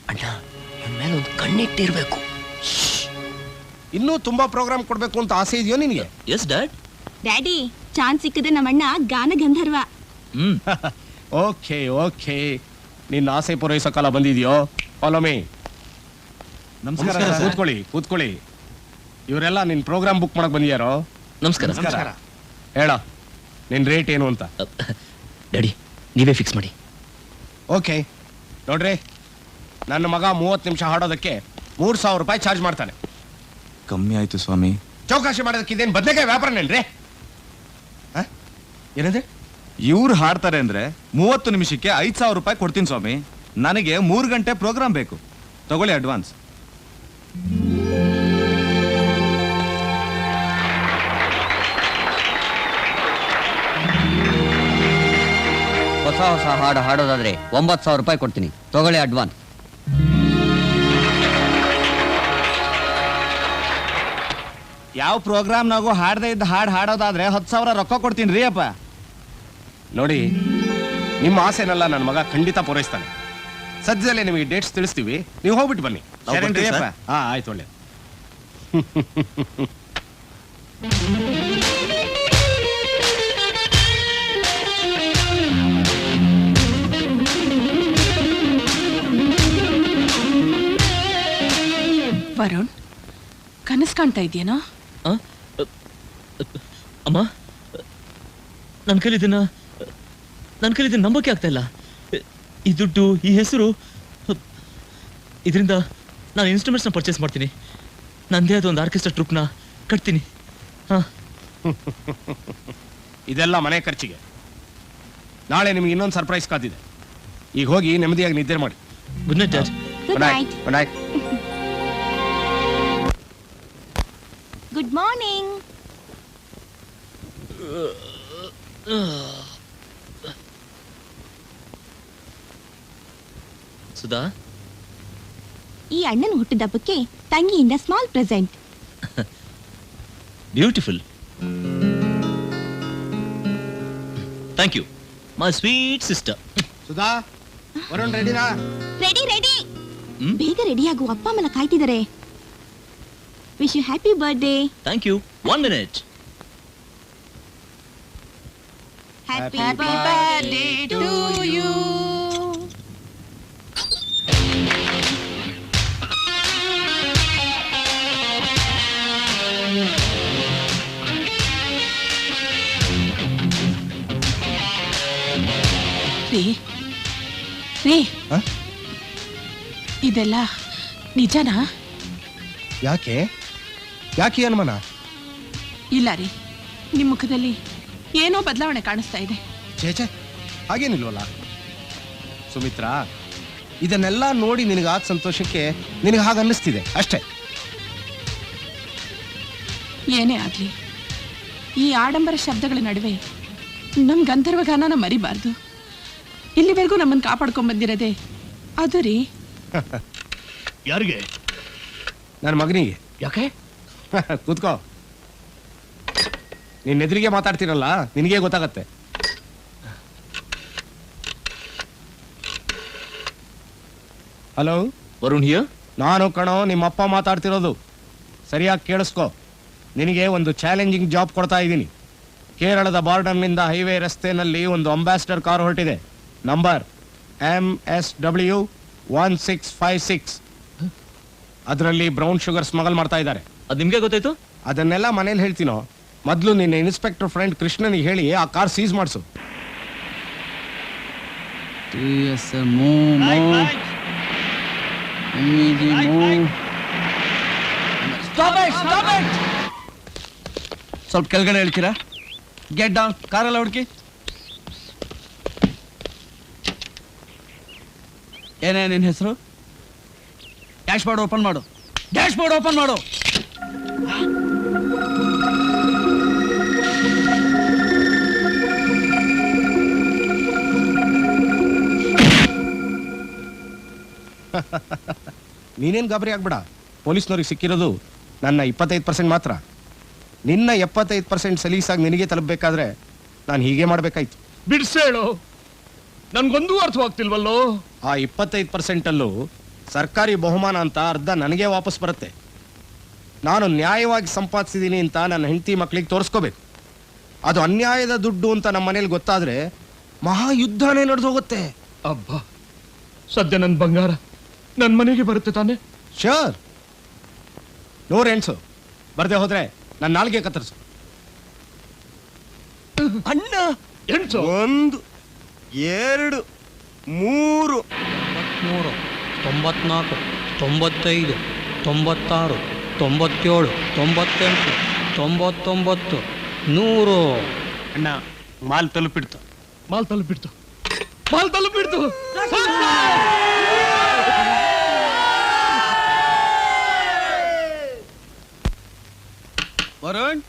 ಅಣ್ಣ, ಇವನ್ ಮೇಲೆ ಒಂದು ಕಣ್ಣಿಟ್ಟಿರ್ಬೇಕು. ಇನ್ನೂ ತುಂಬಾ ಪ್ರೋಗ್ರಾಮ್ ಕೊಡ್ಬೇಕು ಅಂತ ಆಸೆ ಇದೆಯೋ ನಿನಗೆ? S dad. ಡ್ಯಾಡಿ, ಚಾನ್ಸ್ ಸಿಕ್ಕಿದ್ರೆ ನಮ್ಮಣ್ಣ ಗಾನ ಗಂಧರ್ವ. ಓಕೆ ಓಕೆ, ನಿನ್ನ ಆಸೆ ಪೂರೈಸೋ ಕಾಲ ಬಂದಿದೆಯೋ? Follow me. ನಮಸ್ಕಾರ. ಕೂತ್ಕೊಳ್ಳಿ ಕೂತ್ಕೊಳ್ಳಿ. ಇವರೆಲ್ಲ ನಿನ್ ಪ್ರೋಗ್ರಾಮ್ ಬುಕ್ ಮಾಡಕ್ ಬಂದಿಯಾರೋ? ನಮಸ್ಕಾರ. ಹೇಳ, ನಿನ್ ರೇಟ್ ಏನು ಅಂತ. ಡ್ಯಾಡಿ, ನೀವೇ ಫಿಕ್ಸ್ ಮಾಡಿ. ಓಕೆ ನೋಡ್ರಿ, ನನ್ನ ಮಗ 30 ನಿಮಿಷ ಹಾಡೋದಕ್ಕೆ 3,000 ರೂಪಾಯಿ ಚಾರ್ಜ್ ಮಾಡ್ತಾನೆ. ಕಮ್ಮಿ ಆಯ್ತು ಸ್ವಾಮಿ. ಚೌಕಾಶಿ ಮಾಡೋದಕ್ಕೆ ಇದೇನು ಬದನೆಕಾಯಿ ವ್ಯಾಪಾರನೇನ್ರಿ? ಏನಂದ್ರೆ ಇವ್ರು ಹಾಡ್ತಾರೆ ಅಂದ್ರೆ 30 ನಿಮಿಷಕ್ಕೆ 5,000 ರೂಪಾಯಿ ಕೊಡ್ತೀನಿ ಸ್ವಾಮಿ. ನನಗೆ 3 ಗಂಟೆ ಪ್ರೋಗ್ರಾಮ್ ಬೇಕು. ತಗೊಳ್ಳಿ ಅಡ್ವಾನ್ಸ್. ಹೊಸ ಹೊಸ ಹಾಡು ಹಾಡೋದಾದ್ರೆ 9,000 ರೂಪಾಯಿ ಕೊಡ್ತೀನಿ. ತಗೊಳ್ಳಿ ಅಡ್ವಾನ್ಸ್. ಯಾವ ಪ್ರೋಗ್ರಾಮ್ನಾಗೂ ಹಾಡದೇ ಇದ್ದ ಹಾಡು ಹಾಡೋದಾದ್ರೆ 10,000 ರೊಕ್ಕ ಕೊಡ್ತೀನಿ ರೀ ಅಪ್ಪ. ನೋಡಿ, ನಿಮ್ಮ ಆಸೆನೆಲ್ಲ ನನ್ನ ಮಗ ಖಂಡಿತ ಪೂರೈಸ್ತಾನೆ. ಸದ್ಯದಲ್ಲೇ ನಿಮಗೆ ಡೇಟ್ಸ್ ತಿಳಿಸ್ತೀವಿ, ನೀವು ಹೋಗ್ಬಿಟ್ಟು ಬನ್ನಿ. ಹಾ, ಆಯ್ತು, ಒಳ್ಳೆ. ವರುಣ್, ಕನಸು ಕಾಣ್ತಾ ಇದೆಯೇನೋ? ಅಮ್ಮ, ನನ್ನ ಕೈಲಿದ್ದನ್ನ ನಂಬಕ್ಕೆ ಆಗ್ತಾ ಇಲ್ಲ. ಈ ದುಡ್ಡು, ಈ ಹೆಸರು, ಇದರಿಂದ ನಾನು ಇನ್ಸ್ಟ್ರೂಮೆಂಟ್ಸ್ನ ಪರ್ಚೇಸ್ ಮಾಡ್ತೀನಿ. ನಂದೇ ಆದ ಒಂದು ಆರ್ಕೆಸ್ಟ್ರಾ ಟ್ರೂಪ್ನ ಕಟ್ತೀನಿ. ಇದೆಲ್ಲ ಮನೆ ಖರ್ಚಿಗೆ. ನಾಳೆ ನಿಮ್ಗೆ ಇನ್ನೊಂದು ಸರ್ಪ್ರೈಸ್ ಕಾದಿದೆ. ಈಗ ಹೋಗಿ ನೆಮ್ಮದಿಯಾಗಿ ನಿದ್ದೆ ಮಾಡಿ. Good night dad. Good night. Good night. Good morning. Sudha, ಈ ಅಣ್ಣನ ಹುಟ್ಟಿದಬ್ಬಕ್ಕೆ ತಂಗಿಯಿಂದ small present. Beautiful. Thank you my sweet sister. Sudha, Varun ರೆಡಿನಾ? Ready ready. ಬೇಗ ರೆಡಿ ಆಗು, ಅಪ್ಪ ಅಮ್ಮನ ಕಾಯ್ತಿದ್ದಾರೆ. Wish you happy birthday. Thank you. 1 minute. Happy birthday to you. ರೀ, ಇದೆಲ್ಲ ನಿಜನಾ? ಯಾಕೆ ಯಾಕೆ ಅನುಮಾನ? ಇಲ್ಲ ರೀ, ನಿಮ್ಮ ಮುಖದಲ್ಲಿ ಏನೋ ಬದಲಾವಣೆ ಕಾಣಿಸ್ತಾ ಇದೆ. ಚೇಚೆ, ಹಾಗೇನಿಲ್ವಲ್ಲ ಸುಮಿತ್ರಾ. ಇದನ್ನೆಲ್ಲ ನೋಡಿ ನಿನಗಾದ ಸಂತೋಷಕ್ಕೆ ನಿನಗೆ ಹಾಗೆ ಅನ್ನಿಸ್ತಿದೆ ಅಷ್ಟೇ. ಏನೇ ಆಗ್ಲಿ, ಈ ಆಡಂಬರ ಶಬ್ದಗಳ ನಡುವೆ ನಮ್ ಗಂಧರ್ವ ಗಾನನ ಮರಿಬಾರ್ದು. ಇಲ್ಲಿವರೆಗೂ ನಮ್ಮನ್ನು ಕಾಪಾಡ್ಕೊಂಡ್ ಬಂದಿರದೆ ಅದು ರೀ. ಯಾರಿಗೆ? ನನ್ನ ಮಗನಿಗೆ. ಯಾಕೆ? ಕೂತ್ಕೋ. ನಿನ್ನ ಎದುರಿಗೆ ಮಾತಾಡ್ತೀರಲ್ಲ, ನಿನಗೆ ಗೊತ್ತಾಗತ್ತೆ. Hello, Varun here. ನಾನು ಕಣೋ ನಿಮ್ಮಪ್ಪ ಮಾತಾಡ್ತಿರೋದು. ಸರಿಯಾಗಿ ಕೇಳಿಸ್ಕೊ. ನಿನಗೆ ಒಂದು ಚಾಲೆಂಜಿಂಗ್ ಜಾಬ್ ಕೊಡ್ತಾ ಇದ್ದೀನಿ. ಕೇರಳದ ಬಾರ್ಡರ್ನಿಂದ ಹೈವೇ ರಸ್ತೆನಲ್ಲಿ ಒಂದು ಅಂಬಾಸಿಡರ್ ಕಾರ್ ಹೊರಟಿದೆ. Number MSW 1656. ಅದರಲ್ಲಿ ಬ್ರೌನ್ ಶುಗರ್ ಸ್ಮಗಲ್ ಮಾಡ್ತಾ ಇದ್ದಾರೆ. ಅದು ನಿಮ್ಗೆ ಗೊತ್ತಾಯ್ತು? ಅದನ್ನೆಲ್ಲ ಮನೇಲಿ ಹೇಳ್ತೀನೋ. ಮೊದಲು ನಿನ್ನ ಇನ್ಸ್ಪೆಕ್ಟರ್ ಫ್ರೆಂಡ್ ಕೃಷ್ಣನಿಗೆ ಹೇಳಿ ಆ ಕಾರ್ ಸೀಸ್ ಮಾಡಿಸು. ಸ್ವಲ್ಪ ಕೆಳಗಡೆ ಹೇಳ್ತೀರಾ? Get down. ಕಾರೆಲ್ಲ ಹುಡುಕಿ. ಏನೇ ನಿನ್ನ ಹೆಸರು? ಡ್ಯಾಶ್ ಬೋರ್ಡ್ ಓಪನ್ ಮಾಡು. ಡ್ಯಾಶ್ ಬೋರ್ಡ್ ಓಪನ್ ಮಾಡು. ನೀನೇನು ಗಾಬರಿ ಆಗ್ಬೇಡ. ಪೊಲೀಸ್ನವ್ರಿಗೆ ಸಿಕ್ಕಿರೋದು ನನ್ನ 25% ಮಾತ್ರ. ನಿನ್ನ 75% ಸಲೀಸಾಗಿ ನಿನಗೆ ತಲುಪಬೇಕಾದ್ರೆ ನಾನು ಹೀಗೆ ಮಾಡಬೇಕಾಯ್ತು. ಬಿಡ್ಸೇಳು, ನನ್ಗೊಂದು ಅರ್ಥವಾಗ್ತಿಲ್ವಲ್ಲೋ. ಆ 25%ಅಲ್ಲೂ ಸರ್ಕಾರಿ ಬಹುಮಾನ ಅಂತ ಅರ್ಧ ನನಗೆ ವಾಪಸ್ ಬರುತ್ತೆ. ನಾನು ನ್ಯಾಯವಾಗಿ ಸಂಪಾದಿಸಿದ್ದೀನಿ ಅಂತ ನನ್ನ ಹೆಂಡತಿ ಮಕ್ಕಳಿಗೆ ತೋರಿಸ್ಕೋಬೇಕು. ಅದು ಅನ್ಯಾಯದ ದುಡ್ಡು ಅಂತ ನಮ್ಮ ಮನೇಲಿ ಗೊತ್ತಾದ್ರೆ ಮಹಾಯುದ್ಧನೇ ನಡೆದು ಹೋಗುತ್ತೆ. ಅಬ್ಬಾ, ಸದ್ಯ ನನ್ನ ಬಂಗಾರ ನನ್ನ ಮನೆಗೆ ಬರುತ್ತೆ ತಾನೆ? ಶೋರ್. ನೂರು ಎಣ್ಸು. ಬರ್ದೆ ಹೋದ್ರೆ ನನ್ನ ನಾಲ್ಗೆ ಕತ್ತರಿಸು. ಅಣ್ಣ, 1 2 3 94 95 96 97 98 99 100. ಅಣ್ಣ, ಮಾಲ್ ತಲುಪಿಡ್ತು. ಮಾಲ್ ತಲುಪಿಡ್ತು. ಮಾಲ್ ತಲುಪಿಡ್ತು. ವರುಣ್,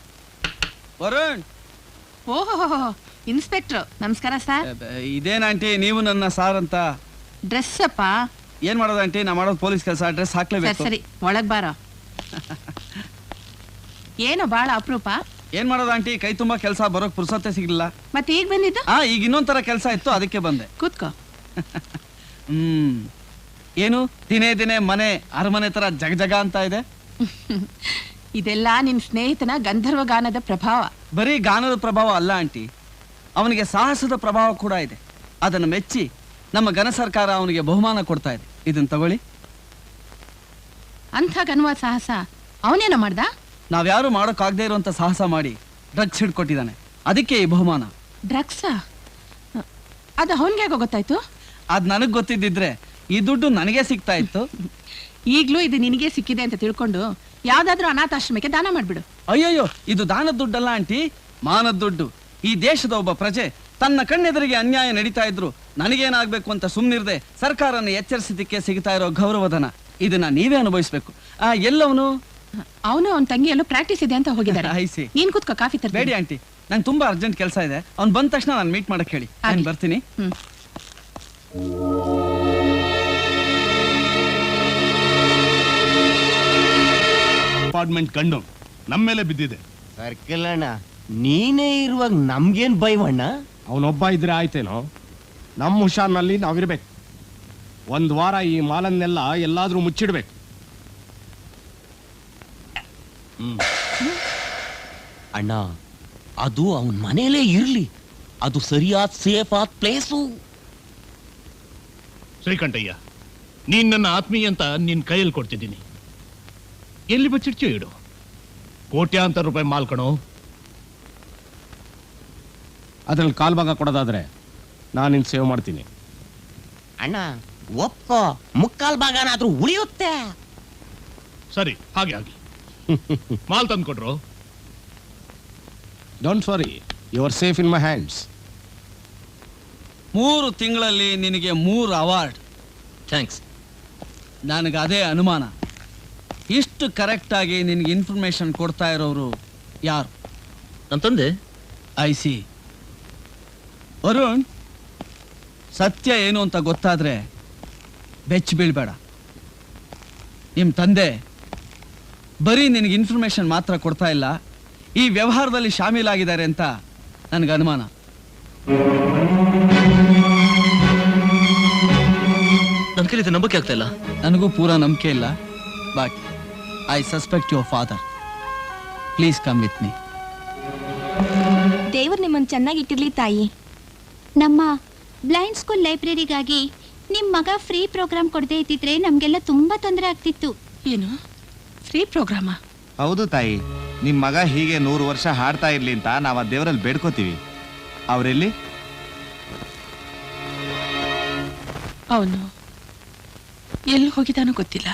ವರುಣ್. ಓಹೋ, ಇನ್ಸ್ಪೆಕ್ಟರ್ ನಮಸ್ಕಾರ ಸರ್. ಇದೇನ ಆಂಟಿ ನೀವು ನನ್ನ ಸಾರ್ ಅಂತ? ಡ್ರೆಸ್ ಅಪ್ಪ. ಏನ್ ಮಾಡೋದು ಆಂಟಿ, ನಾ ಮಾಡೋದು ಪೊಲೀಸ್ ಕೆಲಸ. ಡ್ರೆಸ್ ಹಾಕ್ಲೇಬೇಕು. ಸರಿ, ಒಳಗ್ ಬಾರ. ಏನೋ ಬಾಳ ಅಪರೂಪ. ಏನ್ ಮಾಡೋದು ಆಂಟಿ, ಕೈ ತುಂಬಾ ಕೆಲಸ, ಬರೋಕ್ ಪುರ್ಸೊತ್ತೆ ಸಿಗ್ಲಿಲ್ಲ. ಮತ್ತೆ ಈಗ ಬಂದಿದ್ದು? ಈಗ ಇನ್ನೊಂದ್ ತರ ಕೆಲಸ ಇತ್ತು, ಅದಕ್ಕೆ ಬಂದೆ. ಕೂತ್ಕೋ. ಏನು ದಿನೇ ದಿನೇ ಮನೆ ಅರಮನೆ ತರ ಜಗ ಅಂತ ಇದೆ? ಇದೆಲ್ಲ ನಿನ್ ಸ್ನೇಹಿತನ ಗಂಧರ್ವ ಗಾನದ ಪ್ರಭಾವ. ಬರೀ ಗಾನದ ಪ್ರಭಾವ ಅಲ್ಲ ಆಂಟಿ, ಅವನಿಗೆ ಸಾಹಸದ ಪ್ರಭಾವ ಕೂಡ ಇದೆ. ಅದನ್ನು ಮೆಚ್ಚಿ ನಮ್ಮ ಘನ ಸರ್ಕಾರ ಅವನಿಗೆ ಬಹುಮಾನ ಕೊಡ್ತಾ ಇದೆ. ಇದನ್ನ ತಗೊಳ್ಳಿ. ಅಂಥ ಗನ್ವ ಸಾಹಸ ಅವನೇನ ಮಾಡ್ದ? ನಾವ್ಯಾರು ಮಾಡೋಕ್ಕಾಗದೇ ಇರುವಂತ ಸಾಹಸ ಮಾಡಿ ಡ್ರಗ್ಸ್ ಹಿಡ್ಕೊಟ್ಟಿದ್ದಾನೆ. ಅದಕ್ಕೆ ಈ ಬಹುಮಾನ. ಡ್ರಗ್ಸ್? ಅದು ಅವನ್ಗೆ ಗೊತ್ತಾಯ್ತು? ಅದ್ ನನಗ್ ಗೊತ್ತಿದ್ದಿದ್ರೆ ಈ ದುಡ್ಡು ನನಗೆ ಸಿಗ್ತಾ ಇತ್ತು. ಈಗ್ಲೂ ಇದು ನಿನಗೆ ಸಿಕ್ಕಿದೆ ಅಂತ ತಿಳ್ಕೊಂಡು ಯಾವ್ದಾದ್ರೂ ಅನಾಥಾಶ್ರಮಕ್ಕೆ ದಾನ ಮಾಡ್ಬಿಡು. ಅಯ್ಯೋಯ್ಯೋ, ಇದು ದಾನದ ದುಡ್ಡಲ್ಲ ಆಂಟಿ, ಮಾನದ ದುಡ್ಡು. ಈ ದೇಶದ ಒಬ್ಬ ಪ್ರಜೆ ತನ್ನ ಕಣ್ಣೆದುರಿಗೆ ಅನ್ಯಾಯ ನಡೀತಾ ಇದ್ರು ನನಗೇನಾಗ್ಬೇಕು ಅಂತ ಸುಮ್ನಿರ್ದೆ ಸರ್ಕಾರನ ಎಚ್ಚರಿಸಿದ್ದಕ್ಕೆ ಸಿಗ್ತಾ ಇರೋ ಗೌರವಧನ. ಇದನ್ನ ನೀವೇ ಅನುಭವಿಸ್ಬೇಕು. ಎಲ್ಲವನು ಅವನು ಅವನ ತಂಗಿಯಲ್ಲೂ ಪ್ರಾಕ್ಟೀಸ್ ಇದೆ ಅಂತ ಹೋಗಿದ್ದಾರೆ. ಐಸಿ. ನೀನ್ ಕೂತ್ಕೋ, ಕಾಫಿ ತರ. ಬೇಡಿ ಆಂಟಿ, ನಂಗೆ ತುಂಬಾ ಅರ್ಜೆಂಟ್ ಕೆಲಸ ಇದೆ. ಅವ್ನು ಬಂದ ತಕ್ಷಣ ನಾನು ಮೀಟ್ ಮಾಡಕ್ ಹೇಳಿ. ನಾನು ಬರ್ತೀನಿ. ಅಪಾರ್ಟ್ಮೆಂಟ್ ಕಂಡು ನಮ್ಮ ಮೇಲೆ ಬಿದ್ದಿದೆ. ಸರ್ಕಲ್ ಅಣ್ಣ, ನೀನೇ ಇರುವಾಗ ನಮ್ಗೇನ್ ಬೈವಣ್ಣ? ಅವನೊಬ್ಬ ಇದ್ರೆ ಆಯ್ತೇನೋ? ನಮ್ಮ ಹುಷಾರ್ನಲ್ಲಿ ನಾವಿರ್ಬೇಕು. ಒಂದ್ ವಾರ ಈ ಮಾಲನ್ನೆಲ್ಲ ಎಲ್ಲಾದ್ರೂ ಮುಚ್ಚಿಡ್ಬೇಕು. ಅಣ್ಣ, ಅದು ಅವನ್ ಮನೇಲೇ ಇರ್ಲಿ. ಅದು ಸರಿಯಾದ ಸೇಫ್ ಆದ ಪ್ಲೇಸು. ಶ್ರೀಕಂಠಯ್ಯ, ನೀನ್ ನನ್ನ ಆತ್ಮೀಯ ಅಂತ ನಿನ್ ಕೈಯಲ್ಲಿ ಕೊಡ್ತಿದ್ದೀನಿ. ಎಲ್ಲಿ ಬಚ್ಚಿಡ್ತೀಯೋ ಇಡು. ಕೋಟ್ಯಾಂತರ ರೂಪಾಯಿ ಮಾಲ್ ಕಣೋ. ಅದ್ರಲ್ಲಿ ಕಾಲ್ ಭಾಗ ಕೊಡೋದಾದ್ರೆ ನಾನು ನಿನ್ ಸೇವ್ ಮಾಡ್ತೀನಿ. ಅಣ್ಣ ಒಪ್ಕೋ, ಮುಕ್ಕಾಲ್ ಭಾಗನಾದ್ರೂ ಉಳಿಯುತ್ತೆ. ಸರಿ, ಹಾಗೆ ಆಗಿ ಮಾಲ್ ತಂದು ಕೊಡ್ರು. Don't worry, you are safe in my hands. 3 ತಿಂಗಳಲ್ಲಿ ನಿನಗೆ 3 ಅವಾರ್ಡ್. ಥ್ಯಾಂಕ್ಸ್. ನನಗೆ ಅದೇ ಅನುಮಾನ, ಇಷ್ಟು ಕರೆಕ್ಟಾಗಿ ನಿನಗೆ ಇನ್ಫಾರ್ಮೇಶನ್ ಕೊಡ್ತಾ ಇರೋರು ಯಾರು? ನನ್ನ ತಂದೆ. I C. ಅರುಣ್, ಸತ್ಯ ಏನು ಅಂತ ಗೊತ್ತಾದ್ರೆ ಬೆಚ್ಚ ಬೀಳ್ಬೇಡ. ನಿಮ್ಮ ತಂದೆ ಬರೀ ನಿನಗೆ ಇನ್ಫಾರ್ಮೇಶನ್ ಮಾತ್ರ ಕೊಡ್ತಾ ಇಲ್ಲ, ಈ ವ್ಯವಹಾರದಲ್ಲಿ ಶಾಮೀಲಾಗಿದ್ದಾರೆ ಅಂತ ನನಗೆ ಅನುಮಾನ. ನನ್ನ ಕೈಲಿ ನಂಬಿಕೆ ಆಗ್ತಾ ಇಲ್ಲ. ನನಗೂ ಪೂರಾ ನಂಬಿಕೆ ಇಲ್ಲ, but I suspect your father. Please come with me. ದೇವ್ರು ನಿಮ್ಮನ್ನು ಚೆನ್ನಾಗಿಟ್ಟಿರ್ಲಿ ತಾಯಿ. ನಮ್ಮ ಬ್ಲೈಂಡ್ ಸ್ಕೂಲ್ ಲೈಬ್ರರಿಗಾಗಿ ನಿಮ್ಮ ಮಗ ಫ್ರೀ ಪ್ರೋಗ್ರಾಮ್ ಕೊಡದೇ ಇದ್ದಿದ್ರೆ ನಮಗೆಲ್ಲ ತುಂಬಾ ತೊಂದರೆ ಆಗ್ತಿತ್ತು. ಏನು ಫ್ರೀ ಪ್ರೋಗ್ರಾಮ? ಹೌದು ತಾಯಿ, ನಿಮ್ಮ ಮಗ ಹೀಗೆ 100 ವರ್ಷ ಹಾಡ್ತಾ ಇರ್ಲಿ ಅಂತ ನಾವು ಆ ದೇವರಲ್ಲಿ ಬೇಡ್ಕೋತೀವಿ. ಅವರೆಲ್ಲಿ? ಅವನು ಎಲ್ಲಿ ಹೋಗಿದಾನೋ ಗೊತ್ತಿಲ್ಲ.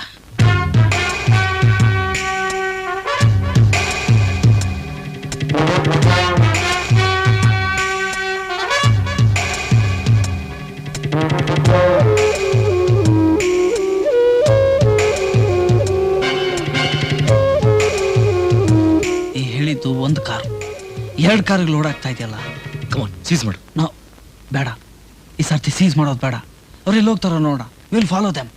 ಹೇಳಿದ್ದು 1 ಕಾರ್, 2 ಕಾರ್ಗಳು ಲೋಡ್ ಆಗ್ತಾ ಇದೆಯಲ್ಲ. ಕಮಾನ್, ಸೀಸ್ ಮಾಡು. ನೋ, ಬೇಡ. ಈ ಸರ್ತಿ ಸೀಸ್ ಮಾಡೋದು ಬೇಡ. ಅವ್ರೆಲ್ಲಿ ಹೋಗ್ತಾರೋ ನೋಡ. Will follow them.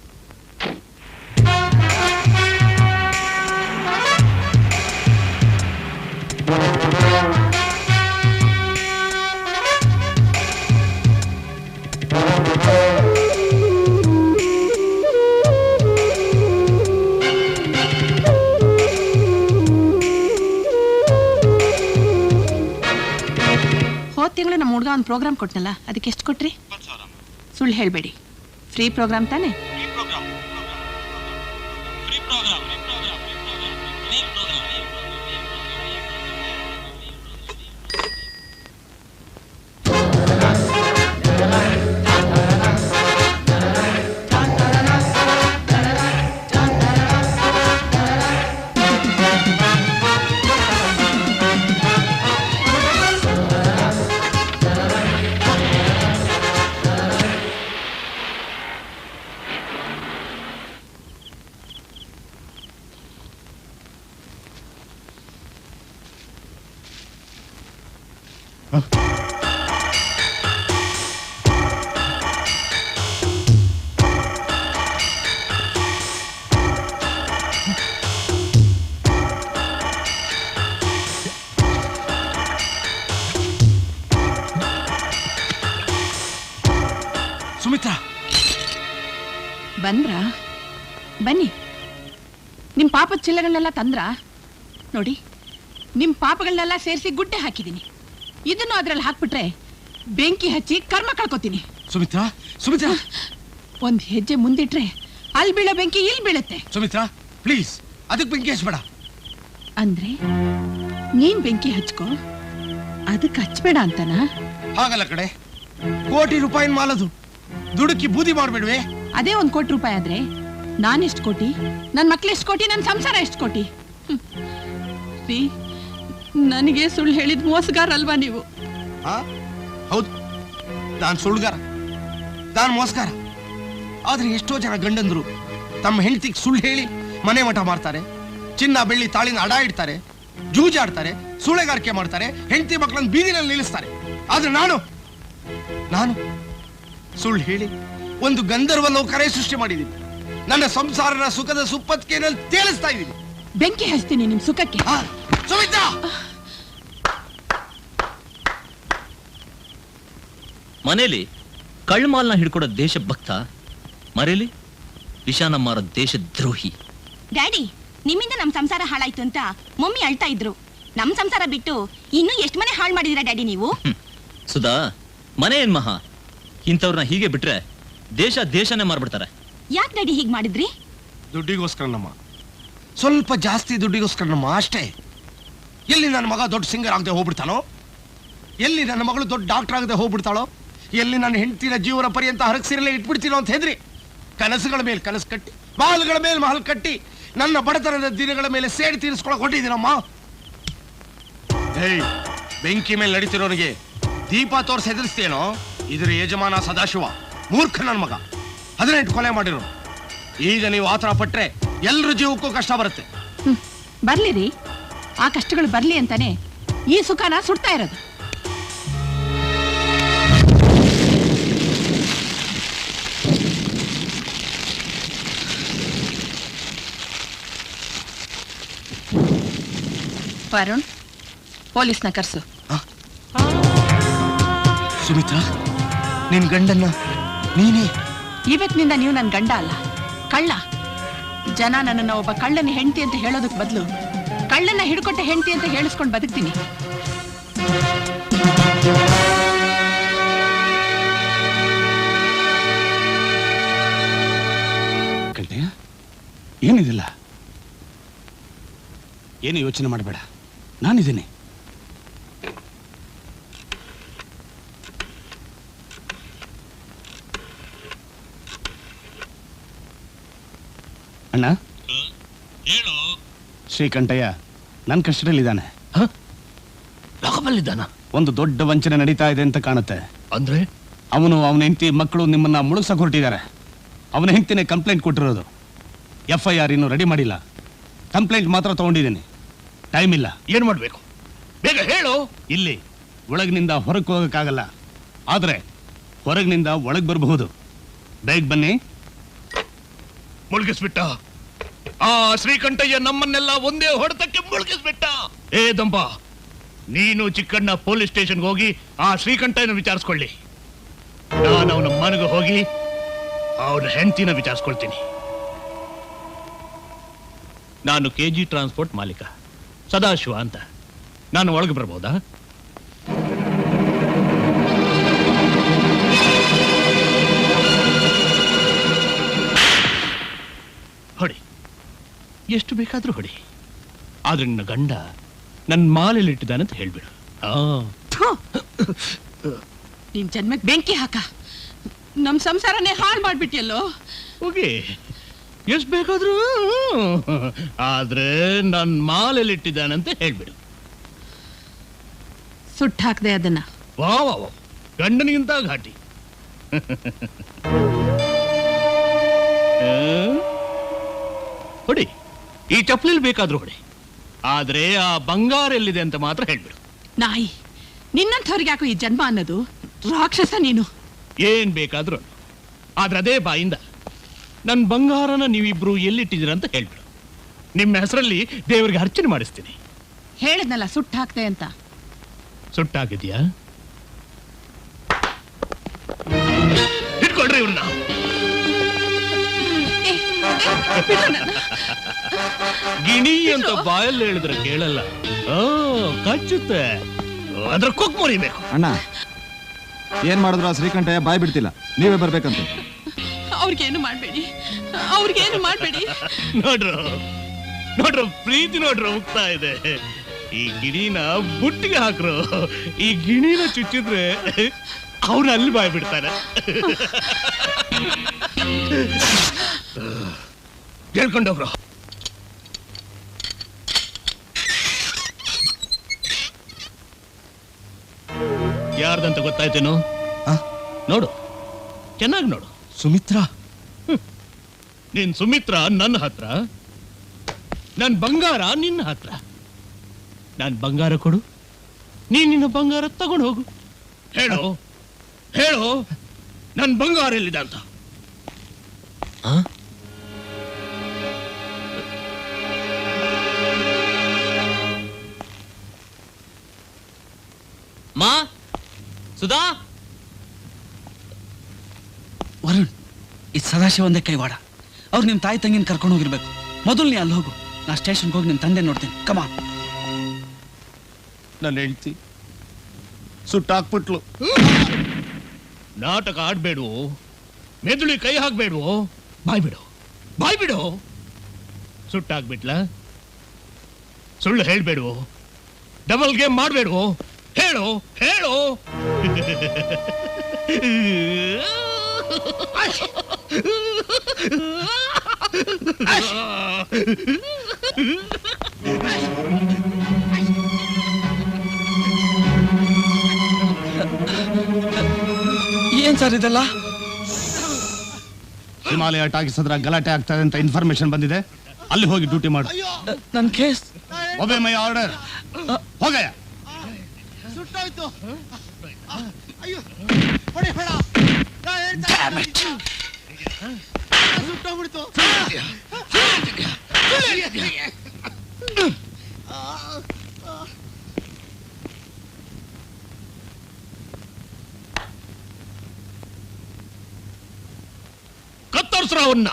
ತಿಂಗಳು ನಮ್ಮ ಹುಡುಗ ಒಂದು ಪ್ರೋಗ್ರಾಮ್ ಕೊಟ್ನಲ್ಲ, ಅದಕ್ಕೆ ಎಷ್ಟು ಕೊಟ್ರಿ? ಸುಳ್ಳು ಹೇಳಬೇಡಿ. ಫ್ರೀ ಪ್ರೋಗ್ರಾಮ್ ತಾನೆ? ಸುಮಿತ್ರಾ, ಬಂದ್ರಾ? ಬನ್ನಿ. ನಿಮ್ಮ ಪಾಪದ ಚಿಲ್ಲಗಳನ್ನೆಲ್ಲ ತಂದ್ರಾ? ನೋಡಿ, ನಿಮ್ಮ ಪಾಪಗಳನ್ನೆಲ್ಲ ಸೇರಿಸಿ ಗುಡ್ಡೆ ಹಾಕಿದ್ದೀನಿ. ಇದನ್ನು ಅದ್ರಲ್ಲಿ ಹಾಕ್ಬಿಟ್ರೆ ಬೆಂಕಿ ಹಚ್ಚಿ ಕರ್ಮ ಕಳ್ಕೊತೀನಿ. ಸುಮಿತ್ರಾ, ಸುಮಿತ್ರಾ, ಒಂದ್ ಹೆಜ್ಜೆ ಮುಂದಿಟ್ರೆ ಅಲ್ಲಿ ಬೀಳೋ ಬೆಂಕಿ ಇಲ್ಲಿ ಬೀಳುತ್ತೆ. ಸುಮಿತ್ರಾ, ಪ್ಲೀಸ್, ಅದಕ್ಕೆ ಬೆಂಕಿ ಹಚ್ಬೇಡ. ಅಂದ್ರೆ ನೀನ್ ಬೆಂಕಿ ಹಚ್ಕೋ, ಅದಕ್ಕೆ ಹಚ್ಬೇಡ ಅಂತನಾ? ಹಾಗಲ್ಲ ಕಡೆ, ಕೋಟಿ ರೂಪಾಯಿ ಮಾಲದು ದುಡುಕಿ ಬೂದಿ ಮಾಡ್ಬೇಡ್ವೆ. ಅದೇ 1 ಕೋಟಿ ರೂಪಾಯಿ ಆದ್ರೆ ನಾನೆಷ್ಟು ಕೋಟಿ, ನನ್ನ ಮಕ್ಳು ಎಷ್ಟು ಕೋಟಿ, ನನ್ನ ಸಂಸಾರ ಎಷ್ಟು ಕೋಟಿ? ರೀ, ನನಗೆ ಸುಳ್ಳು ಹೇಳಿದ್ ಮೋಸಗಾರ ಅಲ್ವಾ ನೀವು? ಹೌದು, ನಾನು ಸುಳ್ಳುಗಾರ, ನಾನು ಮೋಸಗಾರ. ಆದ್ರೆ ಎಷ್ಟೋ ಜನ ಗಂಡಂದ್ರು ತಮ್ಮ ಹೆಂಡತಿಗೆ ಸುಳ್ಳು ಹೇಳಿ ಮನೆ ಮಠ ಮಾಡ್ತಾರೆ, ಚಿನ್ನ ಬೆಳ್ಳಿ ತಾಳಿನ ಅಡ ಇಡ್ತಾರೆ, ಜೂಜಾಡ್ತಾರೆ, ಸೂಳೆಗಾರಿಕೆ ಮಾಡ್ತಾರೆ, ಹೆಂಡತಿ ಮಕ್ಕಳನ್ನು ಬೀದಿನಲ್ಲಿ ನಿಲ್ಲಿಸ್ತಾರೆ. ಆದ್ರೆ ನಾನು ಸುಳ್ಳು ಹೇಳಿ ಒಂದು ಗಂಧರ್ವ ಲೋಕರೇ ಸೃಷ್ಟಿ ಮಾಡಿದ್ದೀನಿ. ನನ್ನ ಸಂಸಾರನ ಸುಖದ ಸುಪ್ಪತ್ತಿಗೆನಲ್ಲಿ ತೇಲಿಸ್ತಾ ಇದ್ದೀನಿ. ಬೆಂಕಿ ಹಚ್ತೀನಿ ನಿಮ್ ಸುಖಕ್ಕೆ. ಸುಮಿತ್ರಾ, ಮನೇಲಿ ಕಳ್ಮಾಲ್ನ ಹಿಡ್ಕೊಡೋ ದೇಶ ಭಕ್ತ, ಮರೇಲಿ ವಿಷಾನ ಮಾರೋ ದೇಶ ದ್ರೋಹಿ. ಡ್ಯಾಡಿ, ನಿಮ್ಮಿಂದ ನಮ್ ಸಂಸಾರ ಹಾಳಾಯ್ತು ಅಂತ ಮಮ್ಮಿ ಅಳ್ತಾ ಇದ್ರು. ನಮ್ ಸಂಸಾರ ಬಿಟ್ಟು ಇನ್ನೂ ಎಷ್ಟು ಮನೆ ಹಾಳು ಮಾಡಿದಿರಾ ಡ್ಯಾಡಿ ನೀವು? ಸುಧಾ, ಮನೆ ಏನ್ ಮಹಾ, ಇಂಥವ್ರನ್ನ ಹೀಗೆ ಬಿಟ್ರೆ ದೇಶನೇ ಮಾರ್ಬಿಡ್ತಾರೆ. ಯಾಕೆ ಡ್ಯಾಡಿ ಹೀಗ್ ಮಾಡಿದ್ರಿ? ದುಡ್ಡಿಗೋಸ್ಕರ ನಮ್ಮ, ಸ್ವಲ್ಪ ಜಾಸ್ತಿ ದುಡ್ಡಿಗೋಸ್ಕರ ನಮ್ಮ ಅಷ್ಟೇ. ಎಲ್ಲಿ ನನ್ನ ಮಗ ದೊಡ್ಡ ಸಿಂಗರ್ ಆಗದೆ ಹೋಗ್ಬಿಡ್ತಾನೋ, ಎಲ್ಲಿ ನನ್ನ ಮಗಳು ದೊಡ್ಡ ಡಾಕ್ಟರ್ ಆಗದೆ ಹೋಗ್ಬಿಡ್ತಾಳೋ, ಎಲ್ಲಿ ನನ್ನ ಹೆಂಡತಿನ ಜೀವನ ಪರ್ಯಂತ ಹರಕ್ಸಿರಲೇ ಇಟ್ಬಿಡ್ತೀನೋ ಅಂತ ಹೆದ್ರಿ ಕನಸುಗಳ ಮೇಲೆ ಕನಸು ಕಟ್ಟಿ, ಮಹಲ್ಗಳ ಮೇಲೆ ಮಹಲ್ ಕಟ್ಟಿ, ನನ್ನ ಬಡತನದ ದಿನಗಳ ಮೇಲೆ ಸೇಡಿ ತೀರಿಸ್ಕೊಳಕ್ ಹೊಟ್ಟಿದ್ದೀನಮ್ಮ. ಏಯ್, ಬೆಂಕಿ ಮೇಲೆ ನಡೀತಿರೋನಿಗೆ ದೀಪ ತೋರಿಸಿ ಹೆದರ್ಸ್ತೇನೋ? ಇದ್ರ ಯಜಮಾನ ಸದಾಶಿವ, ಮೂರ್ಖ ನನ್ನ ಮಗ, 18 ಕೊಲೆ ಮಾಡಿರೋ. ಈಗ ನೀವು ಆತರ ಪಟ್ರೆ ಎಲ್ರ ಜೀವಕ್ಕೂ ಕಷ್ಟ ಬರುತ್ತೆ. ಬರ್ಲಿ ರೀ, ಆ ಕಷ್ಟಗಳು ಬರ್ಲಿ ಅಂತಾನೆ ಈ ಸುಖನ ಸುಡ್ತಾ ಇರೋದು. ವರುಣ್, ಪೊಲೀಸ್ನ ಕರ್ಸು. ಸುಮಿತ್ರಾ, ನಿನ್ ಗಂಡನ್ನ ನೀನೇ? ಇವತ್ತಿನಿಂದ ನೀವು ನನ್ನ ಗಂಡ ಅಲ್ಲ, ಕಳ್ಳ. ಜನ ನನ್ನನ್ನು ಒಬ್ಬ ಕಳ್ಳನ ಹೆಂಡತಿ ಅಂತ ಹೇಳೋದಕ್ ಬದಲು ಕಳ್ಳನ ಹಿಡ್ಕೊಟ್ಟೆ ಹೆಂಡತಿ ಅಂತ ಹೇಳಿಸ್ಕೊಂಡು ಬದುಕ್ತೀನಿ. ಕಳ್ತಯ್ಯ, ಏನಿದಿಲ್ಲ, ಏನು ಯೋಚನೆ ಮಾಡಬೇಡ, ನಾನಿದ್ದೀನಿ. ಅಣ್ಣ, ಶ್ರೀಕಂಠಯ್ಯ ನನ್ನ ಕಷ್ಟದಲ್ಲಿದ್ದಾನೆ. ಒಂದು ದೊಡ್ಡ ವಂಚನೆ ನಡೀತಾ ಇದೆ ಅಂತ ಕಾಣುತ್ತೆ. ಅಂದ್ರೆ ಅವನ ಹೆಂಡತಿ ಮಕ್ಕಳು ನಿಮ್ಮನ್ನ ಮುಳುಗ್ಸಕ್ ಹೊರಟಿದ್ದಾರೆ. ಅವನ ಹೆಂಡತಿನೇ ಕಂಪ್ಲೇಂಟ್ ಕೊಟ್ಟಿರೋದು. FIR ಇನ್ನು ರೆಡಿ ಮಾಡಿಲ್ಲ, ಕಂಪ್ಲೇಂಟ್ ಮಾತ್ರ ತಗೊಂಡಿದ್ದೀನಿ. ಟೈಮ್ ಇಲ್ಲ. ಏನ್ ಮಾಡ್ಬೇಕು, ಬೇಗ ಹೇಳು. ಇಲ್ಲಿ ಒಳಗಿನಿಂದ ಹೊರಗೆ ಹೋಗಕ್ಕಾಗಲ್ಲ, ಆದ್ರೆ ಹೊರಗಿನಿಂದ ಒಳಗ್ ಬರಬಹುದು. ಬೇಗ ಬನ್ನಿ. ಮುಳುಗಿಸ್ಬಿಟ್ಟ ಆ ಶ್ರೀಕಂಠಯ್ಯ, ನಮ್ಮನ್ನೆಲ್ಲ ಒಂದೇ ಹೊಡೆತಕ್ಕೆ ಮುಳುಗಿಸ್ಬಿಟ್ಟ. ಏ ದಂಪ, ನೀನು ಚಿಕ್ಕಣ್ಣ ಪೊಲೀಸ್ ಸ್ಟೇಷನ್ಗೆ ಹೋಗಿ ಆ ಶ್ರೀಕಂಠಯ್ಯನ ವಿಚಾರಿಸ್ಕೊಳ್ಳಿ. ನಾನು ಅವನ ಮನೆಗೆ ಹೋಗಿ ಅವನ ಹೆಂಡತಿನ ವಿಚಾರಿಸ್ಕೊಳ್ತೀನಿ. ನಾನು KG ಟ್ರಾನ್ಸ್ಪೋರ್ಟ್ ಮಾಲೀಕ ಸದಾಶಿವ ಅಂತ. ನಾನು ಒಳಗೆ ಬರ್ಬೋದಾ? ಹೊಡಿ, ಎಷ್ಟು ಬೇಕಾದ್ರೂ ಹೊಡಿ. ಆದ್ರೆ ನಿನ್ನ ಗಂಡ ನನ್ನ ಮಾಲೆಯಲ್ಲಿ ಇಟ್ಟಿದ್ದಾನಂತ ಹೇಳ್ಬಿಡು. ನಿನ್ ಜನ್ಮಕ್ಕೆ ಬೆಂಕಿ ಹಾಕ, ನಮ್ ಸಂಸಾರನೇ ಹಾಳು ಮಾಡ್ಬಿಟ್ಟಿಯಲ್ಲೋ. ಹೋಗಿ, ಎಷ್ಟು ಬೇಕಾದ್ರೂ, ಆದ್ರೆ ನನ್ನ ಮಾಲೆಯಲ್ಲಿ ಇಟ್ಟಿದ್ದಾನಂತ ಹೇಳ್ಬಿಡು. ಸುಟ್ಟು ಹಾಕ್ದೆ ಅದನ್ನ. ವಾ ವಾ ವಾ, ಗಂಡನಿಗಿಂತ ಘಾಟಿ. ಹೊಡಿ, ಈ ಚಪ್ಪಲಿ ಬೇಕಾದ್ರೂ ಹೊಡಿ, ಆದ್ರೆ ಆ ಬಂಗಾರ ಎಲ್ಲಿದೆ ಅಂತ ಮಾತ್ರ ಹೇಳ್ಬಿಡು. ನಾಯಿ, ನಿನ್ನಂಥವ್ರಿಗೆ ಯಾಕೋ ಈ ಜನ್ಮ ಅನ್ನೋದು? ರಾಕ್ಷಸ ನೀನು. ಏನ್ ಬೇಕಾದ್ರೂ, ಆದ್ರೆ ಅದೇ ಬಾಯಿಂದ ನನ್ನ ಬಂಗಾರನ ನೀವಿಬ್ರು ಎಲ್ಲಿಟ್ಟಿದ್ದೀರ ಅಂತ ಹೇಳ್ಬಿಡು. ನಿಮ್ಮ ಹೆಸರಲ್ಲಿ ದೇವರಿಗೆ ಅರ್ಚನೆ ಮಾಡಿಸ್ತೀನಿ. ಹೇಳದ್ನಲ್ಲ ಸುಟ್ಟು ಹಾಕ್ದೆ ಅಂತ. ಸುಟ್ಟಾಗಿದ್ಯಾ? ಇಟ್ಕೊಳ್ರಿ ಇವ್ರನ್ನ. ಗಿಣಿ ಅಂತ ಬಾಯಲ್ಲಿ ಹೇಳಿದ್ರೆ ಕೇಳಲ್ಲ, ಕಚ್ಚುತ್ತೆ. ಅದ್ರ ಕೊಕ್ ಮುರಿಬೇಕು. ಅಣ್ಣ, ಏನ್ ಮಾಡಿದ್ರು ಆ ಶ್ರೀಕಂಠಯ್ಯ ಬಾಯ್ ಬಿಡ್ತಿಲ್ಲ, ನೀವೇ ಬರ್ಬೇಕಂತ. ಅವ್ರಿಗೇನು ಮಾಡ್ಬೇಡಿ, ಅವ್ರಿಗೇನು ಮಾಡ್ಬೇಡಿ. ನೋಡ್ರು ಪ್ರೀತಿ ನೋಡ್ರು ಹೋಗ್ತಾ ಇದೆ. ಈ ಗಿಣಿನ ಬುಟ್ಟಿಗೆ ಹಾಕ್ರು, ಈ ಗಿಣಿನ ಚುಚ್ಚಿದ್ರೆ ಅವ್ರು ಅಲ್ಲಿ ಬಾಯ್ ಬಿಡ್ತಾರೆ. ಹೇಳ್ಕೊಂಡೋಗ್ರು. ಯಾರ್ದಂತ ಗೊತ್ತಾಯ್ತೇನು? ನೋಡು, ಚೆನ್ನಾಗಿ ನೋಡು. ಸುಮಿತ್ರಾ. ನಿನ್ ಸುಮಿತ್ರಾ ನನ್ನ ಹತ್ರ, ನನ್ ಬಂಗಾರ ನಿನ್ನ ಹತ್ರ. ನಾನು ಬಂಗಾರ ಕೊಡು, ನೀನ್ ನಿನ್ನ ಬಂಗಾರ ತಗೊಂಡು ಹೋಗು. ಹೇಳು ಹೇಳು, ನನ್ನ ಬಂಗಾರ ಎಲ್ಲಿದೆ ಅಂತ. ಮಾ, ಸುಧಾ, ವರುಣ್, ಇದು ಸದಾಶಿವ ಒಂದೇ ಕೈವಾಡ. ಅವ್ರು ನಿಮ್ಮ ತಾಯಿ ತಂಗಿನ ಕರ್ಕೊಂಡು ಹೋಗಿರ್ಬೇಕು. ಮೊದಲು ನೀ ಅಲ್ಲಿ ಹೋಗು, ನಾ ಸ್ಟೇಷನ್ಗೆ ಹೋಗಿ ನಿಮ್ಮ ತಂದೆ ನೋಡ್ತೀನಿ. ಕಮಾ. ನನ್ನ ಹೆಂಡ್ತಿ ಸುಟ್ಟಾಕ್ಬಿಟ್ಲು. ನಾಟಕ ಆಡ್ಬೇಡುವು, ಮೆದುಳಿ ಕೈ ಹಾಕ್ಬೇಡುವು, ಬಾಯ್ಬಿಡು ಬಾಯ್ಬಿಡು. ಸುಟ್ಟಾಕ್ಬಿಟ್ಲ? ಸುಳ್ಳು ಹೇಳ್ಬೇಡುವು, ಡಬಲ್ ಗೇಮ್ ಮಾಡ್ಬೇಡುವು. ಹೇಳು ಹೇಳು. ಏನ್ ಸರ್ ಇದೆಲ್ಲ? ಹಿಮಾಲಯ ಟಾಕೀಸ್ ಹತ್ರ ಗಲಾಟೆ ಆಗ್ತದೆ ಅಂತ ಇನ್ಫಾರ್ಮೇಶನ್ ಬಂದಿದೆ, ಅಲ್ಲಿ ಹೋಗಿ ಡ್ಯೂಟಿ ಮಾಡು. ನನ್ನ ಕೇಸ್ ಒಬೆ ಮೈ ಆರ್ಡರ್. ಹೋಗಯ್ಯ. ಸುಟ್ಟಾಯ್ತು. ಅಯ್ಯೋ ಹೊಡಿ ಬೇಡ, ಸುಟ್ಟೋಗ್ಬಿಡ್ತು. ಕತ್ತರಿಸ್ರ ಅವನ್ನ.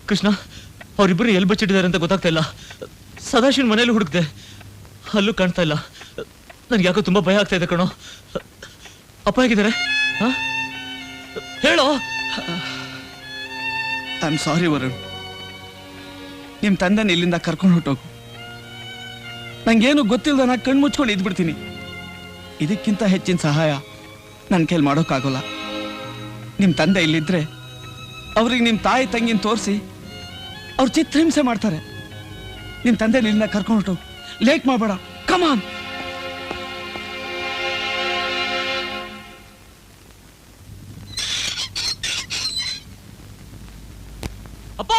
ಕೃಷ್ಣ, ಅವರಿಬ್ಬರು ಎಲ್ಲಿ ಬಚ್ಚಿಟ್ಟಿದ್ದಾರೆ ಅಂತ ಗೊತ್ತಾಗ್ತಾ ಇಲ್ಲ. ಸದಾಶಿವನ್ ಮನೇಲಿ ಹುಡುಕ್ದೆ, ಅಲ್ಲೂ ಕಾಣ್ತಾ ಇಲ್ಲ. ನನ್ಗೆ ಯಾಕೋ ತುಂಬಾ ಭಯ ಆಗ್ತಾ ಇದೆ ಕಣೋ. ಅಪ್ಪ ಹೇಗಿದ್ದಾರೆ? ಹೇಳೋ. ಐ ಆಮ್ ಸಾರಿ ವರುಣ್, ನಿಮ್ಮ ತಂದೆನ ಇಲ್ಲಿಂದ ಕರ್ಕೊಂಡು ಹೊಟ್ಟೋಗು. ನಂಗೇನು ಗೊತ್ತಿಲ್ಲದ ನಾ ಕಣ್ಣು ಮುಚ್ಕೊಂಡು ಇದ್ಬಿಡ್ತೀನಿ. ಇದಕ್ಕಿಂತ ಹೆಚ್ಚಿನ ಸಹಾಯ ನನ್ನ ಕೈಲಿ ಮಾಡೋಕ್ಕಾಗೋಲ್ಲ. ನಿಮ್ಮ ತಂದೆ ಇಲ್ಲಿದ್ರೆ ಅವ್ರಿಗೆ ನಿಮ್ಮ ತಾಯಿ ತಂಗಿನ ತೋರಿಸಿ ಅವ್ರು ಚಿತ್ರಹಿಂಸೆ ಮಾಡ್ತಾರೆ. ನಿಮ್ಮ ತಂದೆ ಇಲ್ಲಿಂದ ಕರ್ಕೊಂಡು ಹೊಟ್ಟೋಗು, ಲೇಟ್ ಮಾಡಬೇಡ. ಕಮಾನ್. ಅಪ್ಪ,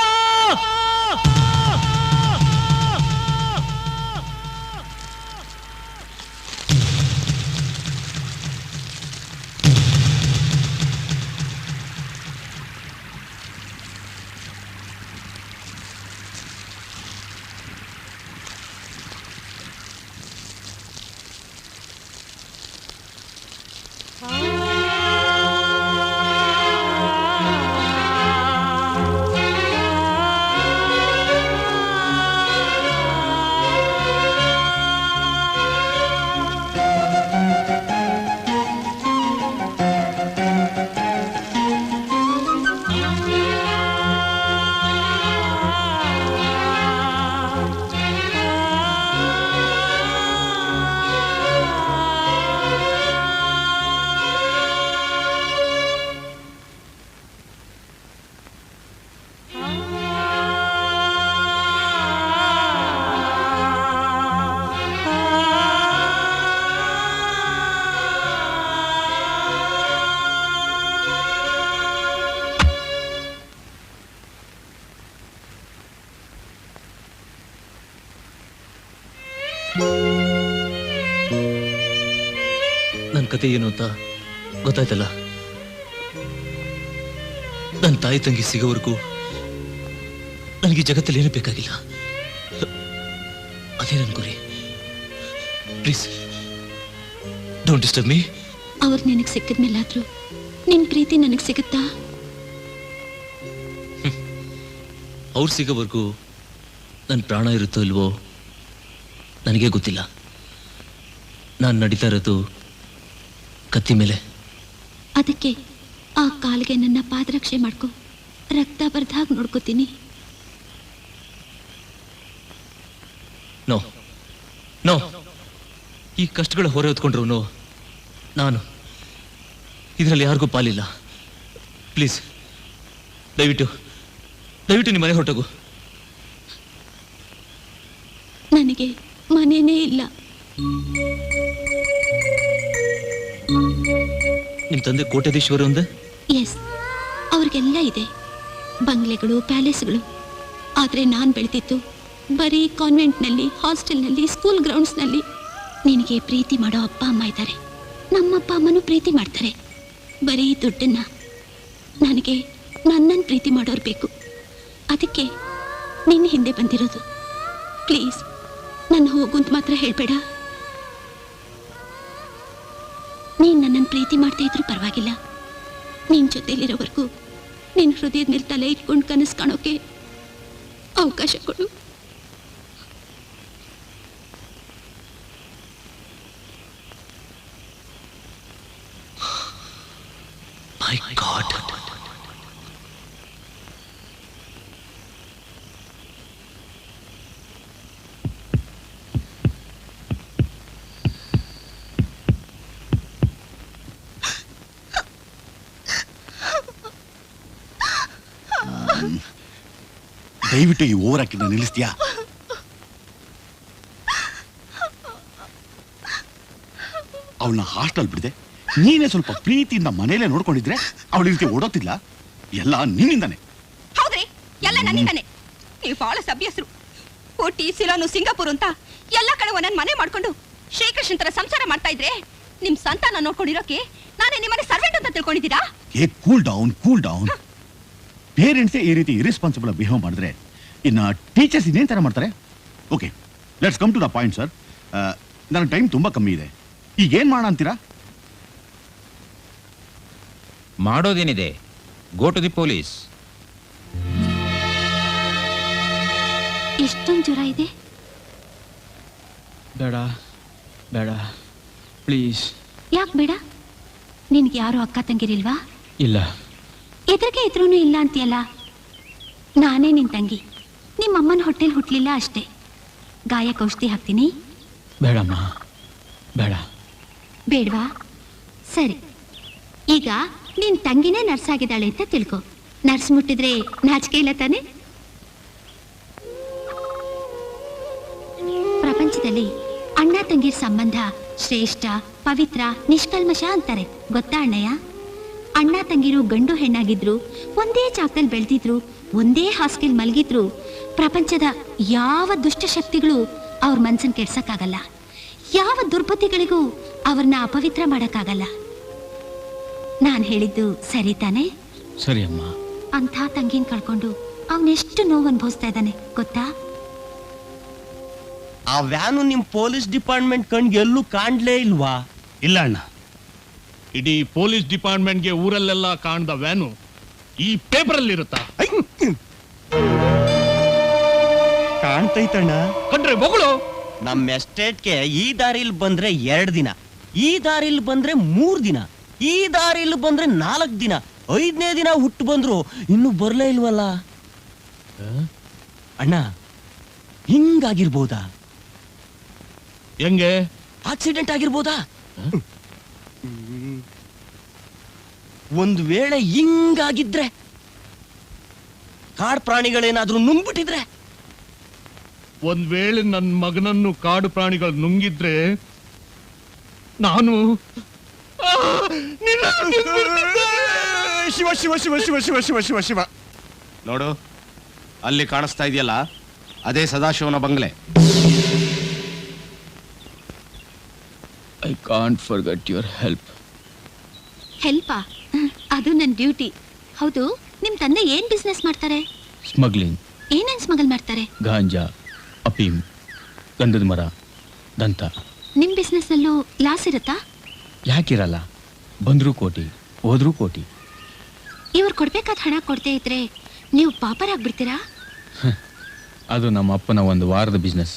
ನನ್ನ ಕತೆ ಏನು ಅಂತ ಗೊತ್ತಾಯ್ತಲ್ಲ. ನನ್ನ ತಾಯಿ ತಂಗಿ ಸಿಗೋವರೆಗೂ ನನಗೆ ಜಗತ್ತಲ್ಲಿ ಏನೂ ಬೇಕಾಗಿಲ್ಲ. ಅದೇ ನನ್ನ ಗುರಿ. Please don't disturb me. ಅವ್ರು ನಿನಗೆ ಸಿಕ್ಕಿದ್ಮೇಲಾದ್ರೂ ನಿನ್ ಪ್ರೀತಿ ನನಗೆ ಸಿಗುತ್ತಾ? ಅವ್ರು ಸಿಗೋವರೆಗೂ ನನ್ನ ಪ್ರಾಣ ಇರುತ್ತೋ ಇಲ್ವೋ ನನಗೆ ಗೊತ್ತಿಲ್ಲ. ನಾನು ನಡೀತಾ ಇರೋದು ಕತ್ತಿ ಮೇಲೆ. ಅದಕ್ಕೆ ಆ ಕಾಲಿಗೆ ನನ್ನ ಪಾದರಕ್ಷೆ ಮಾಡ್ಕೊ, ರಕ್ತ ಬರ್ದಾಗ ನೋಡ್ಕೋತೀನಿ. ನೋ ನೋ, ಈ ಕಷ್ಟಗಳ ಹೊರೆ ಹೊತ್ಕೊಂಡ್ರು ನಾನು ಇದರಲ್ಲಿ ಯಾರಿಗೂ ಪಾಲಿಲ್ಲ. ಪ್ಲೀಸ್ ದಯವಿಟ್ಟು ನಿಮ್ಮ ಮನೆ ಹೊರಟೋಗು. ನನಗೆ ಮನೆನೇ ಇಲ್ಲ. ನಿಮ್ಮ ತಂದೆ ಕೋಟ್ಯಾಧೀಶ್ವರು ಅಂದೆ? ಎಸ್, ಅವ್ರಿಗೆಲ್ಲ ಇದೆ, ಬಂಗ್ಲೆಗಳು, ಪ್ಯಾಲೇಸ್ಗಳು. ಆದರೆ ನಾನು ಬೆಳೆದಿದ್ದು ಬರೀ ಕಾನ್ವೆಂಟ್ನಲ್ಲಿ, ಹಾಸ್ಟೆಲ್ನಲ್ಲಿ, ಸ್ಕೂಲ್ ಗ್ರೌಂಡ್ಸ್ನಲ್ಲಿ. ನಿನಗೆ ಪ್ರೀತಿ ಮಾಡೋ ಅಪ್ಪ ಅಮ್ಮ ಇದ್ದಾರೆ, ನಮ್ಮಪ್ಪ ಅಮ್ಮನೂ ಪ್ರೀತಿ ಮಾಡ್ತಾರೆ. ಬರೀ ದುಡ್ಡನ್ನ, ನನಗೆ ನನ್ನನ್ನು ಪ್ರೀತಿ ಮಾಡೋರು ಬೇಕು. ಅದಕ್ಕೆ ನಿನ್ನ ಹಿಂದೆ ಬಂದಿರೋದು. ಪ್ಲೀಸ್ ನಾನು ಹೋಗು ಅಂತ ಮಾತ್ರ ಹೇಳಬೇಡ. ನೀನು ನನ್ನನ್ನು ಪ್ರೀತಿ ಮಾಡ್ತಾ ಇದ್ರೂ ಪರವಾಗಿಲ್ಲ, ನಿನ್ನ ಜೊತೆಲಿರೋವರೆಗೂ ನಿನ್ನ ಹೃದಯದ ಮೇಲೆ ತಲೆ ಇಟ್ಕೊಂಡು ಕನಸು ಕಾಣೋಕೆ ಅವಕಾಶ ಕೊಡು. My God. ದಯವಿಟ್ಟು ಈ ಓವರ್ ಆಕ್ಟಿಂಗ್ ನಿಲ್ಲಿಸ್ತೀಯಾ? ಅವಳನ್ನ ಹಾಸ್ಟೆಲ್ ಬಿಡಿದೆ, ನೀನೇ ಸ್ವಲ್ಪ ಪ್ರೀತಿಯಿಂದ ಮನೇಲೆ ನೋಡ್ಕೊಂಡಿದ್ರೆ ಅವಳ ರೀತಿ ಓಡೋತಿಲ್ಲ. ಎಲ್ಲ ನಿನ್ನಿಂದಾನೆ. ಹೌದ್ರಿ, ಎಲ್ಲ ನನ್ನಿಂದಾನೆ. ನೀವು ಬಹಳ ಸಭ್ಯಸರು. ಊಟಿ, ಸಿಲೋನು, ಸಿಂಗಾಪುರ್ ಅಂತ ಎಲ್ಲ ಕಡೆ ಒಂದೊಂದು ಮನೆ ಮಾಡ್ಕೊಂಡು ಶ್ರೀಕೃಷ್ಣನ್ ತರ ಸಂಸಾರ ಮಾಡ್ತಾ ಇದ್ರೆ ನಿಮ್ ಸಂತಾನ ನೋಡ್ಕೊಂಡಿರೋಕೆ ನಾನೇ ನಿಮ್ಮನೆ ಸರ್ವೆಂಟ್ ಅಂತ ತಿಳ್ಕೊಂಡಿದ್ದೀರಾ? ಏ ಕೂಲ್ ಡೌನ್. ಪೇರೆಂಟ್ಸೇ ಈ ರೀತಿ ಇರೆಸ್ಪಾನ್ಸಿಬಲ್ ಬಿಹೇವ್ ಮಾಡಿದ್ರೆ ಇನ್ನು ಟೀಚರ್ಸ್ ಇನ್ನೇನ್ ತರ ಮಾಡ್ತಾರೆ? Okay, let's come to the point sir. ನನಗೆ ಟೈಮ್ ತುಂಬಾ ಕಮ್ಮಿ ಇದೆ. ಈಗ ಏನ್ ಮಾಡೋಣ ಅಂತೀರಾ? ಮಾಡೋದೇನಿದೆ, ಗೋ ಟು ದಿ ಪೊಲೀಸ್. ಎಷ್ಟೊಂದು ಜ್ವರ ಇದೆ. ಬೇಡ ಪ್ಲೀಸ್. ಯಾಕೆ ಬೇಡ? ನಿನ್ಗೆ ಯಾರು ಅಕ್ಕ ತಂಗಿರಿಲ್ವಾ? ಇಲ್ಲ. ಎದುರಿಗೆ ಇದ್ರೂ ಇಲ್ಲ ಅಂತೀಯಲ್ಲ. ನಾನೇ ನಿನ್ ತಂಗಿ, ನಿಮ್ಮಮ್ಮನ ಹೊಟ್ಟೆಲ್ ಹುಟ್ಲಿಲ್ಲ ಅಷ್ಟೇ. ಗಾಯಕ್ಕೆ ಔಷಧಿ ಹಾಕ್ತೀನಿ. ಬೇಡಮ್ಮ, ಬೇಡ. ಬೇಡವಾ? ಸರಿ, ಈಗ ನಿನ್ ತಂಗಿನೇ ನರ್ಸ್ ಆಗಿದ್ದಾಳೆ ಅಂತ ತಿಳ್ಕೊ. ನರ್ಸ್ ಮುಟ್ಟಿದ್ರೆ ನಾಚಿಕೆ ಇಲ್ಲ ತಾನೆ? ಪ್ರಪಂಚದಲ್ಲಿ ಅಣ್ಣ ತಂಗಿರ ಸಂಬಂಧ ಶ್ರೇಷ್ಠ, ಪವಿತ್ರ, ನಿಷ್ಕಲ್ಮಶ ಅಂತಾರೆ. ಗೊತ್ತಾ ಅಣ್ಣಯ್ಯ? ಅಣ್ಣ ತಂಗಿರು ಗಂಡು ಹೆಣ್ಣಾಗಿದ್ರು, ಒಂದೇ ಜಾಗದಲ್ಲಿ ಬೆಳೆದಿದ್ರು, ಒಂದೇ ಹಾಸಿಗೆಲ್ ಮಲಗಿದ್ರು, ಪ್ರಪಂಚದ ಯಾವ ದುಷ್ಟಶಕ್ತಿಗಳು ಅವ್ರ ಮನ್ಸನ್ನು ಕೆಡ್ಸಕ್ಕಾಗಲ್ಲ. ಯಾವ ದುರ್ಬುದ್ಧಿಗಳಿಗೂ ಅವ್ರನ್ನ ಅಪವಿತ್ರ ಮಾಡಕ್ಕಾಗಲ್ಲ. ನಾನು ಹೇಳಿದ್ದು ಸರಿ ತಾನೆ? ಸರಿ ಅಮ್ಮ. ಅಂಥ ತಂಗಿನ ಕಳ್ಕೊಂಡು ಅವನೆಷ್ಟು ನೋವು ಅನುಭವಿಸ್ತಾ ಇದ್ದಾನೆ ಗೊತ್ತಾ? ಆ ವ್ಯಾನು ನಿಮ್ ಪೊಲೀಸ್ ಡಿಪಾರ್ಟ್ಮೆಂಟ್ ಕಣ್ಗೆ ಎಲ್ಲೂ ಕಾಣ್ಲೇ ಇಲ್ವಾ? ಇಲ್ಲ ಅಣ್ಣ, ಇಡೀ ಪೊಲೀಸ್ ಡಿಪಾರ್ಟ್ಮೆಂಟ್ಗೆ ಊರಲ್ಲೆಲ್ಲ ಕಾಣ್ದ ವ್ಯಾನು ಈ ಪೇಪರಲ್ಲಿ ಇರುತ್ತಾ? ಕಾಣ್ತೈತಣ್ಣ. ಕಂಡ್ರೆ ಮಗಳು ನಮ್ಮ ಎಸ್ಟೇಟ್ಗೆ ಈ ದಾರಿಲಿ ಬಂದ್ರೆ 2 ದಿನ, ಈ ದಾರಿಲಿ ಬಂದ್ರೆ 3 ದಿನ, ಈ ದಾರಿಲಿ ಬಂದ್ರೆ 4 ದಿನ, 5ನೇ ದಿನ ಹುಟ್ಟು ಬಂದ್ರು ಇನ್ನು ಬರ್ಲೇ ಇಲ್ವಲ್ಲ ಅಣ್ಣ. ಹಿಂಗಾಗಿರ್ಬೋದಾ? ಹೆಂಗೆ? ಆಕ್ಸಿಡೆಂಟ್ ಆಗಿರ್ಬೋದಾ? ಒಂದು ವೇಳೆ ಹಿಂಗಾಗಿದ್ರೆ ಕಾಡು ಪ್ರಾಣಿಗಳೇನಾದ್ರೂ ನುಂಗ್ಬಿಟ್ಟಿದ್ರೆ? ಒಂದ್ ವೇಳೆ ನನ್ನ ಮಗನನ್ನು ಕಾಡು ಪ್ರಾಣಿಗಳು ನುಂಗಿದ್ರೆ ನಾನು ಶಿವ ಶಿವ ಶಿವ ಶಿವ ಶಿವ ಶಿವ ಶಿವ ಶಿವ. ನೋಡು, ಅಲ್ಲಿ ಕಾಣಿಸ್ತಾ ಇದೆಯಲ್ಲ, ಅದೇ ಸದಾಶಿವನ ಬಂಗ್ಲೆ. I can't forget your help. ಹೆಲ್ಪಾ? ಅದು ನನ್ನ ಡ್ಯೂಟಿ. ಹೌದು, ನಿಮ್ ತಂದೆ ಏನ್ ಬಿಸ್ನೆಸ್ ಮಾಡ್ತಾರೆ? ಸ್ಮಗ್ಲಿಂಗ್. ಏನೇನ್ ಸ್ಮಗಲ್ ಮಾಡ್ತಾರೆ? ಗಾಂಜಾ, ಅಫೀಮ್, ಗಂಧದ ಮರ, ದಂತ. ನಿಮ್ ಬಿಸ್ನೆಸ್ ನಲ್ಲೂ ಲಾಸ್ ಇರುತ್ತಾ? ಯಾಕಿರಲ್ಲ, ಬಂದ್ರು ಕೋಟಿ, ಹೋದ್ರೂ ಕೋಟಿ. ಇವ್ರು ಕೊಡ್ಬೇಕಾದ ಹಣ ಕೊಡದೇ ಇದ್ರೆ ನೀವು ಪಾಪರಾಗ್ಬಿಡ್ತೀರಾ? ಅದು ನಮ್ಮ ಅಪ್ಪನ ಒಂದು ವಾರದ ಬಿಸ್ನೆಸ್.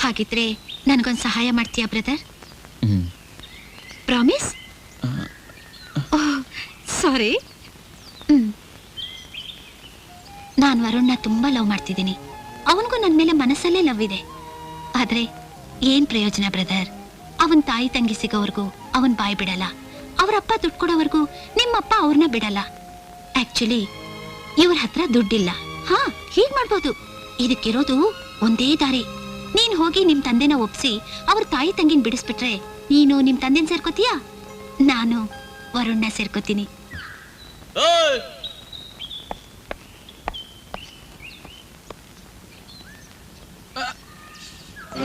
ಹಾಗಿದ್ರೆ ನನಗೊಂದು ಸಹಾಯ ಮಾಡ್ತೀಯಾ ಬ್ರದರ್? ಪ್ರಾಮಿಸ್? ಸಾರಿ. ನಾನು ವರುಣ್ನ ತುಂಬಾ ಲವ್ ಮಾಡ್ತಿದ್ದೀನಿ. ಅವನಿಗೂ ನನ್ನ ಮೇಲೆ ಮನಸ್ಸಲ್ಲೇ ಲವ್ ಇದೆ. ಆದ್ರೆ ಏನ್ ಪ್ರಯೋಜನ ಬ್ರದರ್? ಅವನ್ ತಾಯಿ ತಂಗಿ ಸಿಗೋವರೆಗೂ ಅವನ್ ಬಾಯ್ ಬಿಡಲ್ಲ. ಅವರಪ್ಪ ದುಡ್ಡು ಕೊಡೋವರೆಗೂ ನಿಮ್ಮಪ್ಪ ಅವ್ರನ್ನ ಬಿಡಲ್ಲ. ಆಕ್ಚುಲಿ ಇವ್ರ ಹತ್ರ ದುಡ್ಡಿಲ್ಲ. ಹಾ, ಹೀಗ್ ಮಾಡ್ಬೋದು. ಇದಕ್ಕಿರೋದು ಒಂದೇ ದಾರಿ. ನೀನ್ ಹೋಗಿ ನಿಮ್ ತಂದೆನ ಒಪ್ಸಿ ಅವ್ರ ತಾಯಿ ತಂಗಿನ ಬಿಡಿಸ್ಬಿಟ್ರೆ ನೀನು ನಿಮ್ ತಂದೆನ ಸೇರ್ಕೋತೀಯಾ, ನಾನು ವರುಣ್ನ ಸೇರ್ಕೋತೀನಿ.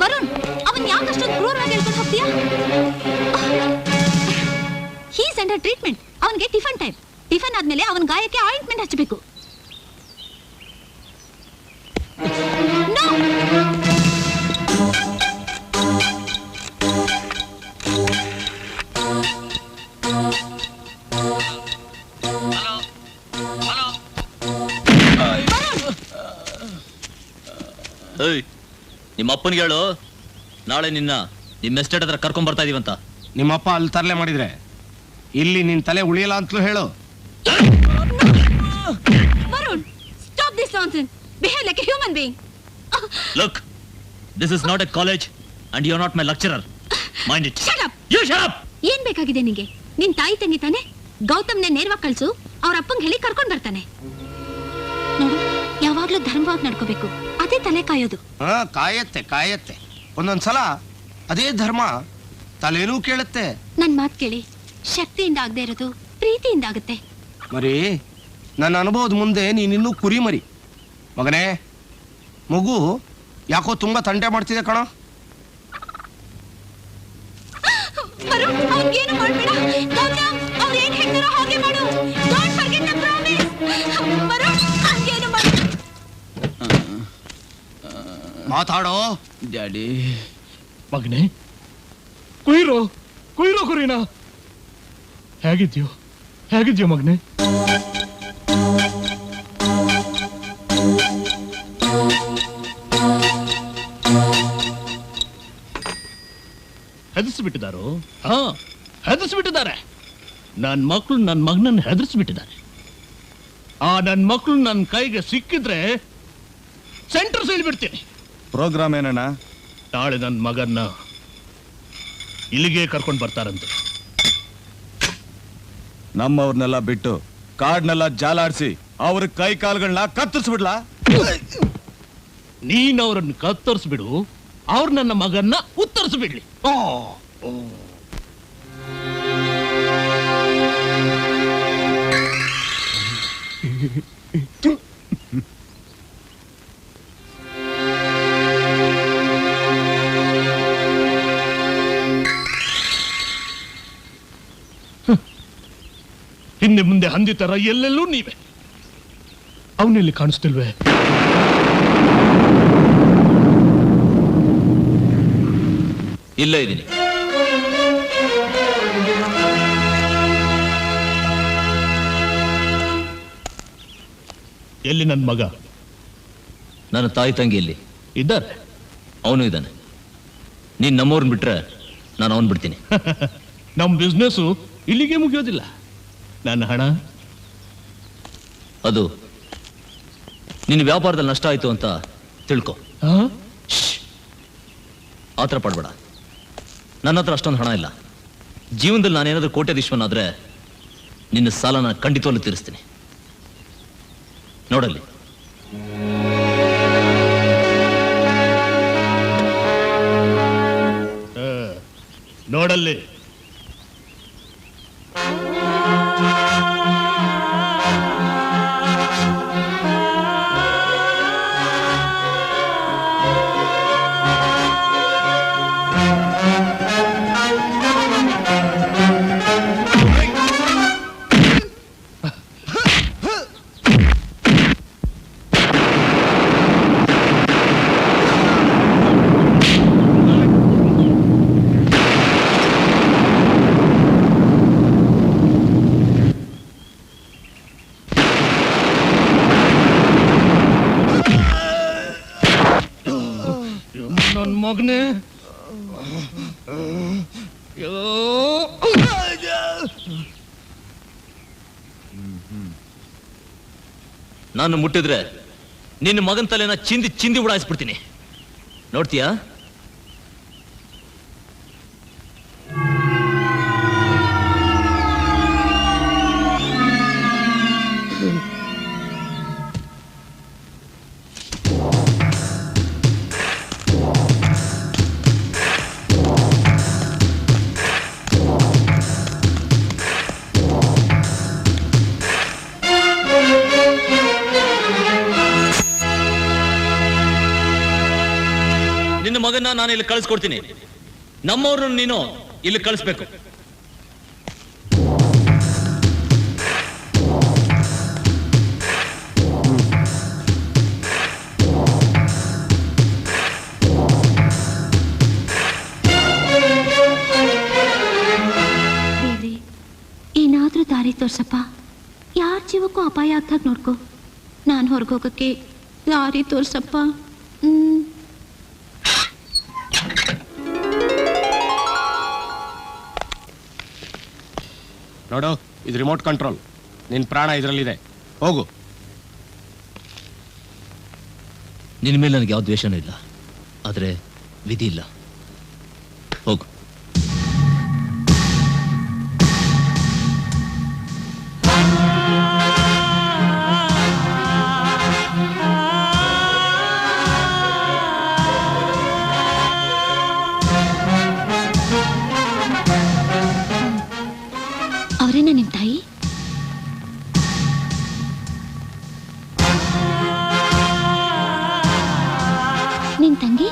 ವರುಣ್, ಅವನ್ ಯಾಕಷ್ಟೊಂದು ಕ್ರೂರವಾಗಿ ಹೇಳ್ಕೊಂಡು ಹೋಗ್ತೀಯಾ? He's under treatment. ಅವನಿಗೆ ಟಿಫನ್ ಟೈಮ್. ಟಿಫನ್ ಆದ್ಮೇಲೆ ಅವನ ಗಾಯಕ್ಕೆ ಆಯಿಂಟ್ಮೆಂಟ್ ಹಚ್ಚಬೇಕು. ನಿಮ್ಮ ಅಪ್ಪನಿಗೆ ಹೇಳು, ನಾಳೆ ನಿನ್ನ ನಿಮ್ಮ ಎಸ್ಟೇಟ್ ಹತ್ರ ಕರ್ಕೊಂಡ್ ಬರ್ತಾ ಇದೀವಂತ. ನಿಮ್ಮಪ್ಪ ಅಲ್ಲಿ ತರಲೆ ಮಾಡಿದ್ರೆ ಇಲ್ಲಿ ನಿನ್ ತಲೆ ಉಳಿಯಲ್ಲ ಅಂತಲೂ ಹೇಳು. Varun, stop this nonsense. Behave like a human being. Look, this is not a college and you are not my lecturer. Mind it. Shut up. You shut up. ಏನ್ ಬೇಕಾಗಿದೆ ನಿಂಗೆ? ನಿನ್ ತಾಯಿ ತಂಗಿ ತಾನೆ? ಗೌತಮ್ನೆ ನೇರವಾಗಿ ಕಳ್ಸು. ಅವ್ರ ಅಪ್ಪಂಗೆ ಹೇಳಿ ಕರ್ಕೊಂಡ್ ಬರ್ತಾನೆ. ನೋಡು, ಯಾವಾಗ್ಲೂ ಧರ್ಮವಾಗಿ ನಡ್ಕೋಬೇಕು. ಅದೇ ತಲೆ ಕಾಯೋದು. ಕಾಯತ್ತೆ. ಒಂದೊಂದ್ಸಲ ಅದೇ ಧರ್ಮ ತಲೆನೂ ಕೇಳುತ್ತೆ. ನನ್ ಮಾತ್ ಕೇಳಿ. ಶಕ್ತಿಯಿಂದ ಆಗದೆ ಇರೋದು ಪ್ರೀತಿಯಿಂದ ಆಗುತ್ತೆ. ಮರಿ, ನನ್ನ ಅನುಭವದ ಮುಂದೆ ನೀನಿನ್ನೂ ಕುರಿ ಮರಿ. ಮಗನೇ, ಮಗು ಯಾಕೋ ತುಂಬಾ ತಂಟೆ ಮಾಡ್ತಿದೆ ಕಣೋ. ಅವನಿಗೇನು ಮಾಡ್ಬೇಡ. ಗೌತಮ್, ಅವ್ರು ಏನ್ ಹೇಳ್ತಾರೋ ಹಾಗೆ ಮಾಡು. Don't forget the promise. Varun, ಅವನಿಗೇನು ಮಾಡು. ಮಾತಾಡೋ ಡ್ಯಾಡಿ. ಮಗನೇ, ಕುಯ್ರೋ ಕುರಿನ. ಹೇಗಿದ್ಯೋ ಮಗನೇ? ಹೆದರ್ಸ್ಬಿಟ್ಟಿದಾರೋ? ಹಾ, ಹೆದರ್ಸ್ಬಿಟ್ಟಿದ್ದಾರೆ. ನನ್ನ ಮಕ್ಕಳು ನನ್ನ ಮಗನನ್ನು ಹೆದರ್ಸ್ಬಿಟ್ಟಿದ್ದಾರೆ. ಆ ನನ್ನ ಮಕ್ಕಳು ನನ್ನ ಕೈಗೆ ಸಿಕ್ಕಿದ್ರೆ ಸೆಂಟರ್ ಸೈಲ್ಬಿಡ್ತೀನಿ. ಪ್ರೋಗ್ರಾಮ್ ಏನಣ್ಣ? ನಾಳೆ ನನ್ನ ಮಗನ್ನ ಇಲ್ಲಿಗೆ ಕರ್ಕೊಂಡು ಬರ್ತಾರಂತೆ. ನಮ್ಮವ್ರನ್ನೆಲ್ಲ ಬಿಟ್ಟು ಕಾರ್ಡ್ನೆಲ್ಲ ಜಾಲಾಡ್ಸಿ ಅವ್ರ ಕೈ ಕಾಲುಗಳನ್ನ ಕತ್ತರಿಸ್ಬಿಡ್ಲಾ? ನೀನ್ ಅವ್ರನ್ನ ಕತ್ತರಿಸ್ಬಿಡು, ಅವ್ರು ನನ್ನ ಮಗನ್ನ ಉತ್ತರಿಸ್ಬಿಡ್ಲಿ. ಹಿಂದೆ ಮುಂದೆ ಹಂದಿ ತರ ಎಲ್ಲೆಲ್ಲೂ ನೀವೇ. ಅವನಲ್ಲಿ ಕಾಣಿಸ್ತಿಲ್ವೇ? ಇಲ್ಲ ಇದ್ದೀನಿ. ಎಲ್ಲಿ ನನ್ನ ಮಗ? ನನ್ನ ತಾಯಿ ತಂಗಿಯಲ್ಲಿ ಇದ್ದಾರೆ. ಅವನು ಇದ್ದಾನೆ. ನೀನ್ ನಮ್ಮವ್ರನ್ನ ಬಿಟ್ರೆ ನಾನು ಅವನ್ ಬಿಡ್ತೀನಿ. ನಮ್ಮ ಬಿಸ್ನೆಸ್ ಇಲ್ಲಿಗೆ ಮುಗಿಯೋದಿಲ್ಲ. ನನ್ನ ಹಣ ಅದು ನಿನ್ನ ವ್ಯಾಪಾರದಲ್ಲಿ ನಷ್ಟ ಆಯ್ತು ಅಂತ ತಿಳ್ಕೊ. ಆತರ ಪಡ್ಬೇಡ. ನನ್ನ ಹತ್ರ ಅಷ್ಟೊಂದು ಹಣ ಇಲ್ಲ. ಜೀವನದಲ್ಲಿ ನಾನೇನಾದ್ರೂ ಕೋಟ್ಯಾಧೀಶ್ವರನಾದ್ರೆ ನಿನ್ನ ಸಾಲನ ಖಂಡಿತವಲ್ಲೂ ತೀರಿಸ್ತೀನಿ. ನೋಡಲ್ಲಿ, ನೋಡಲ್ಲಿ. ನನ್ನ ಮಗನೇ, ನಾನು ಮುಟ್ಟಿದ್ರೆ ನಿನ್ನ ಮಗನ ತಲೆನ ಚಿಂದಿ ಚಿಂದಿ ಉಡಾಯಿಸ್ಬಿಡ್ತೀನಿ. ನೋಡ್ತೀಯಾ? ನಿನ್ನ ಮಗನ ನಾನು ಇಲ್ಲಿ ಕಳಿಸ್ಕೊಡ್ತೀನಿ. ನಮ್ಮವ್ರನ್ನ ನೀನು ಇಲ್ಲಿ ಕಳಿಸ್ಬೇಕು. ದೇವ್ರೆ, ಏನಾದ್ರೂ ದಾರಿ ತೋರ್ಸಪ್ಪ. ಯಾರ ಜೀವಕ್ಕೂ ಅಪಾಯ ಆಗ್ದಾಗ ನೋಡ್ಕೊ. ನಾನು ಹೊರಗೋಗಕ್ಕೆ ದಾರಿ ತೋರ್ಸಪ್ಪ. ನೋಡು, ಇದು ರಿಮೋಟ್ ಕಂಟ್ರೋಲ್. ನಿನ್ ಪ್ರಾಣ ಇದರಲ್ಲಿದೆ. ಹೋಗು. ನಿನ್ನ ಮೇಲೆ ನನಗೆ ಯಾವ ದ್ವೇಷನೂ ಇಲ್ಲ, ಆದರೆ ವಿಧಿ ಇಲ್ಲ. ಹೋಗು. ಅವರೇನ ನಿಮ್ ತಾಯಿ? ನಿನ್ ತಂಗಿ?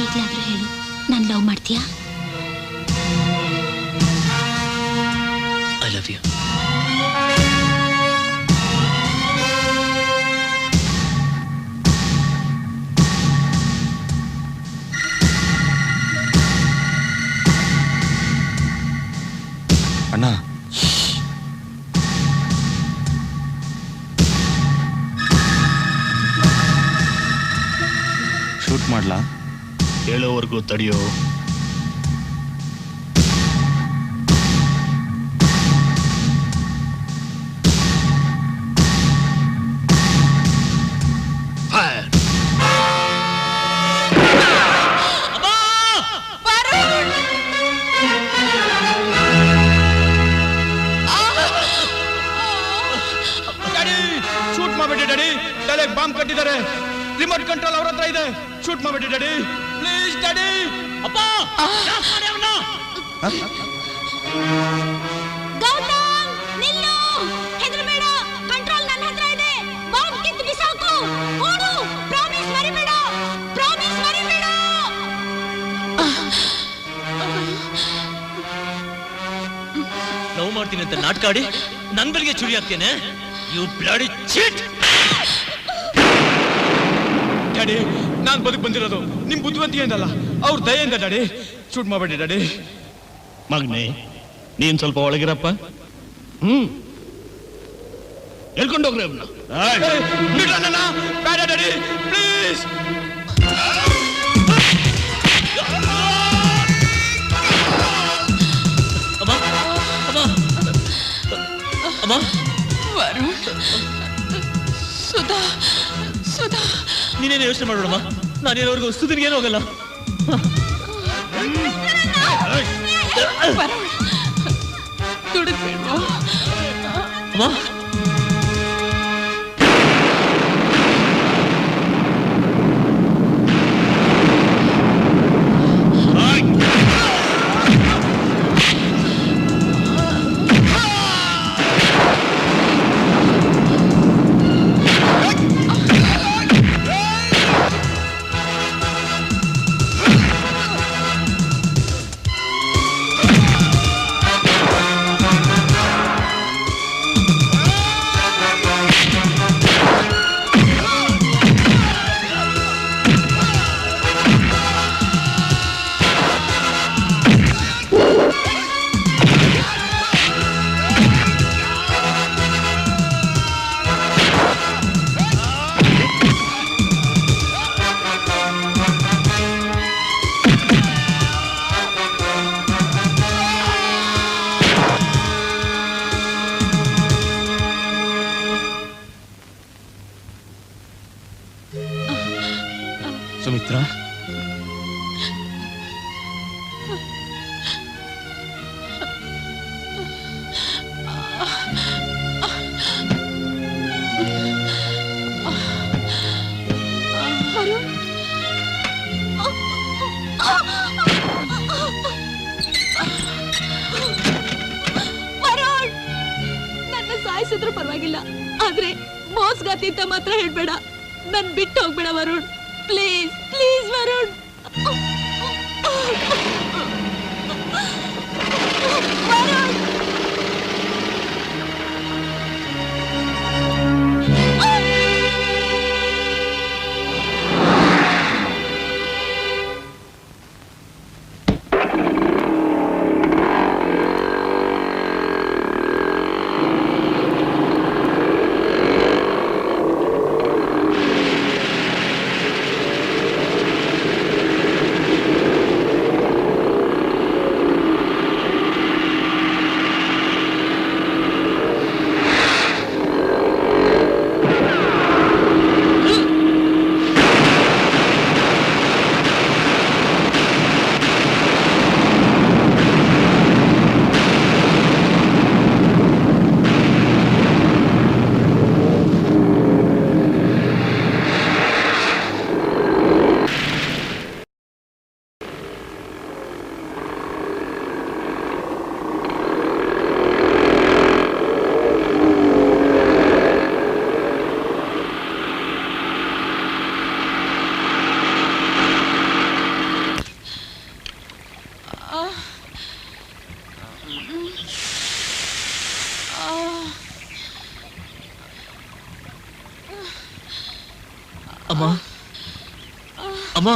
ಈಗ್ಲಾದ್ರೂ ಹೇಳು, ನಾನು ಲವ್ ಮಾಡ್ತೀಯಾ? I love you. ಅಣ್ಣ, ಶೂಟ್ ಮಾಡ್ಲಾ? ಹೇಳೋವರೆಗೂ ತಡೆಯೋ. ಶೂಟ್ ಮಾಡಬೇಡಿ ಡ್ಯಾಡಿ, ತಲೆಗೆ ಬಾಂಬ್ ಕಟ್ಟಿದ್ದಾರೆ. ರಿಮೋಟ್ ಕಂಟ್ರೋಲ್ ಅವ್ರ ಹತ್ರ ಇದೆ. ಶೂಟ್ ಮಾಡಬೇಡಿ ಡ್ಯಾಡಿ, ಪ್ಲೀಸ್ ಡ್ಯಾಡಿ. ಅಪ್ಪ, ಗೌತಮ್, ನಿಲ್ಲು! ಹೆದರಬೇಡ, ಕಂಟ್ರೋಲ್ ನನ್ನ ಹತ್ರ ಇದೆ. ಬಾಂಬ್ ಕಿತ್ತು ಬಿಸಾಕು. ಓಡು, ಪ್ರಾಮಿಸ್ ಮರಿಬೇಡ, ಪ್ರಾಮಿಸ್ ಮರಿಬೇಡ. ಲವ್ ಮಾಡ್ತೀನಿ ಅಂತ ನಾಟಕ ಆಡಿ ನನ್ ಬೆಳಿಗ್ಗೆ ಚುರಿ ಆಗ್ತೇನೆ. You bloody cheat. ಡ್ಯಾಡಿ, ನಾನ್ ಬದುಕು ಬಂದಿರೋದು ನಿಮ್ ಬುದ್ಧಿವಂತಿಕೆಯಿಂದಲ್ಲ, ಅವ್ರ ದಯೆಯಿಂದ. ಡ್ಯಾಡಿ, ಶೂಟ್ ಮಾಡಬೇಡಿ ಡ್ಯಾಡಿ. ಮಗ್ನೆ, ನೀನ್ ಸ್ವಲ್ಪ ಒಳಗಿರಪ್ಪ. ಹೇಳ್ಕೊಂಡೋಗ್ರಿ ಅವನ್ನ. ಬೇಡ ಡ್ಯಾಡಿ, ಪ್ಲೀಸ್. ಅಮ್ಮ, ವರುಣ್, ಸುಧಾ, ಸುಧಾ, ನೀನೇನು ಯೋಚನೆ ಮಾಡೋಣಮ್ಮ. ನಾನೇನವರೆಗೂ ಸುಧನಿಗೇನು ಹೋಗಲ್ಲ. ದುಡಿದ್ಬೇಡ್ವಾ? ಅಮ್ಮ, ಆದ್ರೂ ಪರವಾಗಿಲ್ಲ, ಆದ್ರೆ ಮೋಸ್ಗಾತಿ ಅಂತ ಮಾತ್ರ ಹೇಳ್ಬೇಡ. ನನ್ ಬಿಟ್ಟು ಹೋಗ್ಬೇಡ ವರುಣ್, ಪ್ಲೀಸ್ ಪ್ಲೀಸ್ ವರುಣ್. ವರುಣ್ ಅಮ್ಮ ಅಮ್ಮ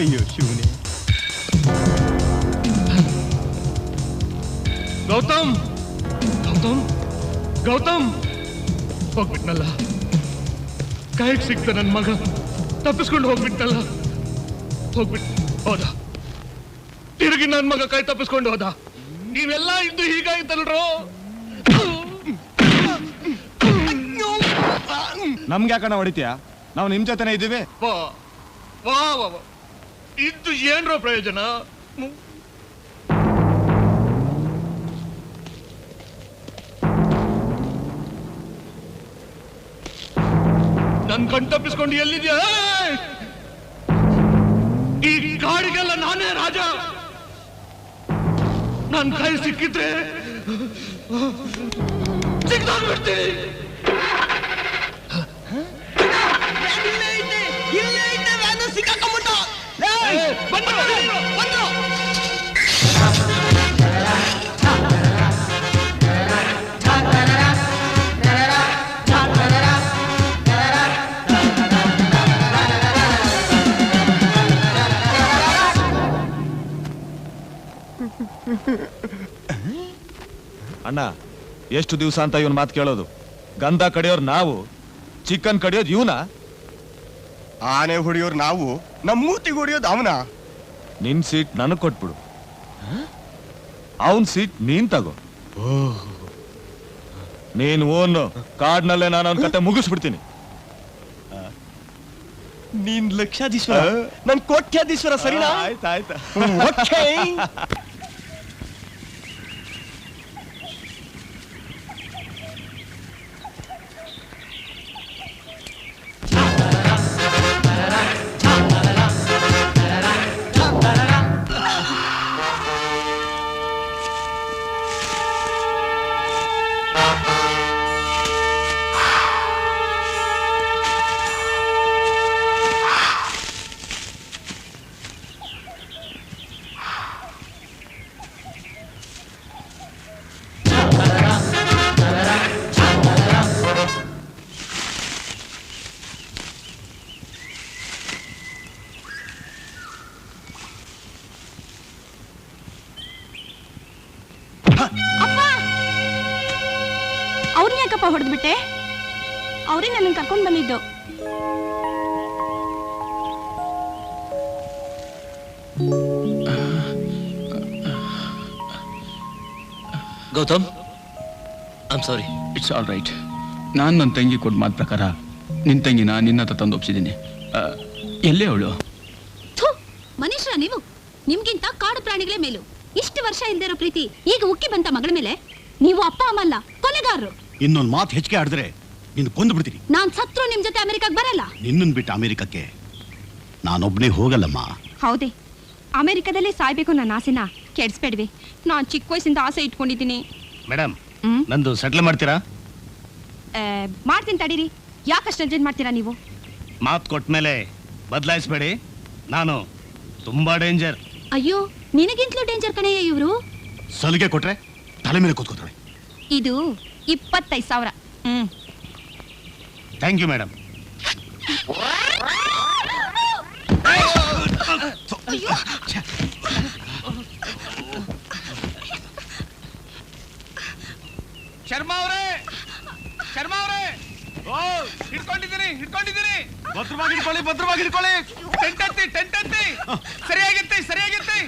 ಅಯ್ಯೋ ಶಿವನೇ. ಗೌತಮ್ ಗೌತಮ್ ಗೌತಮ್ ಹೋಗ್ಬಿಟ್ನಲ್ಲ, ಕೈಗೆ ಸಿಕ್ತ ನನ್ನ ಮಗ, ತಪ್ಪಿಸ್ಕೊಂಡು ಹೋಗ್ಬಿಟ್ನಲ್ಲ. ಹೋದ, ತಿರುಗಿ ನನ್ನ ಮಗ ಕೈ ತಪ್ಪಿಸ್ಕೊಂಡು ಹೋದ. ನೀವೆಲ್ಲ ಇದ್ದು ಹೀಗಾಯ್ತಲ್ರೋ. ನಮ್ಗೆ ಯಾಕಣ್ಣ ಹೊಡಿತೀಯಾ? ನಾವು ನಿಮ್ ಜೊತೆನೇ ಇದ್ದೀವಿ. ವಾ ವಾ ವಾ, ಇದ್ದು ಏನ್ರೋ ಪ್ರಯೋಜನ? ನನ್ ಕಣ್ ತಪ್ಪಿಸ್ಕೊಂಡು ಎಲ್ಲಿದ್ಯಾ? ಈ ಗಾಡಿಗೆಲ್ಲ ನಾನೇ ರಾಜ. ನನ್ ಕೈ ಸಿಕ್ಕಿದ್ರೆ ಸಿಕ್ಕಾಗ್ಬಿಡ್ತೀನಿ. ಅಣ್ಣ, ಎಷ್ಟು ದಿವಸ ಅಂತ ಇವನ್ ಮಾತು ಕೇಳೋದು? ಗಂಧ ಕಡಿಯೋರು ನಾವು, ಚಿಕನ್ ಕಡಿಯೋದು ಇವನ. ಆನೆ ಹೊಡಿಯೋರು ನಾವು, ನಮ್ಮ ಮೂತಿಗೆ ಹೊಡಿಯೋದು ಅವನ. ನಿನ್ ಸೀಟ್ ನನಗ್ ಕೊಟ್ಬಿಡು, ಅವನ್ ಸೀಟ್ ನೀನ್ ತಗೋ. ನೀನ್ ಓನು ಕಾರ್ಡ್ನಲ್ಲೇ ನಾನು ಅವನ ಕತೆ ಮುಗಿಸ್ಬಿಡ್ತೀನಿ. ನೀನ್ ಲಕ್ಷಾಧೀಶ್ವರ, ನನ್ ಕೋಟ್ಯಾಧೀಶ್ವರ, ಸರಿನಾ? ಆಯ್ತಾಯ್ತಾ. ಯಾಕಪ್ಪ ಹೊಡೆದ್ಬಿಟ್ಟೆ? ಅವರೇ ನನ್ನ ಕರ್ಕೊಂಡು ಬಂದಿದ್ದು. Gautam, I'm sorry. It's all right. ನಾನು ನನ್ನ ತಂಗಿ ಕೊಟ್ಟ ಮಾತು ಪ್ರಕಾರ ನಿನ್ನ ತಂಗಿನ ನಿನ್ನ ಹತ್ರ ತಂದು ಒಪ್ಸಿದ್ದೀನಿ. ಎಲ್ಲೇ ಅವಳು? ಮನುಷ್ಯ ನೀವು, ನಿಮ್ಗಿಂತ ಕಾಡು ಪ್ರಾಣಿಗಳೇ ಮೇಲು. ಇಷ್ಟು ವರ್ಷ ಇಲ್ದಿರೋ ಪ್ರೀತಿ ಈಗ ಉಕ್ಕಿ ಬಂತ ಮಗಳ ಮೇಲೆ. ನೀವು ಅಪ್ಪ ಅಮ್ಮ ಅಲ್ಲ, ಕೊಲೆಗಾರರು. ಇನ್ನೊಂದು ಮಾತು ಹೆಚ್ಚಿಗೆ ಆಡಿದ್ರೆ ನಿನ್ನ ಕೊಂದು ಬಿಡ್ತೀನಿ. ನಾನ್ ಸತ್ರು ನಿಮ್ ಜೊತೆ ಅಮೆರಿಕಕ್ಕೆ ಬರಲ್ಲ. ನಿನ್ನನ್ ಬಿಟ್ಟು ಅಮೆರಿಕಕ್ಕೆ ನಾನೊಬ್ನೇ ಹೋಗಲ್ಲಮ್ಮ. ಹೌದೇ, ಅಮೆರಿಕದಲ್ಲೇ ಸಾಯ್ಬೇಕು ನನ್ನ ಆಸೆನ ಕೆಡಿಸ್ಬೇಡ್ವಿ. ನಾನು ಚಿಕ್ಕ ವಯಸ್ಸಿಂದ ಆಸೆ ಇಟ್ಕೊಂಡಿದ್ದೀನಿ. ಮೇಡಮ್, ನಂದು ಸೆಟ್ಲ್ ಮಾಡ್ತೀರಾ? ಮಾಡ್ತೀನಿ ತಡೀರಿ. ಯಾಕಷ್ಟು ಅರ್ಜೆಂಟ್ ಮಾಡ್ತೀರಾ ನೀವು? ಮಾತು ಕೊಟ್ಟ ಮೇಲೆ ಬದಲಾಯಿಸ್ಬೇಡಿ. ನಾನು ತುಂಬಾ ಡೇಂಜರ್. ಅಯ್ಯೋ, ನಿನಗಿಂತಲೂ ಡೇಂಜರ್ ಕಣಯ್ಯ ಇವರು. ಸಲಿಗೆ ಕೊಟ್ರೆ ತಲೆ ಮೇಲೆ ಕೂತ್ಕೋತಾಳೆ. ಇದು 25,000. Thank you madam. ಶರ್ಮಾ ಅವರೇ, ಶರ್ಮಾ ಅವರೇ, ಓ ಹಿಡ್ಕೊಂಡಿದ್ದೀನಿ. ಭದ್ರವಾಗಿ ಹಿಡ್ಕೊಳ್ಳಿ. ಟೆಂಟ್ ಹತ್ತಿ. ಸರಿಯಾಗಿತ್ತೆ.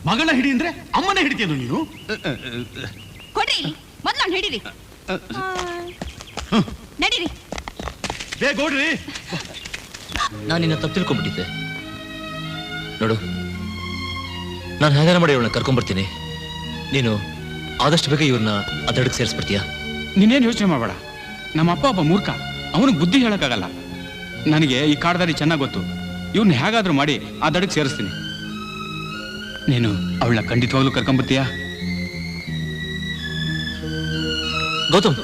ಮಗಳ ಹಿಡಿ ಅಂದ್ರೆ ಅಮ್ಮನೇ ಹಿಡಿತೀಯ ನೀನು? ಕೊಡ್ರಿ, ಮೊದ್ಲು ಹಿಡೀರಿ. ನಡೀರಿ. ಬೇಗ ಓಡ್ರಿ. ನಾನು ನಿನ್ನ ತಪ್ಪು ತಿಳ್ಕೊಂಡ್ಬಿಟ್ಟಿದ್ದೆ. ನೋಡು, ನಾನು ಹೇಗಾರ ಮಾಡಿ ಇವಳನ್ನ ಕರ್ಕೊಂಡ್ಬರ್ತೀನಿ. ನೀನು ಆದಷ್ಟು ಬೇಗ ಇವ್ರನ್ನ ಅದಕ್ಕೆ ಸೇರಿಸ್ಬಿಡ್ತೀಯಾ? ನೀನೇನು ಯೋಚನೆ ಮಾಡಬೇಡ. ನಮ್ಮ ಅಪ್ಪ ಒಬ್ಬ ಮೂರ್ಖ, ಅವನಿಗೆ ಬುದ್ಧಿ ಹೇಳಕ್ಕಾಗಲ್ಲ. ನನಗೆ ಈ ಕಾಡ್ದಾರಿ ಚೆನ್ನಾಗಿ ಗೊತ್ತು. ಇವ್ನ ಹೇಗಾದ್ರೂ ಮಾಡಿ ಆ ದಡಕ್ಕೆ ಸೇರಿಸ್ತೀನಿ. ನೀನು ಅವಳನ್ನ ಖಂಡಿತವಾಗ್ಲೂ ಕರ್ಕೊಂಡ್ಬರ್ತೀಯಾ? Gautam,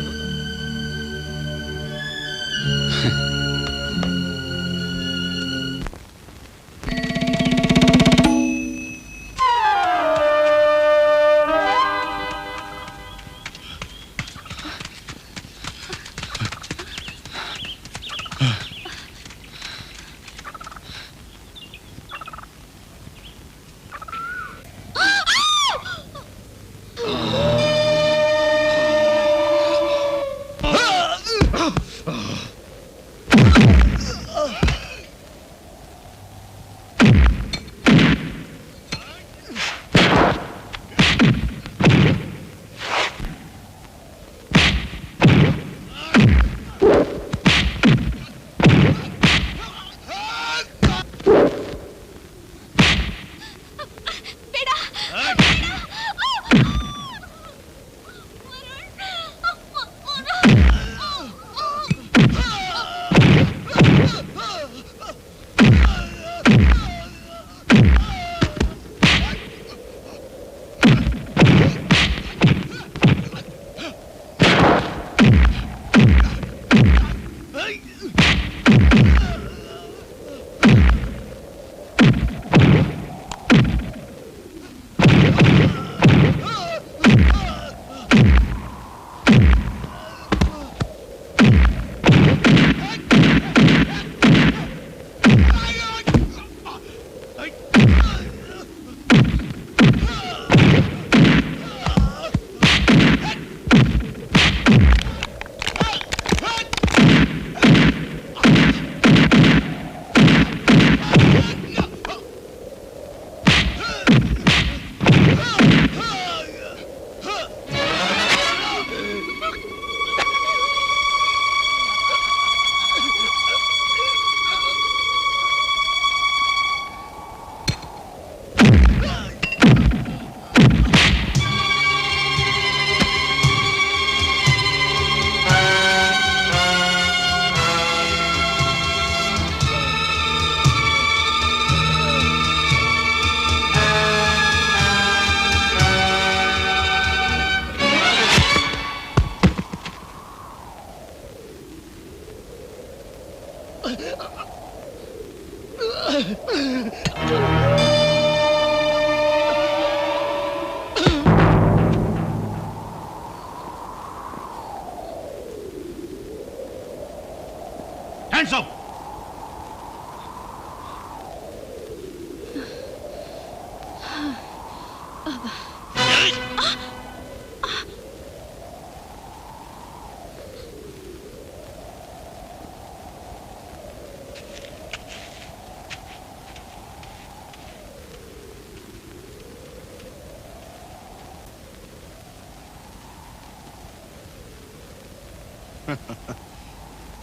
Hands up!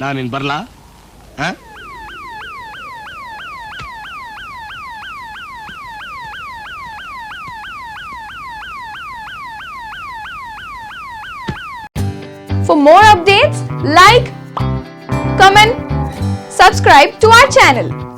ನಾನಿನ್ ಬರ್ಲಾ? For more updates, like, comment, subscribe to our channel.